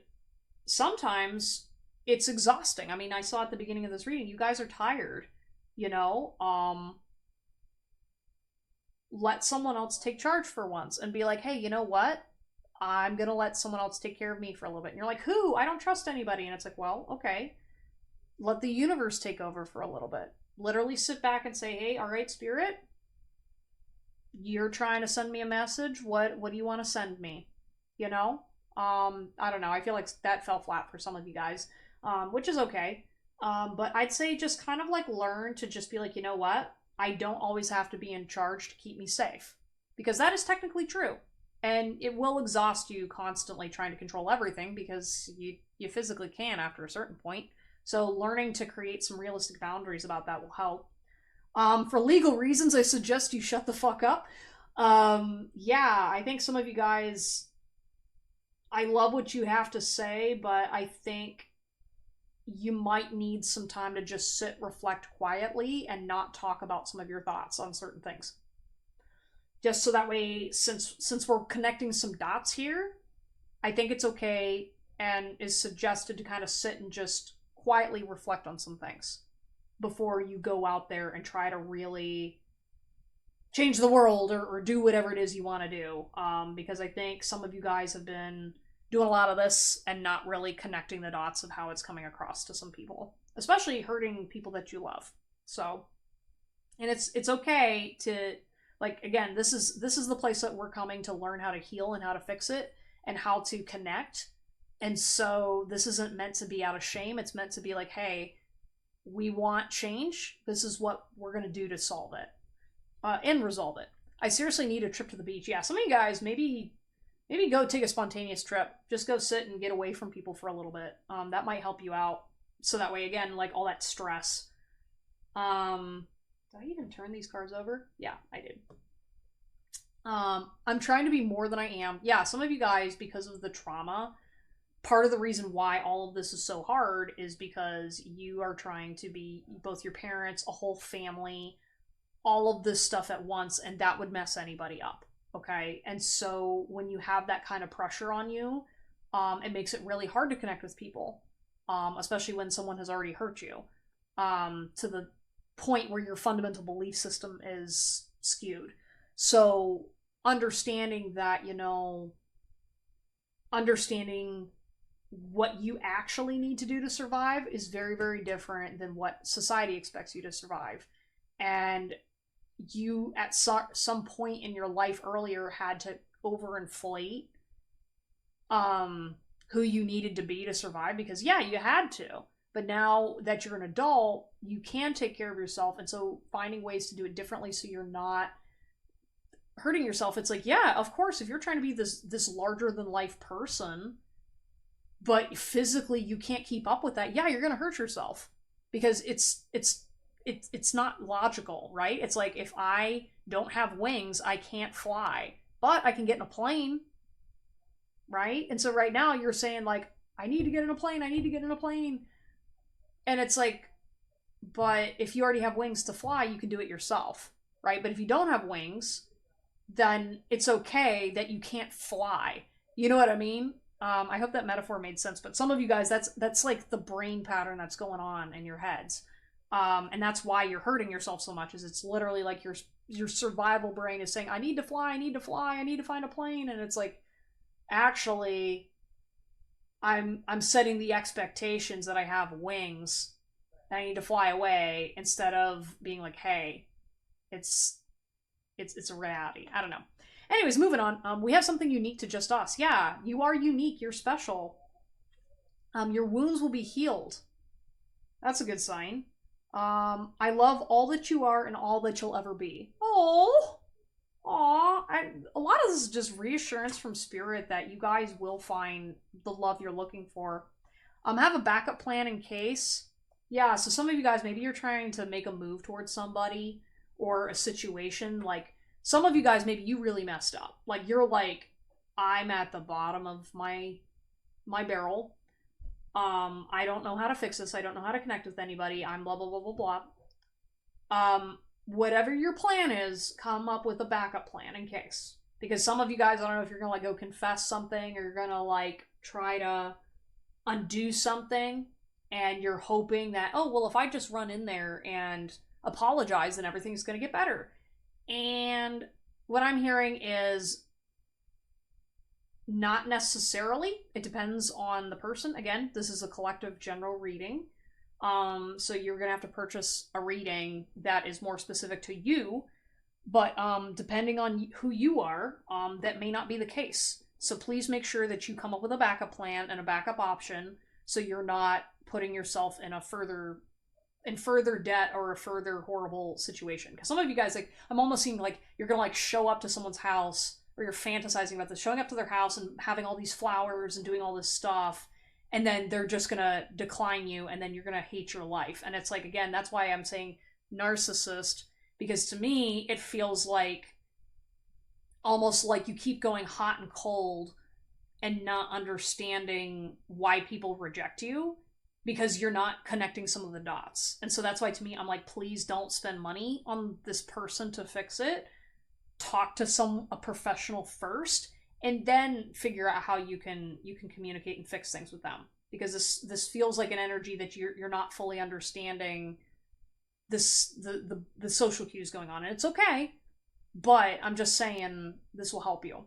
sometimes it's exhausting. I mean, I saw at the beginning of this reading, you guys are tired, you know? Let someone else take charge for once and be like, hey, you know what? I'm gonna let someone else take care of me for a little bit. And you're like, who? I don't trust anybody. And it's like, well, okay. Let the universe take over for a little bit. Literally sit back and say, hey, all right, spirit, you're trying to send me a message. What do you want to send me? You know? I don't know. I feel like that fell flat for some of you guys, which is okay. But I'd say just kind of like learn to just be like, you know what? I don't always have to be in charge to keep me safe. Because that is technically true. And it will exhaust you constantly trying to control everything because you physically can after a certain point. So learning to create some realistic boundaries about that will help. For legal reasons, I suggest you shut the fuck up. Yeah, I think some of you guys, I love what you have to say, but I think you might need some time to just sit, reflect quietly, and not talk about some of your thoughts on certain things. Just so that way, since we're connecting some dots here, I think it's okay and is suggested to kind of sit and just quietly reflect on some things before you go out there and try to really change the world or do whatever it is you want to do. Because I think some of you guys have been doing a lot of this and not really connecting the dots of how it's coming across to some people, especially hurting people that you love. So, and it's okay to, like, again, this is the place that we're coming to learn how to heal and how to fix it and how to connect. And so this isn't meant to be out of shame. It's meant to be like, hey, we want change. This is what we're going to do to solve it and resolve it. I seriously need a trip to the beach. Yeah, some of you guys, maybe go take a spontaneous trip. Just go sit and get away from people for a little bit. That might help you out. So that way, again, like all that stress. Did I even turn these cards over? Yeah, I did. I'm trying to be more than I am. Yeah, some of you guys, because of the trauma, part of the reason why all of this is so hard is because you are trying to be both your parents, a whole family, all of this stuff at once, and that would mess anybody up. Okay. And so when you have that kind of pressure on you, it makes it really hard to connect with people, especially when someone has already hurt you, to the point where your fundamental belief system is skewed. So understanding that, you know, understanding what you actually need to do to survive is very, very different than what society expects you to survive. And you, at some point in your life earlier, had to overinflate who you needed to be to survive because, yeah, you had to. But now that you're an adult, you can take care of yourself. And so finding ways to do it differently so you're not hurting yourself. It's like, yeah, of course, if you're trying to be this larger than life person, but physically you can't keep up with that, yeah, you're gonna hurt yourself because it's not logical, right? It's like if I don't have wings, I can't fly, but I can get in a plane, right? And so right now you're saying like, I need to get in a plane, I need to get in a plane, and it's like, but if you already have wings to fly, you can do it yourself, right? But if you don't have wings, then it's okay that you can't fly. You know what I mean? I hope that metaphor made sense. But some of you guys, that's like the brain pattern that's going on in your heads, and that's why you're hurting yourself so much. Is it's literally like your survival brain is saying, "I need to fly, I need to fly, I need to find a plane," and it's like, actually, I'm setting the expectations that I have wings and I need to fly away instead of being like, "Hey, it's a reality." I don't know. Anyways, moving on. We have something unique to just us. Yeah, you are unique. You're special. Your wounds will be healed. That's a good sign. I love all that you are and all that you'll ever be. Oh, aw. A lot of this is just reassurance from spirit that you guys will find the love you're looking for. Have a backup plan in case. Yeah, so some of you guys, maybe you're trying to make a move towards somebody or a situation. Like, some of you guys, maybe you really messed up. Like, you're like, I'm at the bottom of my barrel. I don't know how to fix this. I don't know how to connect with anybody. I'm blah blah blah blah blah. Whatever your plan is, come up with a backup plan in case. Because some of you guys, I don't know if you're gonna like go confess something or you're gonna like try to undo something, and you're hoping that, oh well, if I just run in there and apologize, then everything's gonna get better. And what I'm hearing is not necessarily. It depends on the person. Again, this is a collective general reading. So you're gonna have to purchase a reading that is more specific to you. But depending on who you are, that may not be the case. So please make sure that you come up with a backup plan and a backup option, so you're not putting yourself in further debt or a further horrible situation. Because some of you guys, like, I'm almost seeing like you're gonna like show up to someone's house, or you're fantasizing about this, showing up to their house and having all these flowers and doing all this stuff, and then they're just gonna decline you, and then you're gonna hate your life. And it's like, again, that's why I'm saying narcissist, because to me, it feels like almost like you keep going hot and cold and not understanding why people reject you, because you're not connecting some of the dots. And so that's why, to me, I'm like, please don't spend money on this person to fix it. Talk to a professional first, and then figure out how you can communicate and fix things with them, because this feels like an energy that you're not fully understanding the social cues going on. And it's okay, but I'm just saying this will help you.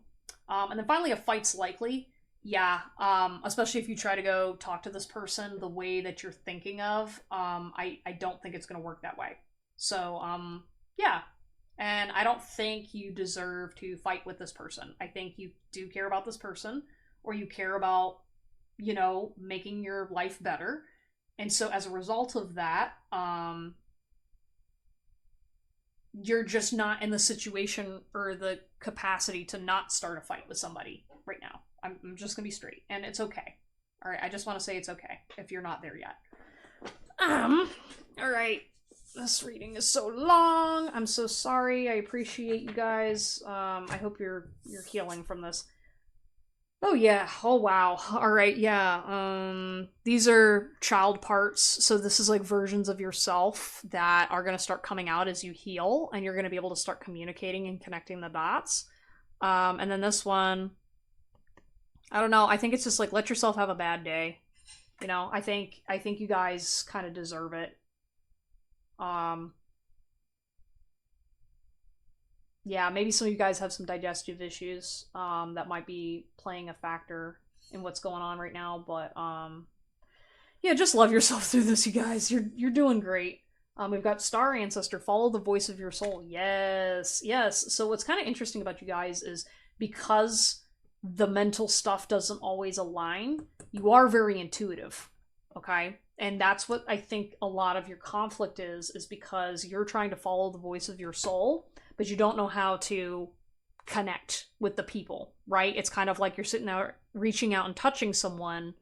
And then finally, a fight's likely. Yeah, especially if you try to go talk to this person the way that you're thinking of. I don't think it's going to work that way. So yeah. And I don't think you deserve to fight with this person. I think you do care about this person, or you care about, making your life better. And so as a result of that, you're just not in the situation or the capacity to not start a fight with somebody right now. I'm just going to be straight. And it's okay. All right, I just want to say it's okay if you're not there yet. All right. This reading is so long. I'm so sorry. I appreciate you guys. I hope you're healing from this. Oh yeah. Oh wow. All right. Yeah. These are child parts. So this is like versions of yourself that are going to start coming out as you heal, and you're going to be able to start communicating and connecting the dots. And then this one, I don't know. I think it's just like, let yourself have a bad day. I think you guys kind of deserve it. Yeah, maybe some of you guys have some digestive issues that might be playing a factor in what's going on right now, but yeah, just love yourself through this, you guys. You're doing great. We've got Star Ancestor, follow the voice of your soul. Yes, yes. So what's kind of interesting about you guys is, because the mental stuff doesn't always align, you are very intuitive, okay? And that's what I think a lot of your conflict is because you're trying to follow the voice of your soul, but you don't know how to connect with the people, right? It's kind of like you're sitting there reaching out and touching someone,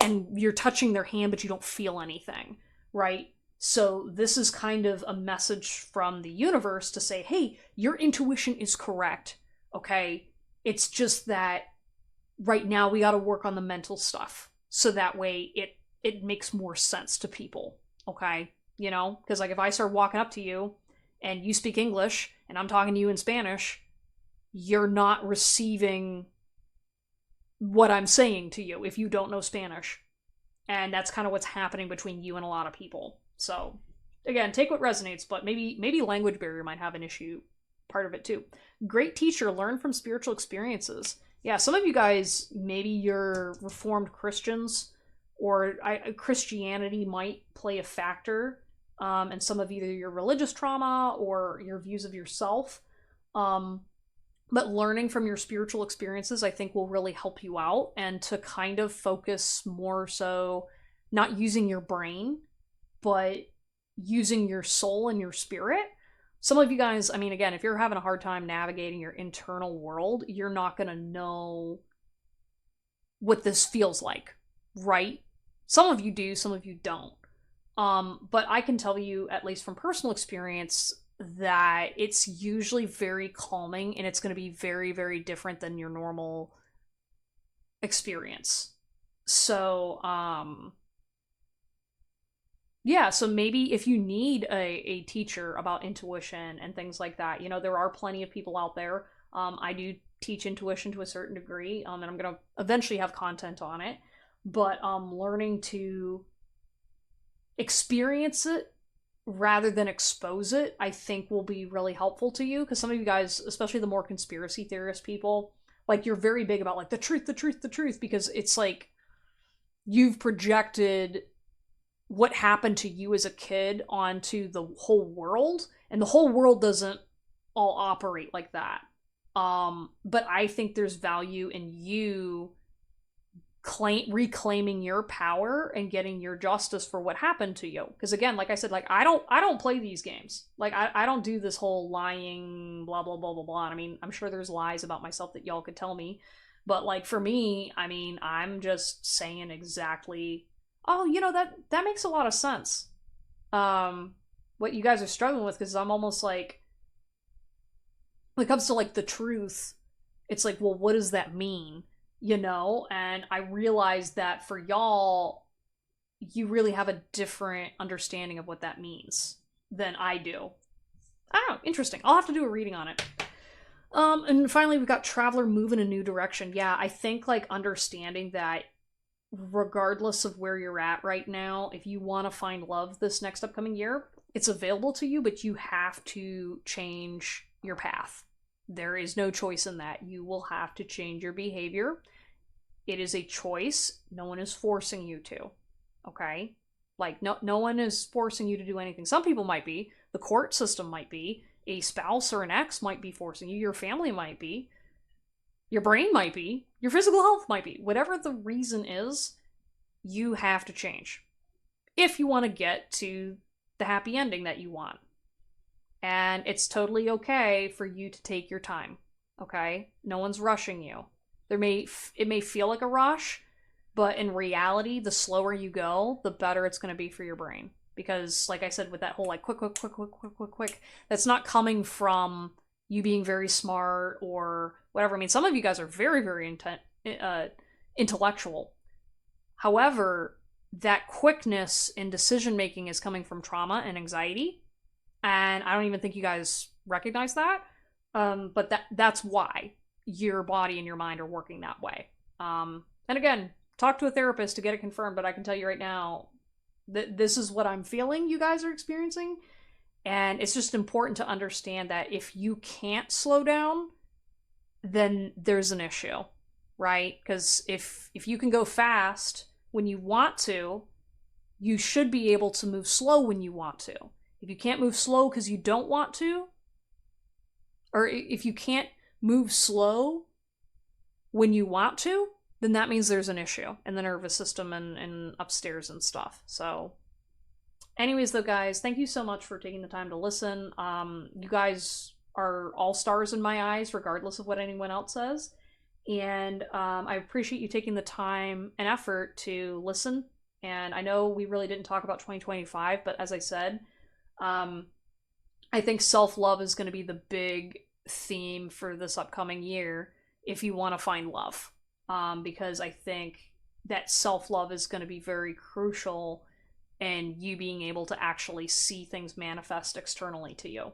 and you're touching their hand, but you don't feel anything, right? So this is kind of a message from the universe to say, hey, your intuition is correct, okay? It's just that right now we got to work on the mental stuff, so that way it makes more sense to people, okay? Because like if I start walking up to you and you speak English and I'm talking to you in Spanish, you're not receiving what I'm saying to you if you don't know Spanish. And that's kind of what's happening between you and a lot of people. So again, take what resonates, but maybe language barrier might have an issue part of it too. Great teacher, learn from spiritual experiences. Yeah, some of you guys, maybe you're Reformed Christians, or Christianity might play a factor in some of either your religious trauma or your views of yourself. But learning from your spiritual experiences, I think, will really help you out, and to kind of focus more so not using your brain, but using your soul and your spirit. Some of you guys, I mean, again, if you're having a hard time navigating your internal world, you're not going to know what this feels like, right? Some of you do, some of you don't. But I can tell you, at least from personal experience, that it's usually very calming and it's going to be very, very different than your normal experience. So, yeah, so maybe if you need a teacher about intuition and things like that, there are plenty of people out there. I do teach intuition to a certain degree, and I'm going to eventually have content on it. But learning to experience it rather than expose it, I think will be really helpful to you. Because some of you guys, especially the more conspiracy theorist people, like, you're very big about, like, the truth, the truth, the truth, because it's like you've projected what happened to you as a kid onto the whole world, and the whole world doesn't all operate like that. But I think there's value in you reclaiming your power and getting your justice for what happened to you. Because again, like I said, like, I don't play these games. Like, I don't do this whole lying blah blah blah blah blah. I mean, I'm sure there's lies about myself that y'all could tell me, but like, for me, I mean, I'm just saying exactly, oh, that makes a lot of sense. What you guys are struggling with, because I'm almost like, when it comes to like the truth, it's like, well, what does that mean? And I realized that for y'all, you really have a different understanding of what that means than I do. I don't know, interesting. I'll have to do a reading on it. And finally, we've got Traveler Move in a New Direction. Yeah, I think, like, understanding that regardless of where you're at right now, if you want to find love this next upcoming year, it's available to you, but you have to change your path. There is no choice in that. You will have to change your behavior. It is a choice. No one is forcing you to. Okay? Like, no one is forcing you to do anything. Some people might be. The court system might be. A spouse or an ex might be forcing you. Your family might be. Your brain might be. Your physical health might be. Whatever the reason is, you have to change if you want to get to the happy ending that you want. And it's totally okay for you to take your time. Okay? No one's rushing you. It may feel like a rush, but in reality, the slower you go, the better it's going to be for your brain. Because, like I said, with that whole, like, quick, that's not coming from you being very smart or whatever. I mean, some of you guys are very, very intellectual. However, that quickness in decision making is coming from trauma and anxiety, and I don't even think you guys recognize that. But that's why your body and your mind are working that way. And again, talk to a therapist to get it confirmed, but I can tell you right now that this is what I'm feeling you guys are experiencing. And it's just important to understand that if you can't slow down, then there's an issue, right? Because if you can go fast when you want to, you should be able to move slow when you want to. If you can't move slow because you don't want to, or if you can't move slow when you want to, then that means there's an issue in the nervous system and upstairs and stuff. So anyways, though, guys, thank you so much for taking the time to listen. You guys are all stars in my eyes, regardless of what anyone else says. And I appreciate you taking the time and effort to listen. And I know we really didn't talk about 2025, but as I said, I think self-love is going to be the big theme for this upcoming year if you want to find love. Because I think that self-love is going to be very crucial in you being able to actually see things manifest externally to you.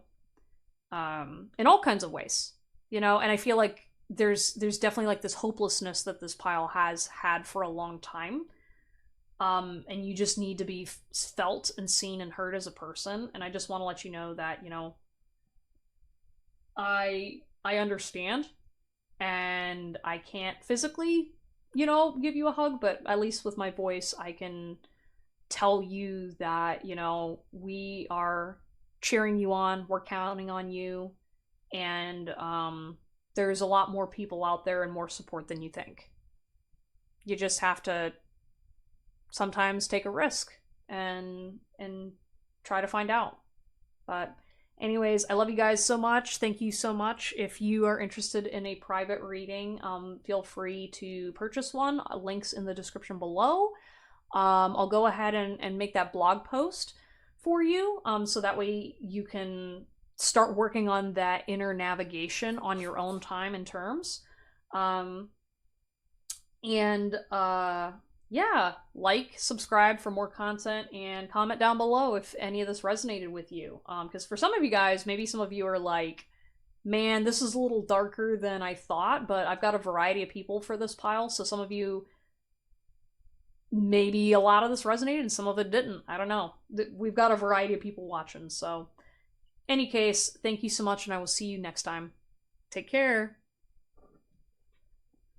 In all kinds of ways. And I feel like there's definitely, like, this hopelessness that this pile has had for a long time. And you just need to be felt and seen and heard as a person. And I just want to let you know that, I understand, and I can't physically, give you a hug, but at least with my voice, I can tell you that, we are cheering you on, we're counting on you, and there's a lot more people out there and more support than you think. You just have to sometimes take a risk and try to find out. But anyways, I love you guys so much. Thank you so much. If you are interested in a private reading, feel free to purchase one. Links in the description below. I'll go ahead and make that blog post for you, so that way you can start working on that inner navigation on your own time and terms. Yeah, like, subscribe for more content, and comment down below if any of this resonated with you. Because for some of you guys, maybe some of you are like, man, this is a little darker than I thought, but I've got a variety of people for this pile, so some of you, maybe a lot of this resonated and some of it didn't. I don't know. We've got a variety of people watching, so any case, thank you so much, and I will see you next time. Take care.